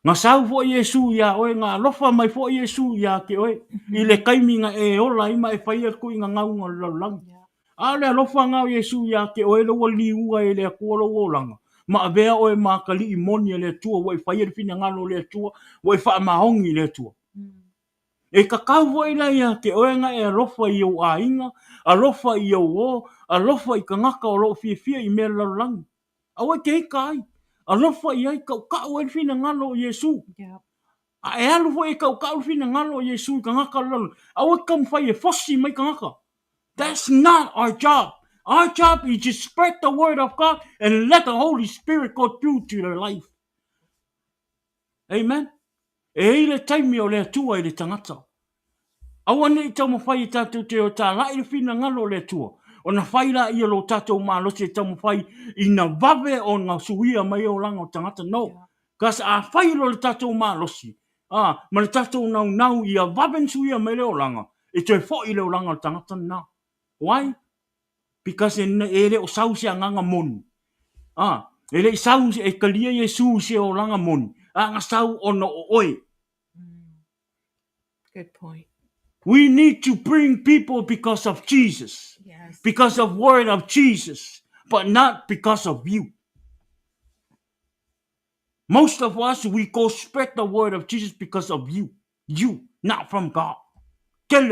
Ngā sau fo Iesu ia oe ngā rofa mai fo Iesu ia ke oe. I le kaimi ngā e ola ima e whaia ko inga ngau ngā lalangi. A le rofa ngā Iesu ia ke oe lo wali ua e le kua lo olanga. Ma avea oe mā kali I moni e le tua. Wai whaia fina ngalo le tua. Wai wha mahongi le tua. E ka kau ila ia ke oe ngā e rofa I o a inga. A rofa I o o. A rofa I ka ngaka o lo fia I mea lalangi. A wai ke ika ai. A rofa I ai kau e fina ngalo Iesu. A e alu fo e kau fina ngalo Iesu ka ngaka lalangi. A wai kam whai e fosi mai ka ngaka. That's not our job. Our job is to spread the word of God and let the Holy Spirit go through to their life. Amen. E ile taimi o le tua I le tangata. Awane I tau mawhai I tātou te o tā lai le whina ngalo le tua. O na whai la I lo tātou mālosi e tau mawhai I na vave o ngā suia mai o langa o tangata. No. Kas a whai lo le tātou mālosi. Ma le tātou nau I a vave suia mai le o langa. E te fo I le o langa o tangata na. Why? Because ele o sausi a nganga moni. Ele sausi e kalia Iesu se o langa moni. Anga sau ono oi. Good point. We need to bring people because of Jesus. Yes. Because of word of Jesus. But not because of you. Most of us, we go spread the word of Jesus because of you. You, not from God. This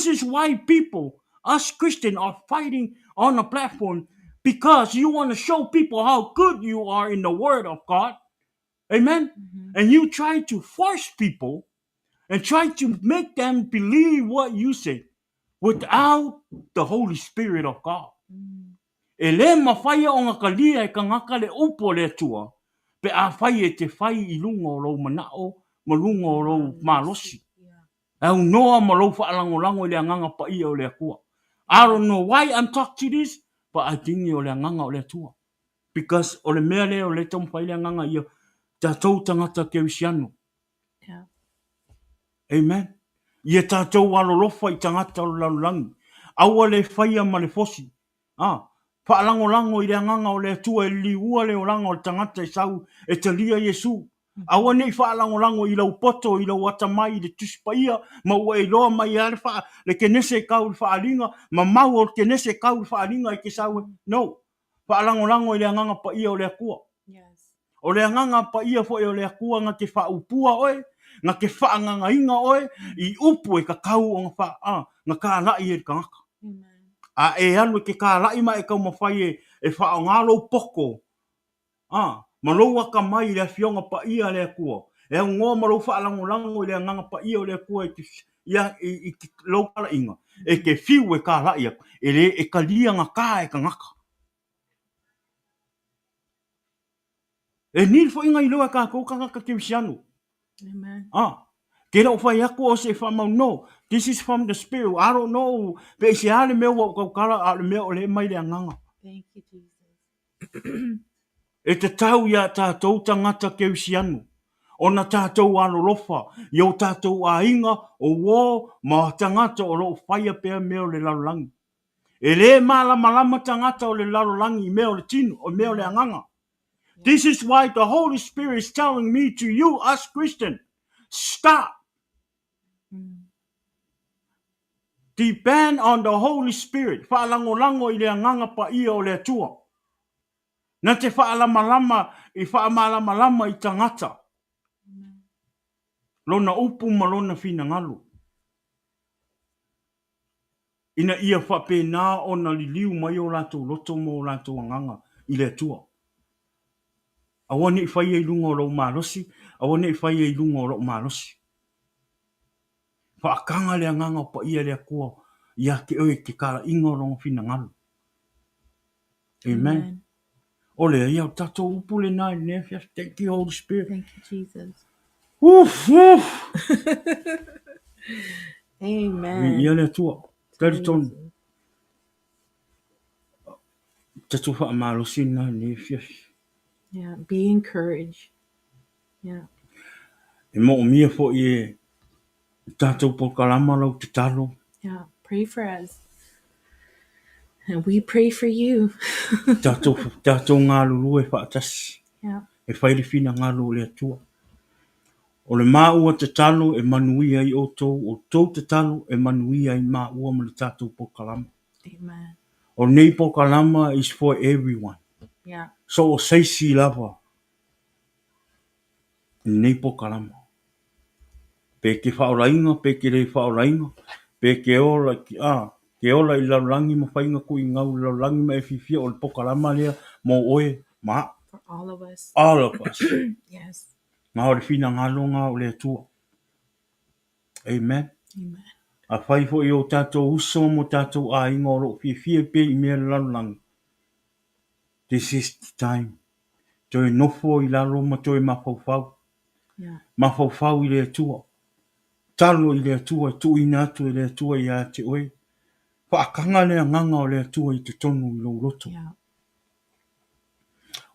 is why people, us Christians, are fighting on the platform because you want to show people how good you are in the word of God. Amen? And you try to force people and try to make them believe what you say without the Holy Spirit of God. E le mawhaia o ngā kalia e ka ngaka le upo le tua, pe a whai e te whai I lunga o rau manao, ma lunga o rau malosi. Au noa ma rau whaalango le anganga pa ia o le akua. I don't know why I'm talking to this, but I think o le anganga o le tua. Because o le mea leo le tamu whai le anganga ia, tātou tangata ke wisiano. Yeah. Amen. Ia tātou alolofa I tangata o lalulangi. Aua le whaia ma le fosi. Whaalango I le anganga o le atua e liua le oranga o le tangata e sau e talia Iesu. Aua nei whaalango I lau poto I lau atamai I le tuspaia ma ua e loa mai ale wha le kenese kau le whaalinga ma mau o le kenese kau le whaalinga I ke sau. No. Whaalango I le anganga pa ia o le akua. Yes. O le anganga pa ia fo e o le akua nga te whaupua oe, nga ke whaanganga inga oe, I upu e ka kau o nga ka lai e ka ngaka. Amen. A e anu ke ka lai mai e kau mawhai e whaangalo poko. Ma loa ka mai le fionga pa ia le akua. E au ngō ma lo whaalango I le anganga pa ia o le akua I ke lau kala inga. E ke fiu e ka lai e le e ka lia nga ka e ka ngaka. E nil fo inga I loa ka kou ka ngaka ke wisianu. Amen. Ke rau whai aku o se whamau, no, this is from the Spirit. I don't know. Pe se ale mea wau kau kara a le mea o le mai le anganga. Thank you, Jesus. E te tau ia tātou tangata ke wisianu. O na tātou alolofa. Iau tātou a inga o wō ma tangata o lo whaia pēr mea o le lalulangi. E le malama tangata o le lalulangi mea o le tino, o mea o le anganga. This is why the Holy Spirit is telling me to you, us Christians, stop. Depend on the Holy Spirit. Whaalango I le anganga pa ia o le atua. Na te whaalama I tangata. Lona upu ma lona whina ngalu. Ina ia whapena o na liliu mai o lato loto mo o lato anganga I le atua. Awane I whaia I lunga o rau marosi. Awane I whaia I lunga o rau marosi. Whaakanga le anganga pa ia le akua. Ia ke oe ke kara inga o rongo whina ngalu. Amen. Ole, ia tatou upu le nai ne. Thank you, Holy Spirit. Thank you, Jesus. Woof, woof. Amen. Ia le atua. Tari tonu. Tatou wha marosi nai ne. Yeah, be encouraged. Yeah. E mo o mia fo I tatou po kalama lau te talo. Yeah. Pray for us. And we pray for you. Tatou ngā lulu e whaatasi. Yeah. E whaere whina ngā lulu le atua. O le māua te talo e manuia I o tau te talo e manuia I māua ma le tatou po kalama. Amen. O nei po kalama is for everyone. Yeah. So o seisi lava. Nei po kalama. Pe ke whaorainga, pe ke rei whaorainga, pe ke ola ke ola I laurangi ma whainga ku I ngau laurangi ma e whiwhia o le po kalama lea mo oe ma. For all of us. All of us. Yes. Ngā o le whina ngalonga o le atua. Amen. Amen. A whai fo I o tātou uso mo tātou a inga o ro whiwhia pe I mea laurangi. This is the time. Toi nofo I lalo ma toi mawhauwhau. Yeah. Mawhauwhau I le atua. Talo I le atua, tu ina atu I le atua I a te oe. Whaakanga le nganga o le atua I te tonu I lo roto. Yeah.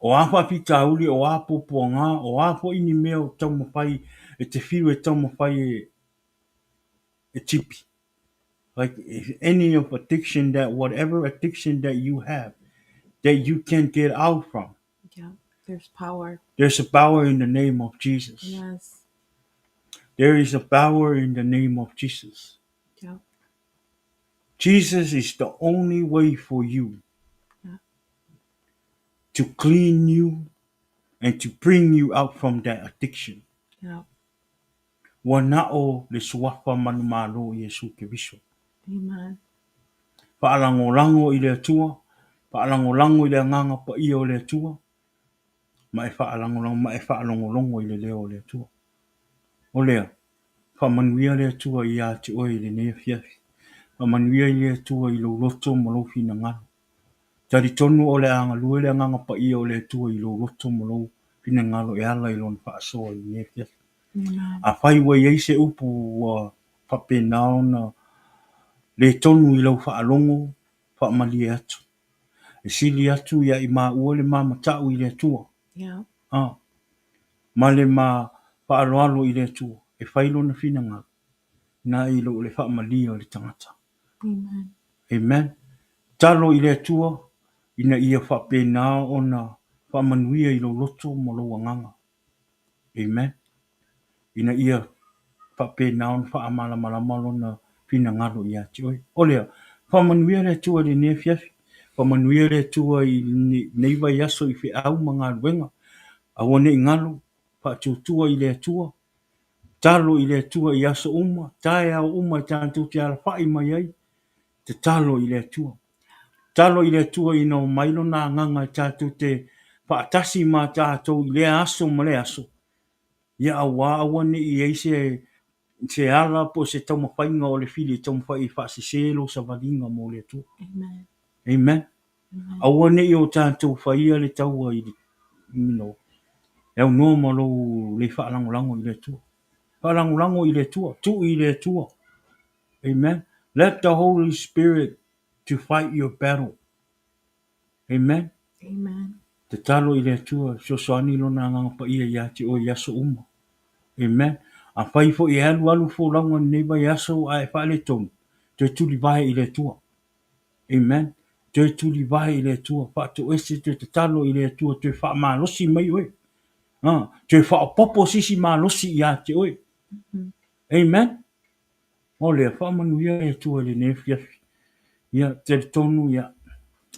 O a whapita uli, o a popo ngā, o a po ini mea o tau mawhai, e te whiu e tau mawhai e tipi. Like if any of addiction whatever addiction that you have, that you can get out from. Yeah. There's power. There's a power in the name of Jesus. Yes. There is a power in the name of Jesus. Yeah. Jesus is the only way for you Yeah. to clean you and to bring you out from that addiction. Yeah. Wanao le suafa manumalo Iesu Keriso. Amen. Faalango-lango i le atua, faalango-lango i le anganga pa ia o le atua, ma e faalongo-longo i le leo o le atua. O lea, faamanuia le atua i a te oe i le nea fiafi. Faamanuia i le atua i lo loto ma lo fina ngalo. Tari tonu o le anga lue le anganga pa ia o le atua i lo loto ma lo fina ngalo e ala i lona faasoa i le nea fiafi. Amen. A fai wa iei se upu wa fapenao na le tonu i lau faalongo, faamalie atu. E sili atu ia i maua le mamatau i le atua. Yeah. Ma le ma faaloalo i le atua. E failo na fina ngā. Na i lo le faamalia o le tangata. Amen. Amen. Talo i le atua, ina ia faapena o na faamanuia i lo loto mo lo anganga. Amen. Ina ia faapena o na faamalamalama lo na fina ngalo i ati oi. O lea, faamanuia le atua le nea fiafi. Faamanuia le atua i neiva i aso i au mga luenga. Awane i ngalo, faatutua i le atua. Talo i le atua i aso uma, tae au uma i tātou te ala whai mai ai. Te talo i le atua. Talo i le atua i no mailo na nganga i tātou te whaatasi ma tātou i le aso ma le aso. Ia awa awane i eise se ala po se tau mawhainga o le fili tau mawhai i whaasi selo sa valinga mo le atua. Amen. Amen. Amen. Awane i o tātou whaia le taua i no. Eo no malo le whaalangolango i le atua. Whaalangolango i le atua. Tu i le atua. Amen. Let the Holy Spirit to fight your battle. Amen. Amen. Te talo i le atua. So soani lona nganga pa ia iati o iaso uma. Amen. A whai fo i alu fo langa neiva iaso a e whaale tonu. Te tuli vai i le atua. Amen. Te tuli vai i le atua. Whaato ese te talo i le atua. Te wha malosi mai oe. Te whaapopo sisi malosi iati oe. Amen. O le whaamanuia e tua le nefiafi. Ia te tonu ia.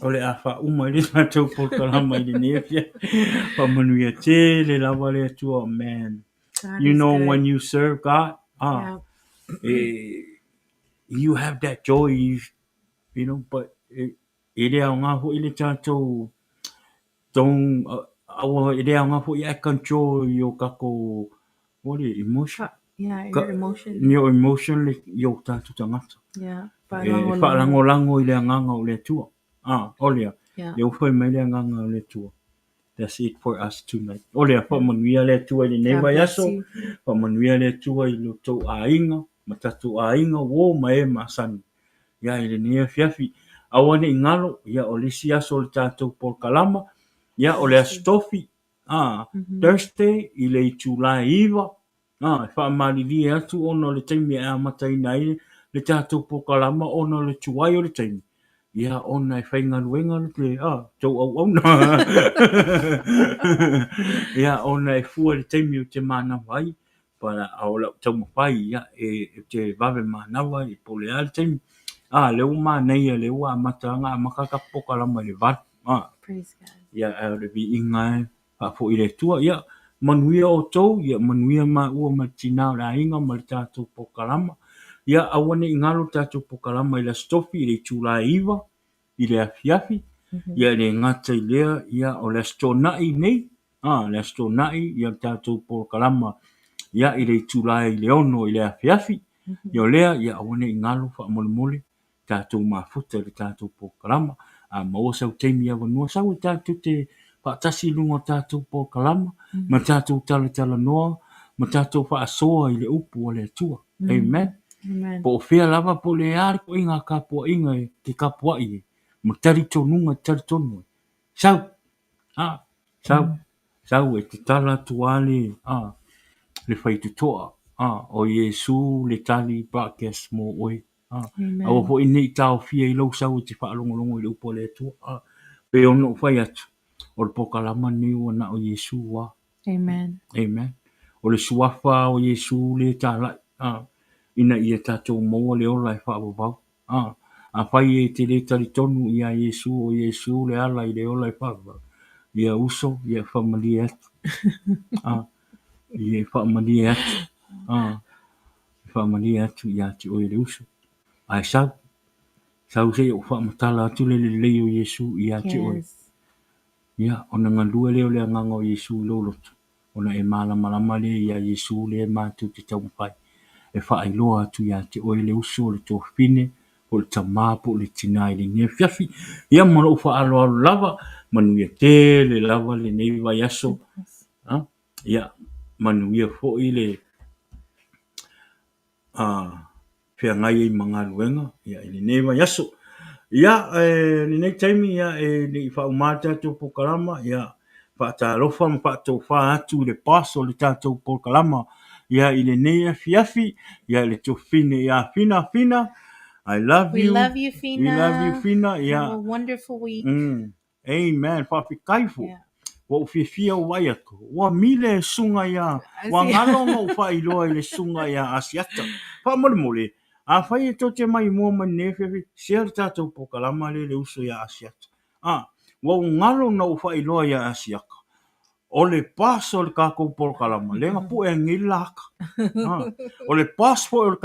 O le a whauma i le tātou polkalama i le nefiafi. Whaamanuia te le lawa le tua. Man. God You is know good. when you serve God, Yeah. you have that joy, you know, but e rea o ngā ho i le tātou tong, awa e rea o ngā ho i a control i o kako, what is emotion? Yeah, your emotion. Your emotion le i o tātou tangata. Yeah. Whaalango i le anganga o le tua. O lea. Yeah. Le uwhai mai le anganga o le tua. That's it for us tonight. O lea, whamanuia le tua i le neiva yaso. Whamanuia le tua i lo tau a inga. Ma tatu a inga wo ma e masani. Ia i le nea fiafi. Awane i ngalo. Ia o lisi yaso le tātou por kalama. Ia o le astofi. Thursday i le i tūlai iwa. Whaamalilia atu ono le taimi a mataina i le tātou pokalama ono le tuai o le taimi. Ia ona e whainga luenga le tau au au na. Ia ona e fua le taimi o te mana vai. Para aola tau mawhai ia e te vave manawa i pole a le taimi. Leo manei a leo a matanga a makaka pokalama le vat. Praise God. Ia e le vi inga e fo i le tua. Ia manuia o tau, ia manuia ma ua ma tina o la inga ma le tātou pokalama. Ia awane i ngalo tātou pokalama i la stofi i le tūla iwa, i le afiafi. Ia le ngata i lea, ia o le stonai nei. Le stonai, ia tātou pokalama. Ia i le tūla i le ono i le afiafi. Ia lea, ia awane i ngalo wha mole mole. Tātou mafuta le tātou pokalama. Maua sau teimi awa nua sau i tātou te whaatasi lunga tātou pokalama. Ma tātou tala noa. Ma tātou whaasoa i le upu o le atua. Amen. Amen. Po o whea lava po le ari ko inga kapua inga e te kapua i e. Ma tari tonunga tari tonu. Sau. Sau e te tala tuale. Le whaitutoa. O Iesu le tali broadcast mo oe. Awa po inei tau fia i lau sau te whaalongolongo i le upo le atua. Pe ono whai atu. o le pokalama ni o na o Iesu wa. Amen. Amen. O le suafa o Iesu le tala. Ina ia tātou maua le ola e whaababau. A whai e te le taritonu ia Iesu o Iesu le ala i le ola e whaababau. Ia uso, ia whamali atu. Ia whamali atu. Whamali atu ia te oe le uso. Ai sau. Sau se o whamatala atu le leo Iesu ia te oe. Yes. Ia, ona ngalua leo le anganga o Iesu lolotu. Ona e malama le ia Iesu le mātu te taumpai. E whaailoa atu ia te oe le uso le tō whine, o le tamapo le tinai le nia fiafi. Ia mana ufa alo lava, manu ia te le lava le neiva yaso. Ia, manu ia fo i le whia ngai i mga luenga, ia i le neiva yaso. Ia, ni nei taimi ia le i whaumata tō pokarama, ia whaatarofa ma whaatou wha atu le paso le tātou pokarama, ia i le neia fiafi, ia le tō whine, ia fina, I love We you. love you, Fina. We love you, Fina. Yeah. Have a wonderful week. Amen. Whawhikaifu. Yeah. Wa uwhiwhia wai atu. Wa mile sunga ia. Wa ngalonga uwha iloa i le sunga ia asiata. Wha mole. A whai e tote mai mua mani nefewi. Sea le tātou pokalama le uso ia asiata. Wa ngalo na uwha iloa ia asiaka. O le paso le kako pokalama. Lenga pu e ngilaka. O le paso le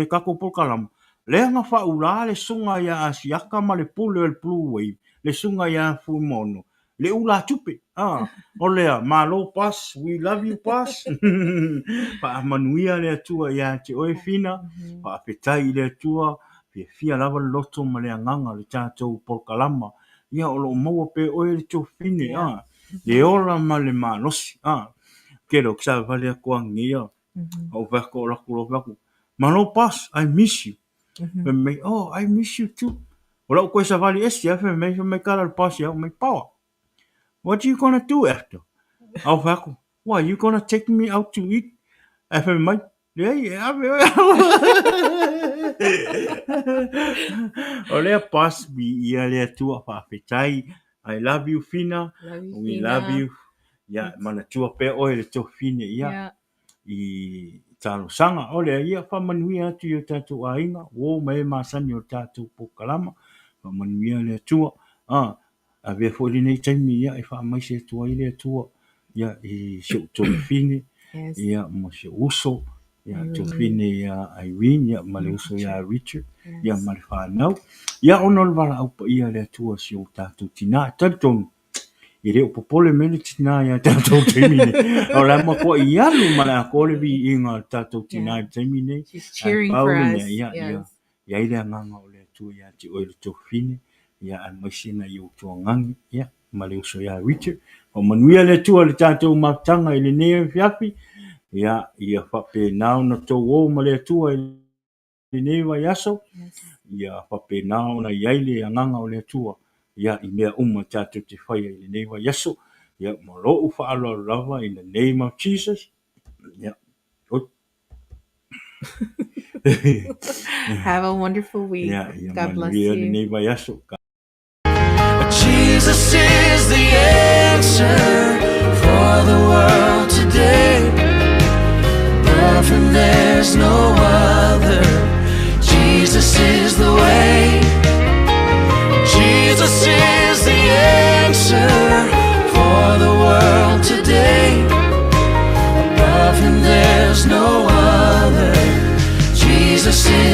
kako pokalama. Lenga whaula le sunga ia asiaka ma le pule le blue wave. Le sunga ia fumono. Le ula tupe. O lea, malo pas, we love you pas. Pa manuia le atua ia te oe fina. Pa petai le atua. Fia lava loto ma le anganga le tātou pokalama. Ia o lo maua pe oe le tō fine. Le ola ma le malosi. Kero ksa vale a kua ngia. O vako o lako vako. Malo pas, I miss you. I miss you too. Ora ko sa vale esi afa me kala pas ya me power. What are you gonna do after? Au vako. Why you gonna take me out to eat? Afa mai. Yeah. Olha pas bi ia le tua fa fetai. I love you Fina. We love you. Ya mana tua pe o le to fine ia. I talo sanga ole ia fa manuia tu yo tatu ainga o mai masani o tatu pokalama fa manuia le tua a ve fo nei taimi ia e fa mai se tua ile tua ia i so to fine ia mo se uso ia to fine ia Irene ia male uso ia Richard ia male fa nau ia onol vala au ia le tua si o tatu tina tanton Ire o popole mele tina ia tātou taimine. O la ma ko ia lu mana ko le vi inga tātou tina taimine. She's cheering for us. Ia ile nganga o le tu ia ti o le to fine. Ia a masina i o to ngangi. Ia ma le uso ia Richard. O manuia le tu le tātou matanga i le nea fiapi. Ia whape nao na tō o ma le tu le nea yaso. Ia whape nao na iaile a nganga o le tua. Ia I mea tātou te whaia I le name of Iesu. Ia malo ufa alo lava in the name of Jesus. Ia. Have a wonderful week. God bless you. In the name of Iesu. Jesus is the answer for the world today. Above him there's no other. Jesus is the way. Jesus is the answer for the world today. Above him there's no other. Jesus is